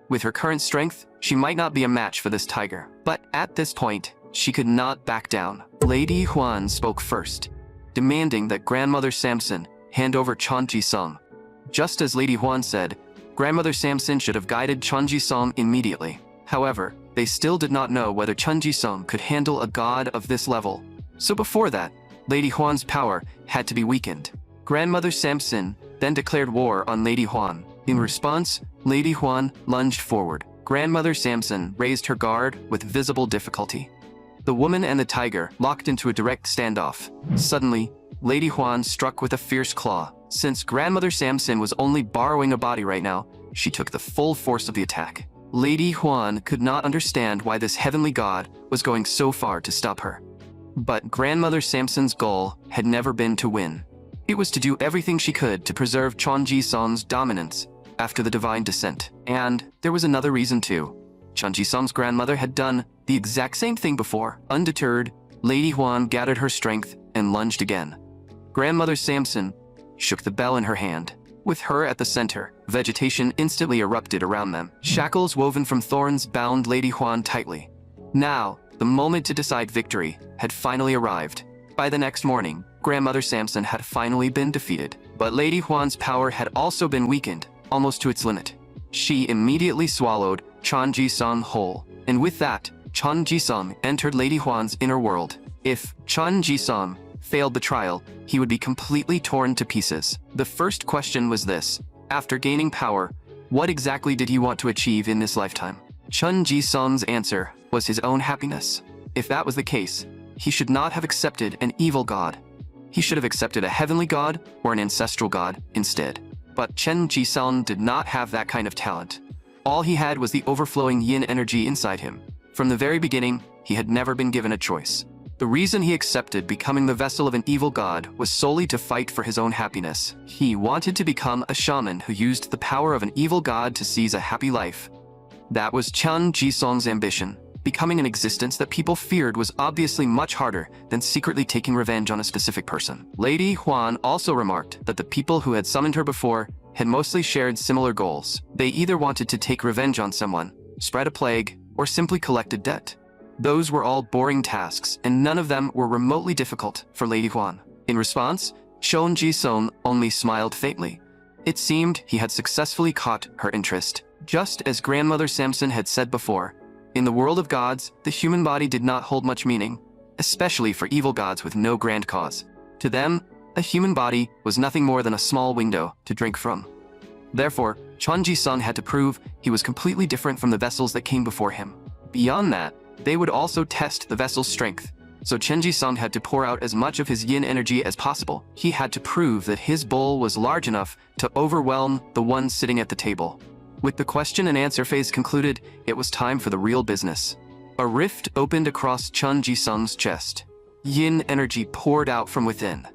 With her current strength, she might not be a match for this tiger. But at this point, she could not back down. Lady Huan spoke first, demanding that Grandmother Samson hand over Chon Ji-sung. Just as Lady Huan said, Grandmother Samson should have guided Chon Ji-sung immediately. However, they still did not know whether Chon Ji-sung could handle a god of this level. So before that, Lady Huan's power had to be weakened. Grandmother Samson then declared war on Lady Huan. In response, Lady Huan lunged forward. Grandmother Samson raised her guard with visible difficulty. The woman and the tiger locked into a direct standoff. Suddenly, Lady Huan struck with a fierce claw. Since Grandmother Samson was only borrowing a body right now, she took the full force of the attack. Lady Huan could not understand why this heavenly god was going so far to stop her. But Grandmother Samson's goal had never been to win. It was to do everything she could to preserve Chon Ji-sung's dominance after the divine descent. And there was another reason too. Chon Ji-sung's grandmother had done the exact same thing before. Undeterred, Lady Huan gathered her strength and lunged again. Grandmother Samson shook the bell in her hand. With her at the center, vegetation instantly erupted around them. Shackles woven from thorns bound Lady Huan tightly. Now, the moment to decide victory had finally arrived. By the next morning, Grandmother Samson had finally been defeated. But Lady Huan's power had also been weakened, almost to its limit. She immediately swallowed Chon Ji-sung whole. And with that, Chon Ji-sung entered Lady Huan's inner world. If Chon Ji-sung failed the trial, he would be completely torn to pieces. The first question was this: after gaining power, What exactly did he want to achieve in this lifetime? Chun Ji-sung's answer was his own happiness. If that was the case, he should not have accepted an evil god. He should have accepted a heavenly god or an ancestral god instead. But Chun Ji-sung did not have that kind of talent. All he had was the overflowing yin energy inside him. From the very beginning, he had never been given a choice. The reason he accepted becoming the vessel of an evil god was solely to fight for his own happiness. He wanted to become a shaman who used the power of an evil god to seize a happy life. That was Chun Ji-sung's ambition. Becoming an existence that people feared was obviously much harder than secretly taking revenge on a specific person. Lady Huan also remarked that the people who had summoned her before had mostly shared similar goals. They either wanted to take revenge on someone, spread a plague, or simply collected debt. Those were all boring tasks, and none of them were remotely difficult for Lady Huan. In response, Chun Ji-sung only smiled faintly. It seemed he had successfully caught her interest. Just as Grandmother Samson had said before, in the world of gods, the human body did not hold much meaning, especially for evil gods with no grand cause. To them, a human body was nothing more than a small window to drink from. Therefore, Chun Ji-sung had to prove he was completely different from the vessels that came before him. Beyond that, they would also test the vessel's strength. So Chun Ji-sung had to pour out as much of his yin energy as possible. He had to prove that his bowl was large enough to overwhelm the one sitting at the table. With the question and answer phase concluded, it was time for the real business. A rift opened across Chun Ji-sung's chest. Yin energy poured out from within.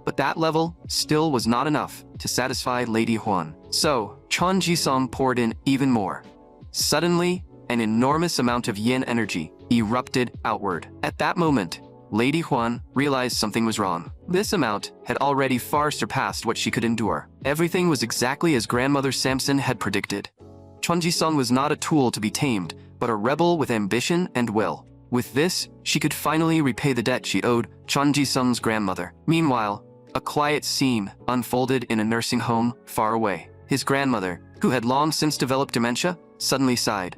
But that level still was not enough to satisfy Lady Huan. So, Chun Ji-sung poured in even more. Suddenly, an enormous amount of yin energy erupted outward. At that moment, Lady Huan realized something was wrong. This amount had already far surpassed what she could endure. Everything was exactly as Grandmother Samson had predicted. Chun Ji-sung was not a tool to be tamed, but a rebel with ambition and will. With this, she could finally repay the debt she owed Chun Ji-sung's grandmother. Meanwhile, a quiet scene unfolded in a nursing home far away. His grandmother, who had long since developed dementia, suddenly sighed.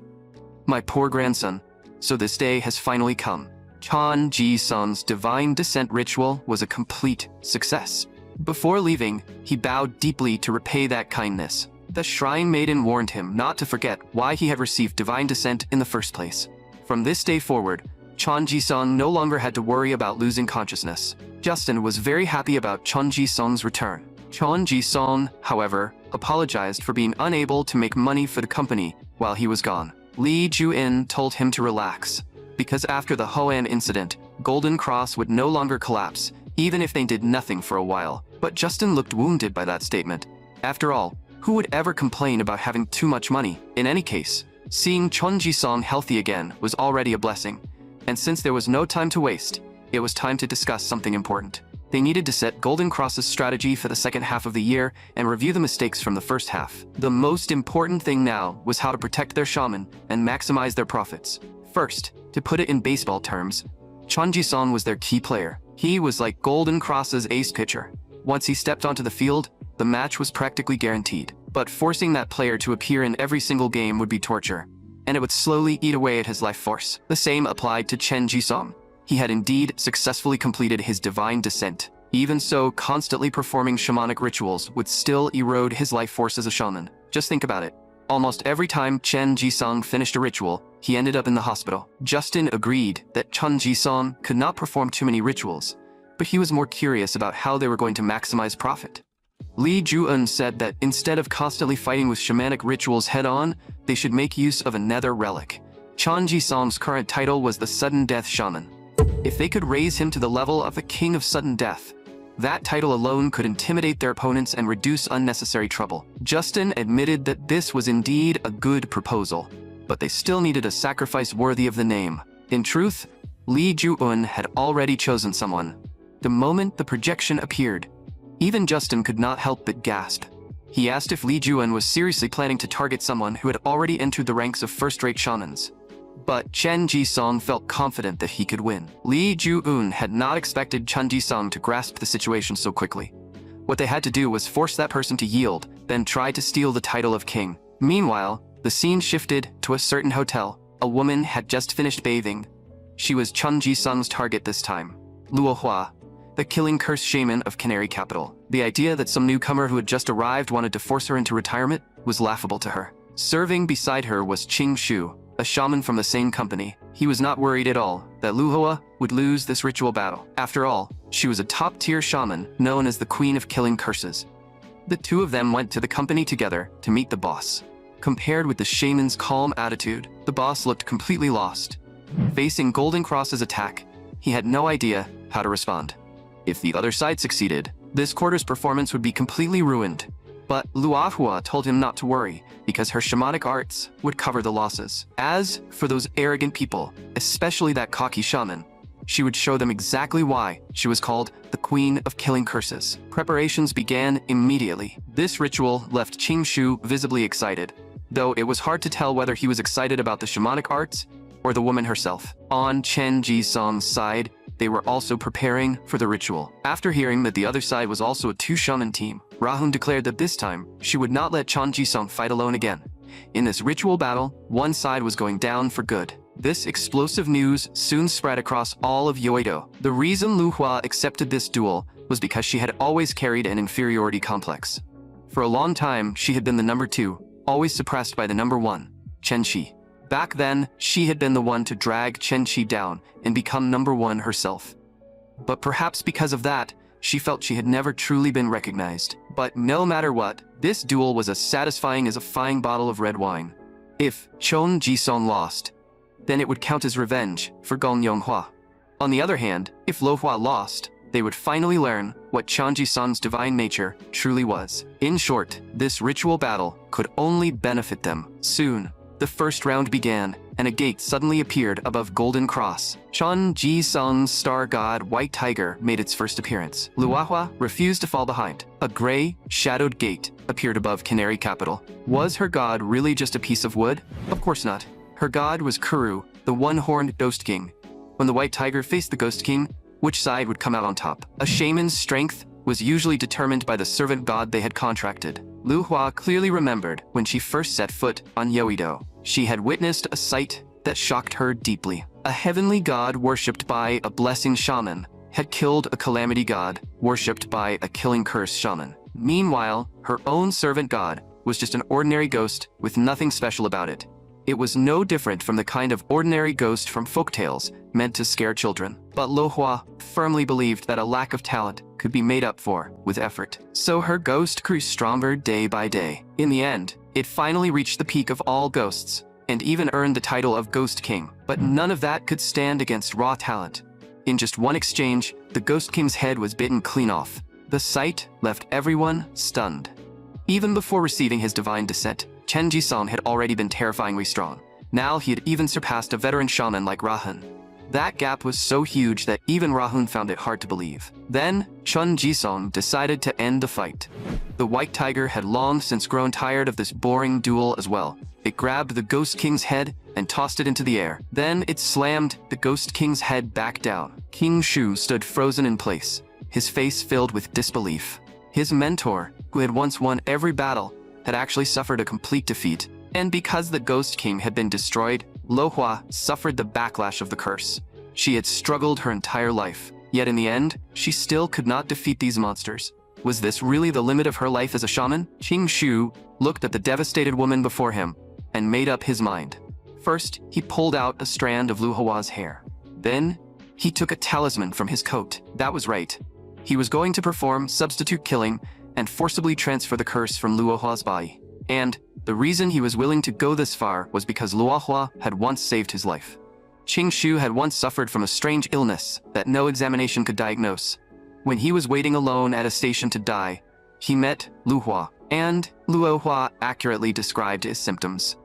"My poor grandson, so this day has finally come." Chun Ji-sung's divine descent ritual was a complete success. Before leaving, he bowed deeply to repay that kindness. The shrine maiden warned him not to forget why he had received divine descent in the first place. From this day forward, Chun Ji-sung no longer had to worry about losing consciousness. Justin was very happy about Chun Ji-sung's return. Chun Ji-sung, however, apologized for being unable to make money for the company while he was gone. Lee Ju-in told him to relax, because after the Hoan incident, Golden Cross would no longer collapse, even if they did nothing for a while. But Justin looked wounded by that statement. After all, who would ever complain about having too much money? In any case, seeing Chun Ji-sung healthy again was already a blessing. And since there was no time to waste, it was time to discuss something important. They needed to set Golden Cross's strategy for the second half of the year and review the mistakes from the first half. The most important thing now was how to protect their shaman and maximize their profits. First, to put it in baseball terms, Chun Ji-sung was their key player. He was like Golden Cross's ace pitcher. Once he stepped onto the field, the match was practically guaranteed. But forcing that player to appear in every single game would be torture, and it would slowly eat away at his life force. The same applied to Chun Ji-sung. He had indeed successfully completed his divine descent. Even so, constantly performing shamanic rituals would still erode his life force as a shaman. Just think about it. Almost every time Chun Ji-sung finished a ritual, he ended up in the hospital. Justin agreed that Chun Ji-sung could not perform too many rituals, but he was more curious about how they were going to maximize profit. Lee Ju-eun said that instead of constantly fighting with shamanic rituals head-on, they should make use of a nether relic. Chun Ji-sung's current title was the Sudden Death Shaman. If they could raise him to the level of the King of Sudden Death, that title alone could intimidate their opponents and reduce unnecessary trouble. Justin admitted that this was indeed a good proposal, but they still needed a sacrifice worthy of the name. In truth, Lee Ju-eun had already chosen someone. The moment the projection appeared, even Justin could not help but gasp. He asked if Lee Ju-eun was seriously planning to target someone who had already entered the ranks of first-rate shamans. But Chun Ji-sung felt confident that he could win. Lee Ju-eun had not expected Chun Ji-sung to grasp the situation so quickly. What they had to do was force that person to yield, then try to steal the title of king. Meanwhile, the scene shifted to a certain hotel. A woman had just finished bathing. She was Chun Ji-sung's target this time. Luo Hua. the killing curse shaman of Canary Capital. The idea that some newcomer who had just arrived wanted to force her into retirement was laughable to her. Serving beside her was Qing Shu, a shaman from the same company. He was not worried at all that Lu Hua would lose this ritual battle. After all, she was a top-tier shaman known as the Queen of Killing Curses. The two of them went to the company together to meet the boss. Compared with the shaman's calm attitude, the boss looked completely lost. Facing Golden Cross's attack, he had no idea how to respond. If the other side succeeded, this quarter's performance would be completely ruined. But Luahua told him not to worry, because her shamanic arts would cover the losses. As for those arrogant people, especially that cocky shaman, she would show them exactly why she was called the Queen of Killing Curses. Preparations began immediately. This ritual left Qing Shu visibly excited, though it was hard to tell whether he was excited about the shamanic arts or the woman herself. On Chen Ji-song's side, they were also preparing for the ritual. After hearing that the other side was also a two-shaman team, Rahun declared that this time, she would not let Chen Ji-song fight alone again. In this ritual battle, one side was going down for good. This explosive news soon spread across all of Yoido. The reason Lu Hua accepted this duel was because she had always carried an inferiority complex. For a long time, she had been the number 2, always suppressed by the number 1, Chen Qi. Back then, she had been the one to drag Chen Qi down and become number 1 herself. But perhaps because of that, she felt she had never truly been recognized. But no matter what, this duel was as satisfying as a fine bottle of red wine. If Chen Ji-song lost, then it would count as revenge for Gong Yonghua. On the other hand, if Lo Hua lost, they would finally learn what Chen Ji-song's divine nature truly was. In short, this ritual battle could only benefit them. Soon, the first round began, and a gate suddenly appeared above Golden Cross. Chen Ji-song's star god White Tiger made its first appearance. Luahua refused to fall behind. A gray, shadowed gate appeared above Canary Capital. Was her god really just a piece of wood? Of course not. Her god was Kuru, the one-horned Ghost King. When the White Tiger faced the Ghost King, which side would come out on top? A shaman's strength was usually determined by the servant god they had contracted. Lu Hua clearly remembered when she first set foot on Yoido. She had witnessed a sight that shocked her deeply. A heavenly god worshipped by a blessing shaman had killed a calamity god worshipped by a killing curse shaman. Meanwhile, her own servant god was just an ordinary ghost with nothing special about it. It was no different from the kind of ordinary ghost from folktales meant to scare children. But Lo Hua firmly believed that a lack of talent could be made up for with effort. So her ghost grew stronger day by day. In the end, it finally reached the peak of all ghosts, and even earned the title of Ghost King. But none of that could stand against raw talent. In just one exchange, the Ghost King's head was bitten clean off. The sight left everyone stunned. Even before receiving his divine descent, Chen Ji-song had already been terrifyingly strong. Now he had even surpassed a veteran shaman like Rahun. That gap was so huge that even Rahun found it hard to believe. Then, Chen Ji-song decided to end the fight. The White Tiger had long since grown tired of this boring duel as well. It grabbed the Ghost King's head and tossed it into the air. Then it slammed the Ghost King's head back down. King Shu stood frozen in place, his face filled with disbelief. His mentor, who had once won every battle, had actually suffered a complete defeat. And because the Ghost King had been destroyed, Lo Hua suffered the backlash of the curse. She had struggled her entire life, yet in the end, she still could not defeat these monsters. Was this really the limit of her life as a shaman? Qing Shu looked at the devastated woman before him and made up his mind. First, he pulled out a strand of Lu Hua's hair. Then, he took a talisman from his coat. That was right. He was going to perform substitute killing and forcibly transfer the curse from Luohua's body. And the reason he was willing to go this far was because Luohua had once saved his life. Qing Shu had once suffered from a strange illness that no examination could diagnose. When he was waiting alone at a station to die, he met Luohua, and Luohua accurately described his symptoms.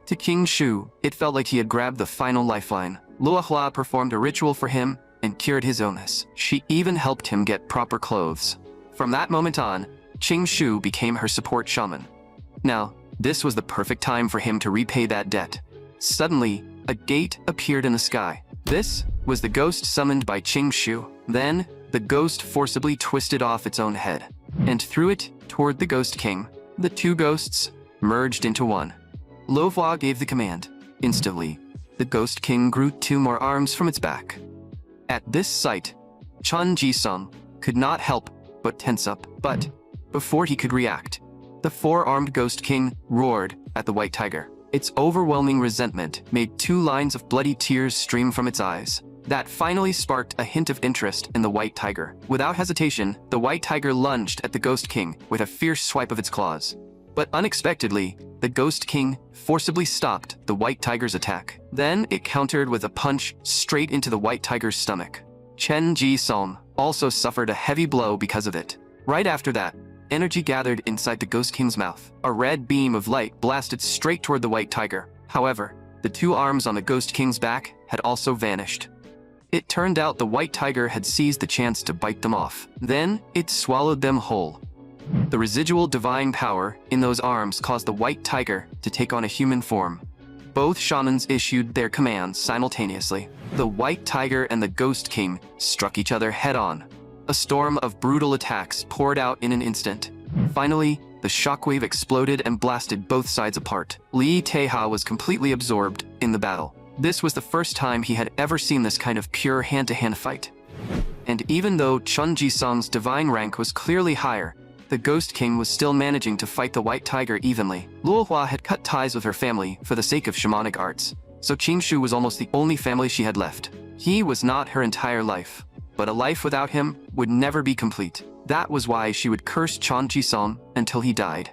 To Qing Shu, it felt like he had grabbed the final lifeline. Luohua performed a ritual for him and cured his illness. She even helped him get proper clothes. From that moment on, Qing Shu became her support shaman. Now, this was the perfect time for him to repay that debt. Suddenly, a gate appeared in the sky. This was the ghost summoned by Qing Shu. Then, the ghost forcibly twisted off its own head and threw it toward the Ghost King. The two ghosts merged into one. Lo Hua gave the command. Instantly, the Ghost King grew 2 more arms from its back. At this sight, Chen Ji-song could not help but tense up. But before he could react, the four-armed Ghost King roared at the white tiger. Its overwhelming resentment made 2 lines of bloody tears stream from its eyes. That finally sparked a hint of interest in the white tiger. Without hesitation, the white tiger lunged at the Ghost King with a fierce swipe of its claws. But unexpectedly, the Ghost King forcibly stopped the white tiger's attack. Then it countered with a punch straight into the white tiger's stomach. Chen Ji-song also suffered a heavy blow because of it. Right after that, energy gathered inside the Ghost King's mouth. A red beam of light blasted straight toward the white tiger. However, the 2 arms on the Ghost King's back had also vanished. It turned out the white tiger had seized the chance to bite them off. Then, it swallowed them whole. The residual divine power in those arms caused the white tiger to take on a human form. Both shamans issued their commands simultaneously. The white tiger and the Ghost King struck each other head-on. A storm of brutal attacks poured out in an instant. Finally, the shockwave exploded and blasted both sides apart. Li Taeha was completely absorbed in the battle. This was the first time he had ever seen this kind of pure hand-to-hand fight. And even though Chun Ji-sung's divine rank was clearly higher, the Ghost King was still managing to fight the white tiger evenly. Luo Hua had cut ties with her family for the sake of shamanic arts, so Qing Shu was almost the only family she had left. He was not her entire life, but a life without him would never be complete. That was why she would curse Chun Ji-sung until he died.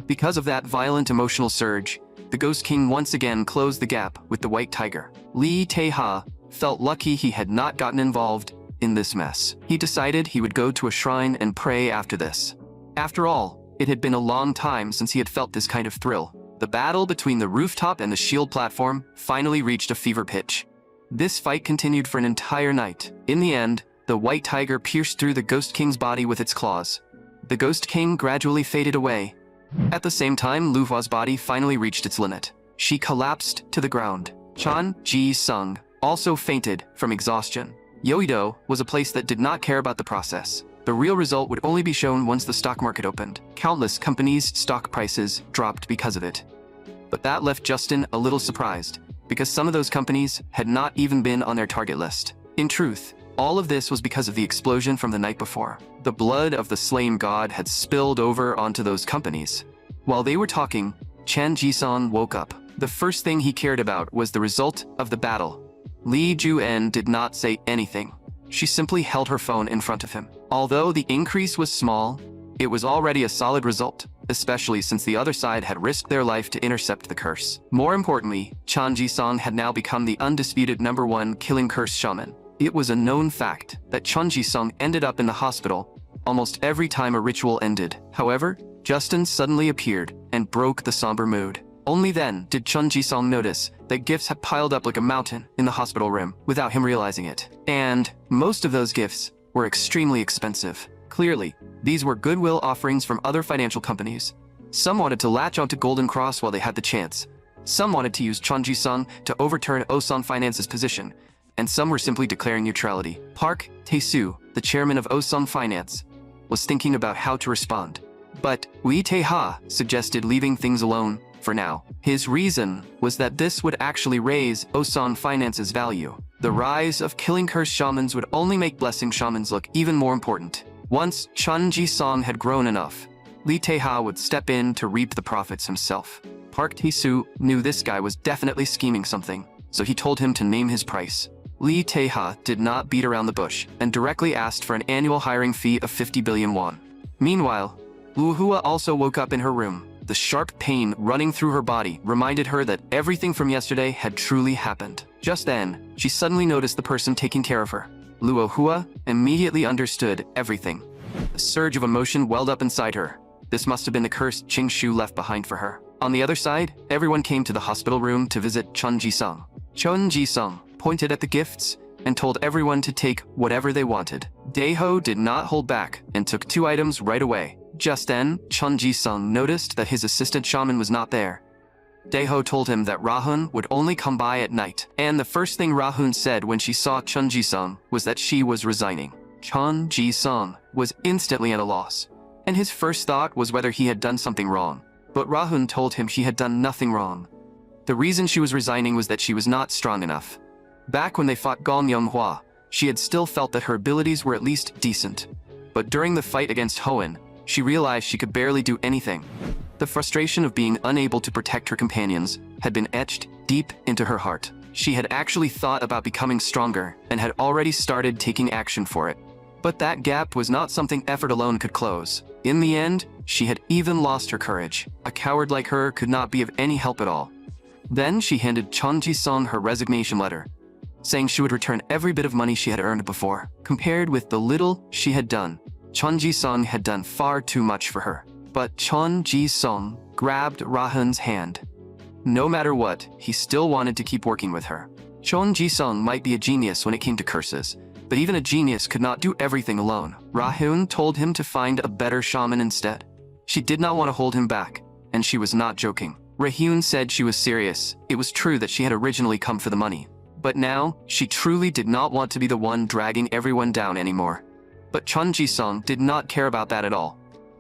Because of that violent emotional surge, the Ghost King once again closed the gap with the white tiger. Li Taeha felt lucky he had not gotten involved in this mess. He decided he would go to a shrine and pray after this. After all, it had been a long time since he had felt this kind of thrill. The battle between the rooftop and the shield platform finally reached a fever pitch. This fight continued for an entire night. In the end, the white tiger pierced through the Ghost King's body with its claws. The Ghost King gradually faded away. At the same time, Lu Hua's body finally reached its limit. She collapsed to the ground. Chun Ji-sung also fainted from exhaustion. Yoido was a place that did not care about the process. The real result would only be shown once the stock market opened. Countless companies' stock prices dropped because of it. But that left Justin a little surprised, because some of those companies had not even been on their target list. In truth, all of this was because of the explosion from the night before. The blood of the slain god had spilled over onto those companies. While they were talking, Chen Ji-sung woke up. The first thing he cared about was the result of the battle. Li Ju-en did not say anything. She simply held her phone in front of him. Although the increase was small, it was already a solid result, especially since the other side had risked their life to intercept the curse. More importantly, Chen Ji-sung had now become the undisputed #1 killing curse shaman. It was a known fact that Chen Ji-sung ended up in the hospital almost every time a ritual ended. However, Justin suddenly appeared and broke the somber mood. Only then did Chen Ji-sung notice that gifts had piled up like a mountain in the hospital room without him realizing it. And most of those gifts were extremely expensive. Clearly, these were goodwill offerings from other financial companies. Some wanted to latch onto Golden Cross while they had the chance. Some wanted to use Chen Ji-sung to overturn Osan Finance's position, and some were simply declaring neutrality. Park Tae-soo, the chairman of Osan Finance, was thinking about how to respond. But Li Tae-ha suggested leaving things alone for now. His reason was that this would actually raise Osan Finance's value. The rise of killing curse shamans would only make blessing shamans look even more important. Once Chen Ji-sung had grown enough, Li Tae-ha would step in to reap the profits himself. Park Tae-soo knew this guy was definitely scheming something, so he told him to name his price. Li Tae-ha did not beat around the bush and directly asked for an annual hiring fee of 50 billion won. Meanwhile, Luo Hua also woke up in her room. The sharp pain running through her body reminded her that everything from yesterday had truly happened. Just then, she suddenly noticed the person taking care of her. Luo Hua immediately understood everything. A surge of emotion welled up inside her. This must have been the curse Qing Shu left behind for her. On the other side, everyone came to the hospital room to visit Chen Ji-sung. Chen Ji-sung pointed at the gifts and told everyone to take whatever they wanted. Daeho did not hold back and took 2 items right away. Just then, Chen Ji-sung noticed that his assistant shaman was not there. Daeho told him that Rahun would only come by at night, and the first thing Rahun said when she saw Chen Ji-sung was that she was resigning. Chen Ji-sung was instantly at a loss, and his first thought was whether he had done something wrong. But Rahun told him she had done nothing wrong. The reason she was resigning was that she was not strong enough. Back when they fought Gong Yonghua, she had still felt that her abilities were at least decent. But during the fight against Hoenn, she realized she could barely do anything. The frustration of being unable to protect her companions had been etched deep into her heart. She had actually thought about becoming stronger and had already started taking action for it. But that gap was not something effort alone could close. In the end, she had even lost her courage. A coward like her could not be of any help at all. Then she handed Chun Ji-sung her resignation letter, saying she would return every bit of money she had earned before. Compared with the little she had done, Chun Ji-sung had done far too much for her. But Chun Ji-sung grabbed Ra-hun's hand. No matter what, he still wanted to keep working with her. Chun Ji-sung might be a genius when it came to curses, but even a genius could not do everything alone. Ra-hun told him to find a better shaman instead. She did not want to hold him back, and she was not joking. Ra-hun said she was serious. It was true that she had originally come for the money. But now, she truly did not want to be the one dragging everyone down anymore. But Chun Ji-sung did not care about that at all.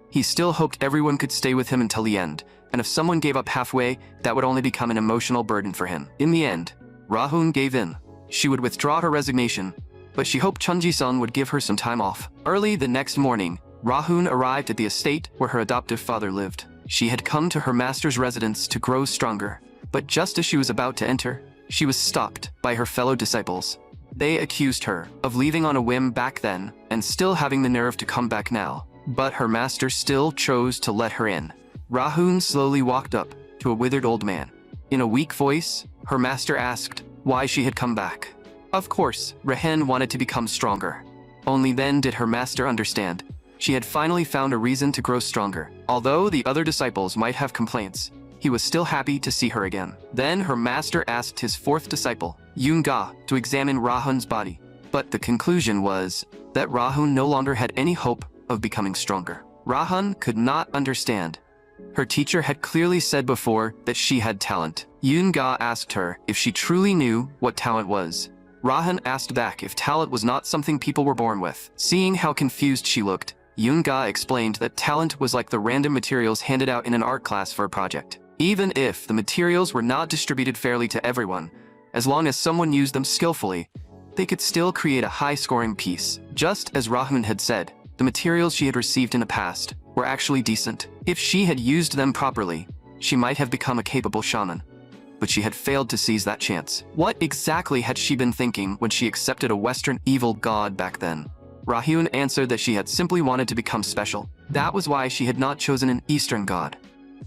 He still hoped everyone could stay with him until the end, and if someone gave up halfway, that would only become an emotional burden for him. In the end, Ra-hun gave in. She would withdraw her resignation, but she hoped Chun Ji-sung would give her some time off. Early the next morning, Ra-hun arrived at the estate where her adoptive father lived. She had come to her master's residence to grow stronger, but just as she was about to enter, she was stopped by her fellow disciples. They accused her of leaving on a whim back then and still having the nerve to come back now, but her master still chose to let her in. Ra-hun slowly walked up to a withered old man. In a weak voice, her master asked why she had come back. Of course, Ra-hun wanted to become stronger. Only then did her master understand. She had finally found a reason to grow stronger. Although the other disciples might have complaints, he was still happy to see her again. Then her master asked his fourth disciple, Yoon-ga, to examine Ra-hun's body. But the conclusion was that Ra-hun no longer had any hope of becoming stronger. Ra-hun could not understand. Her teacher had clearly said before that she had talent. Yoon-ga asked her if she truly knew what talent was. Ra-hun asked back if talent was not something people were born with. Seeing how confused she looked, Yoon-ga explained that talent was like the random materials handed out in an art class for a project. Even if the materials were not distributed fairly to everyone, as long as someone used them skillfully, they could still create a high-scoring piece. Just as Ra-hun had said, the materials she had received in the past were actually decent. If she had used them properly, she might have become a capable shaman. But she had failed to seize that chance. What exactly had she been thinking when she accepted a Western evil god back then? Ra-hun answered that she had simply wanted to become special. That was why she had not chosen an Eastern god.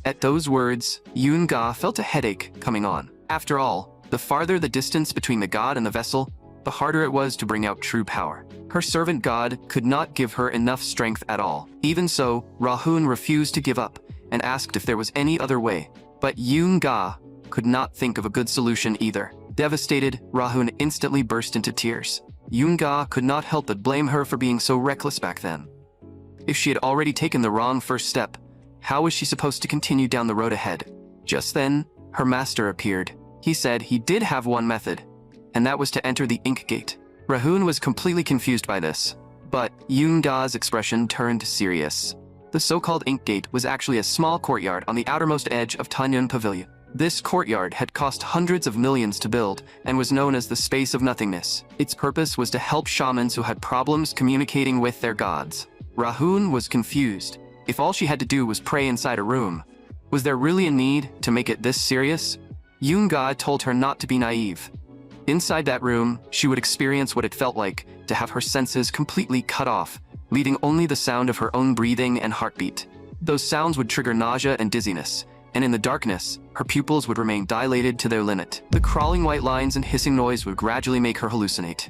At those words, Yoon-ga felt a headache coming on. After all, the farther the distance between the god and the vessel, the harder it was to bring out true power. Her servant god could not give her enough strength at all. Even so, Ra-hun refused to give up and asked if there was any other way. But Yoon-ga could not think of a good solution either. Devastated, Ra-hun instantly burst into tears. Yoon-ga could not help but blame her for being so reckless back then. If she had already taken the wrong first step, how was she supposed to continue down the road ahead? Just then, her master appeared. He said he did have one method, and that was to enter the ink gate. Ra-hun was completely confused by this, but Yoon-ga's expression turned serious. The so-called ink gate was actually a small courtyard on the outermost edge of Tanyun Pavilion. This courtyard had cost hundreds of millions to build and was known as the Space of Nothingness. Its purpose was to help shamans who had problems communicating with their gods. Ra-hun was confused. If all she had to do was pray inside a room, was there really a need to make it this serious? Yoon-ga told her not to be naive. Inside that room, she would experience what it felt like to have her senses completely cut off, leaving only the sound of her own breathing and heartbeat. Those sounds would trigger nausea and dizziness, and in the darkness, her pupils would remain dilated to their limit. The crawling white lines and hissing noise would gradually make her hallucinate.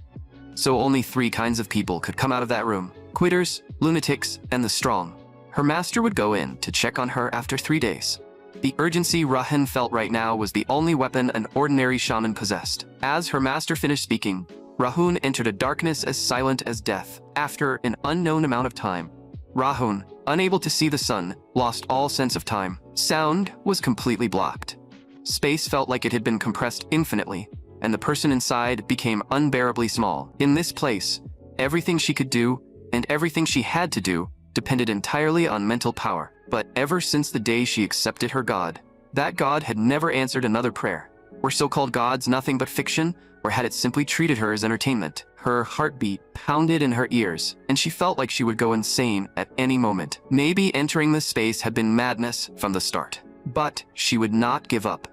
So only 3 kinds of people could come out of that room: quitters, lunatics, and the strong. Her master would go in to check on her after 3 days. The urgency Ra-hun felt right now was the only weapon an ordinary shaman possessed. As her master finished speaking, Ra-hun entered a darkness as silent as death. After an unknown amount of time, Ra-hun, unable to see the sun, lost all sense of time. Sound was completely blocked. Space felt like it had been compressed infinitely, and the person inside became unbearably small. In this place, everything she could do, and everything she had to do, depended entirely on mental power. But ever since the day she accepted her god, that god had never answered another prayer. Were so-called gods nothing but fiction, or had it simply treated her as entertainment? Her heartbeat pounded in her ears, and she felt like she would go insane at any moment. Maybe entering this space had been madness from the start. But she would not give up.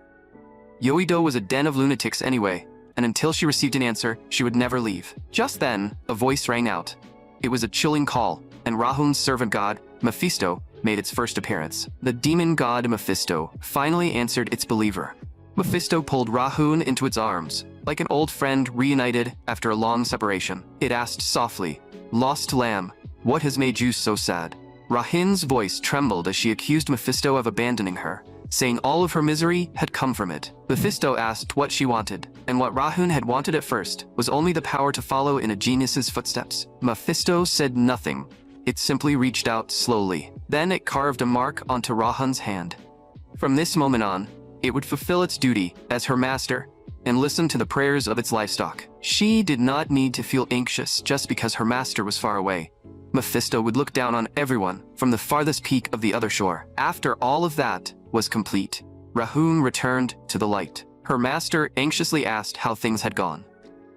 Yoido was a den of lunatics anyway, and until she received an answer, she would never leave. Just then, a voice rang out. It was a chilling call, and Rahun's servant god, Mephisto, made its first appearance. The demon god Mephisto finally answered its believer. Mephisto pulled Rahun into its arms, like an old friend reunited after a long separation. It asked softly, "Lost lamb, what has made you so sad?" Rahun's voice trembled as she accused Mephisto of abandoning her, saying all of her misery had come from it. Mephisto asked what she wanted, and what Rahun had wanted at first was only the power to follow in a genius's footsteps. Mephisto said nothing. It simply reached out slowly. Then it carved a mark onto Rahun's hand. From this moment on, it would fulfill its duty as her master and listen to the prayers of its livestock. She did not need to feel anxious just because her master was far away. Mephisto would look down on everyone from the farthest peak of the other shore. After all of that was complete, Rahun returned to the light. Her master anxiously asked how things had gone.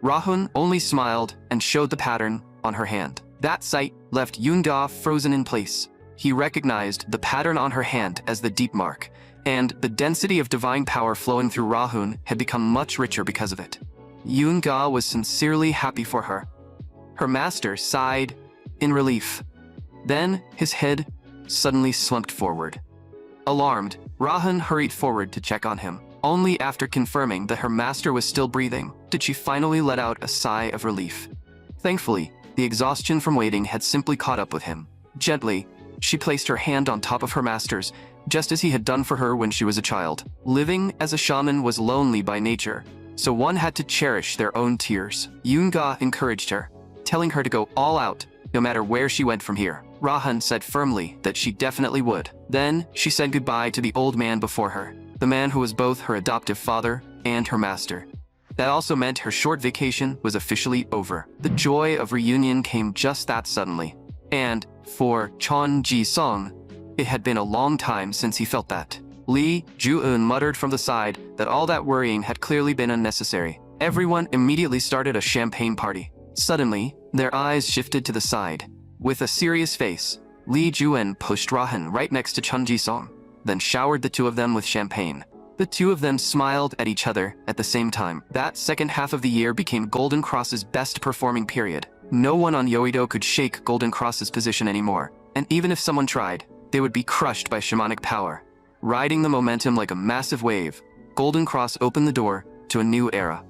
Rahun only smiled and showed the pattern on her hand. That sight left Yoonga frozen in place. He recognized the pattern on her hand as the deep mark, and the density of divine power flowing through Rahun had become much richer because of it. Yoonga was sincerely happy for her. Her master sighed in relief. Then his head suddenly slumped forward. Alarmed, Rahun hurried forward to check on him. Only after confirming that her master was still breathing did she finally let out a sigh of relief. Thankfully, the exhaustion from waiting had simply caught up with him. Gently, she placed her hand on top of her master's, just as he had done for her when she was a child. Living as a shaman was lonely by nature, so one had to cherish their own tears. Yoonga encouraged her, telling her to go all out, no matter where she went from here. Rahun said firmly that she definitely would. Then she said goodbye to the old man before her, the man who was both her adoptive father and her master. That also meant her short vacation was officially over. The joy of reunion came just that suddenly. And, for Chon Ji-sung, it had been a long time since he felt that. Lee Ju-eun muttered from the side that all that worrying had clearly been unnecessary. Everyone immediately started a champagne party. Suddenly, their eyes shifted to the side. With a serious face, Lee Ju-eun pushed Rahun right next to Chun Ji-sung, then showered the two of them with champagne. The two of them smiled at each other at the same time. That second half of the year became Golden Cross's best performing period. No one on Yoido could shake Golden Cross's position anymore, and even if someone tried, they would be crushed by shamanic power. Riding the momentum like a massive wave, Golden Cross opened the door to a new era.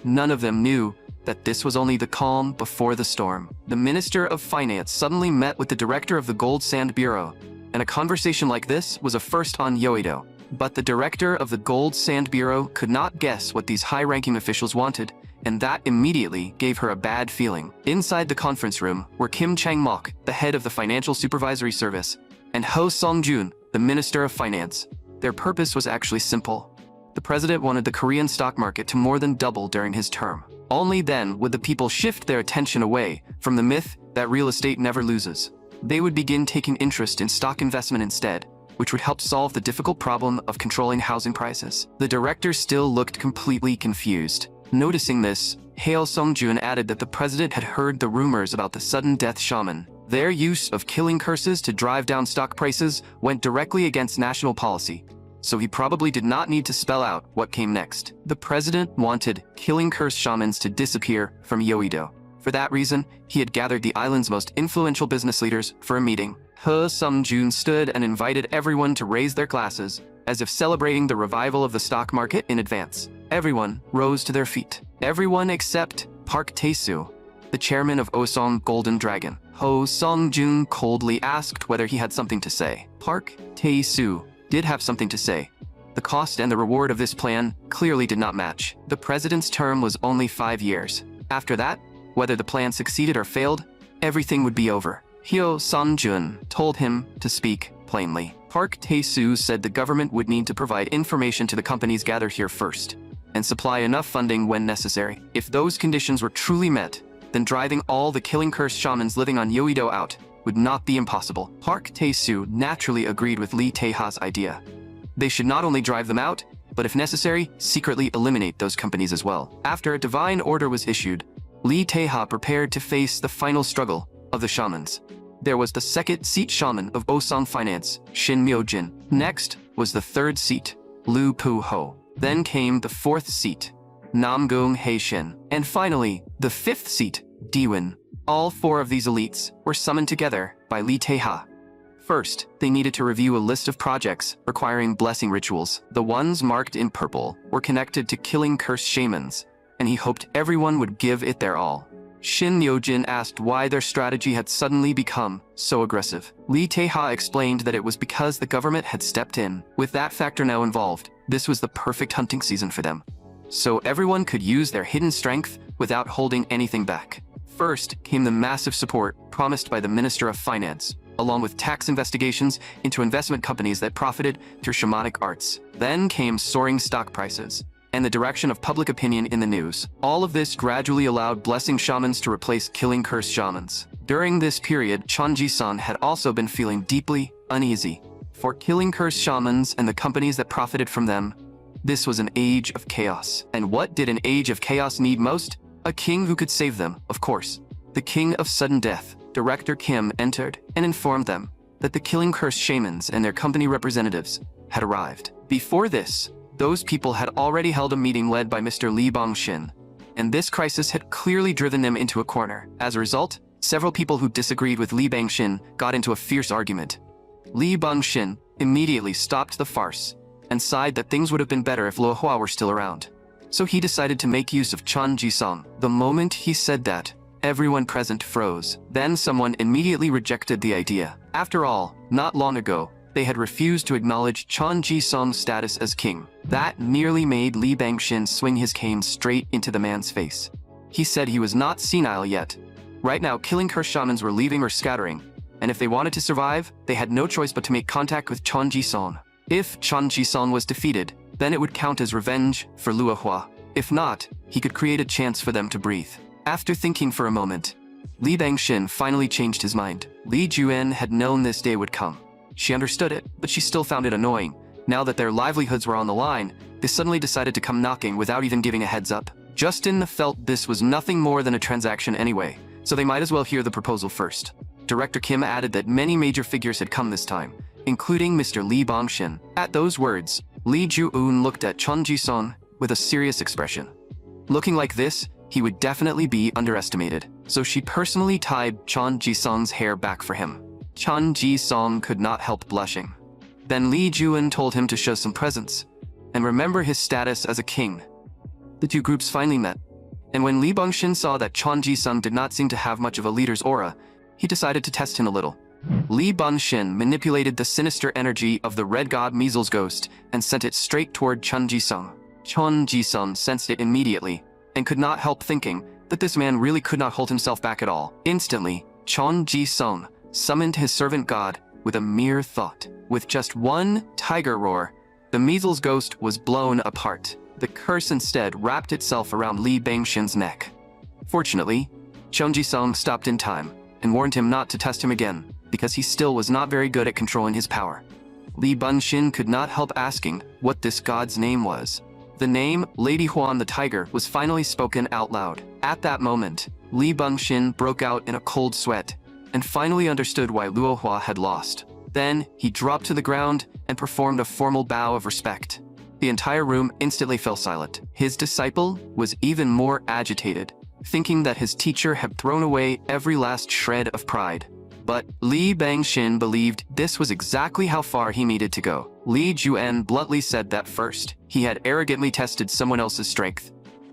None of them knew that this was only the calm before the storm. The Minister of Finance suddenly met with the director of the Gold Sand Bureau, and a conversation like this was a first on Yoido. But the director of the Gold Sand Bureau could not guess what these high-ranking officials wanted, and that immediately gave her a bad feeling. Inside the conference room were Kim Chang-mok, the head of the Financial Supervisory Service, and Ho Sung-jun, the Minister of Finance. Their purpose was actually simple. The president wanted the Korean stock market to more than double during his term. Only then would the people shift their attention away from the myth that real estate never loses. They would begin taking interest in stock investment instead, which would help solve the difficult problem of controlling housing prices. The director still looked completely confused. Noticing this, Hae Sung-jun added that the president had heard the rumors about the sudden death shaman. Their use of killing curses to drive down stock prices went directly against national policy, so he probably did not need to spell out what came next. The president wanted killing curse shamans to disappear from Yoido. For that reason, he had gathered the island's most influential business leaders for a meeting. He Sung-jun stood and invited everyone to raise their glasses, as if celebrating the revival of the stock market in advance. Everyone rose to their feet. Everyone except Park Tae-soo, the chairman of Osong Golden Dragon. Ho Sung-jun coldly asked whether he had something to say. Park Tae-soo did have something to say. The cost and the reward of this plan clearly did not match. The president's term was only 5 years. After that, whether the plan succeeded or failed, everything would be over. Hyo Sun-jun told him to speak plainly. Park Tae-soo said the government would need to provide information to the companies gathered here first, and supply enough funding when necessary. If those conditions were truly met, then driving all the killing curse shamans living on Yoido out would not be impossible. Park Tae-soo naturally agreed with Lee Tae-ha's idea. They should not only drive them out, but if necessary, secretly eliminate those companies as well. After a divine order was issued, Li Teha prepared to face the final struggle of the shamans. There was the second seat shaman of Osang Finance, Shin Myojin. Next was the third seat, Lu Pu Ho. Then came the fourth seat, Namgung Heishin. And finally, the fifth seat, Diwen. All four of these elites were summoned together by Li Teha. First, they needed to review a list of projects requiring blessing rituals. The ones marked in purple were connected to killing cursed shamans, and he hoped everyone would give it their all. Shin Myojin asked why their strategy had suddenly become so aggressive. Li Teha explained that it was because the government had stepped in. With that factor now involved, this was the perfect hunting season for them. So everyone could use their hidden strength without holding anything back. First came the massive support promised by the Minister of Finance, along with tax investigations into investment companies that profited through shamanic arts. Then came soaring stock prices and the direction of public opinion in the news. All of this gradually allowed blessing shamans to replace killing cursed shamans. During this period, Chonji-san had also been feeling deeply uneasy. For killing cursed shamans and the companies that profited from them, this was an age of chaos. And what did an age of chaos need most? A king who could save them, of course. The king of sudden death, Director Kim, entered and informed them that the killing cursed shamans and their company representatives had arrived. Before this, those people had already held a meeting led by Mr. Li Bangshin, and this crisis had clearly driven them into a corner. As a result, several people who disagreed with Li Bangshin got into a fierce argument. Li Bangshin immediately stopped the farce and sighed that things would have been better if Luo Hua were still around. So he decided to make use of Chan Ji-song. The moment he said that, everyone present froze. Then someone immediately rejected the idea. After all, not long ago, they had refused to acknowledge Chan Ji-song's status as king. That nearly made Li Bangshin swing his cane straight into the man's face. He said he was not senile yet. Right now, killing cursed shamans were leaving or scattering, and if they wanted to survive, they had no choice but to make contact with Chan Ji-song. If Chan Ji-song was defeated, then it would count as revenge for Luo Hua. If not, he could create a chance for them to breathe. After thinking for a moment, Li Bangshin finally changed his mind. Li Juan had known this day would come. She understood it, but she still found it annoying. Now that their livelihoods were on the line, they suddenly decided to come knocking without even giving a heads up. Justin felt this was nothing more than a transaction anyway, so they might as well hear the proposal first. Director Kim added that many major figures had come this time, including Mr. Li Bangshin. At those words, Li Ju-eun looked at Chun Ji-song with a serious expression. Looking like this, he would definitely be underestimated, so she personally tied Chan Ji-song's hair back for him. Chan Ji-song could not help blushing. Then Li Juan told him to show some presence and remember his status as a king. The two groups finally met, and when Li Bangshin saw that Chan Ji-song did not seem to have much of a leader's aura, he decided to test him a little. Li Bangshin manipulated the sinister energy of the red god Measles ghost and sent it straight toward Chan Ji-song. Chan Ji-song sensed it immediately and could not help thinking that this man really could not hold himself back at all. Instantly, Chan Ji-song summoned his servant god with a mere thought. With just one tiger roar, the Measles ghost was blown apart. The curse instead wrapped itself around Li Bangshin's neck. Fortunately, Chan Ji-song stopped in time and warned him not to test him again, because he still was not very good at controlling his power. Li Bangshin could not help asking what this god's name was. The name Lady Huan the Tiger was finally spoken out loud. At that moment, Li Bangshin broke out in a cold sweat and finally understood why Luo Hua had lost. Then he dropped to the ground and performed a formal bow of respect. The entire room instantly fell silent. His disciple was even more agitated, thinking that his teacher had thrown away every last shred of pride. But Li Bangshin believed this was exactly how far he needed to go. Li Juan bluntly said that first, he had arrogantly tested someone else's strength,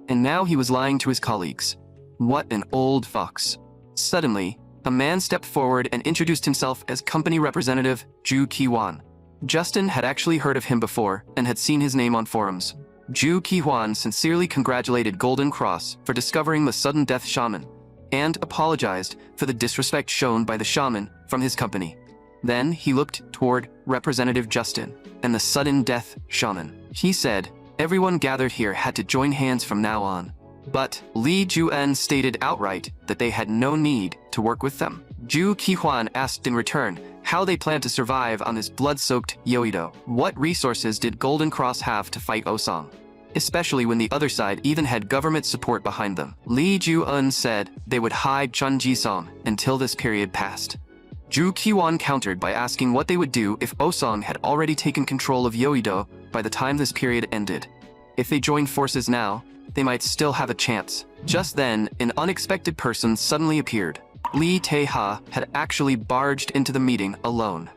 and now he was lying to his colleagues. What an old fox. Suddenly, a man stepped forward and introduced himself as company representative Ju Ki-hwan. Justin had actually heard of him before and had seen his name on forums. Ju Ki-hwan sincerely congratulated Golden Cross for discovering the sudden death shaman and apologized for the disrespect shown by the shaman from his company. Then he looked toward Representative Justin and the sudden death shaman. He said everyone gathered here had to join hands from now on. But Li Juan stated outright that they had no need to work with them. Ju Ki-hwan asked in return how they planned to survive on this blood-soaked Yoido. What resources did Golden Cross have to fight Osang? especially when the other side even had government support behind them. Lee Ju-eun said they would hide Chun Ji-song until this period passed. Ju Ki-won countered by asking what they would do if Oh-song had already taken control of Yeouido by the time this period ended. If they joined forces now, they might still have a chance. Just then, an unexpected person suddenly appeared. Lee Tae-ha had actually barged into the meeting alone.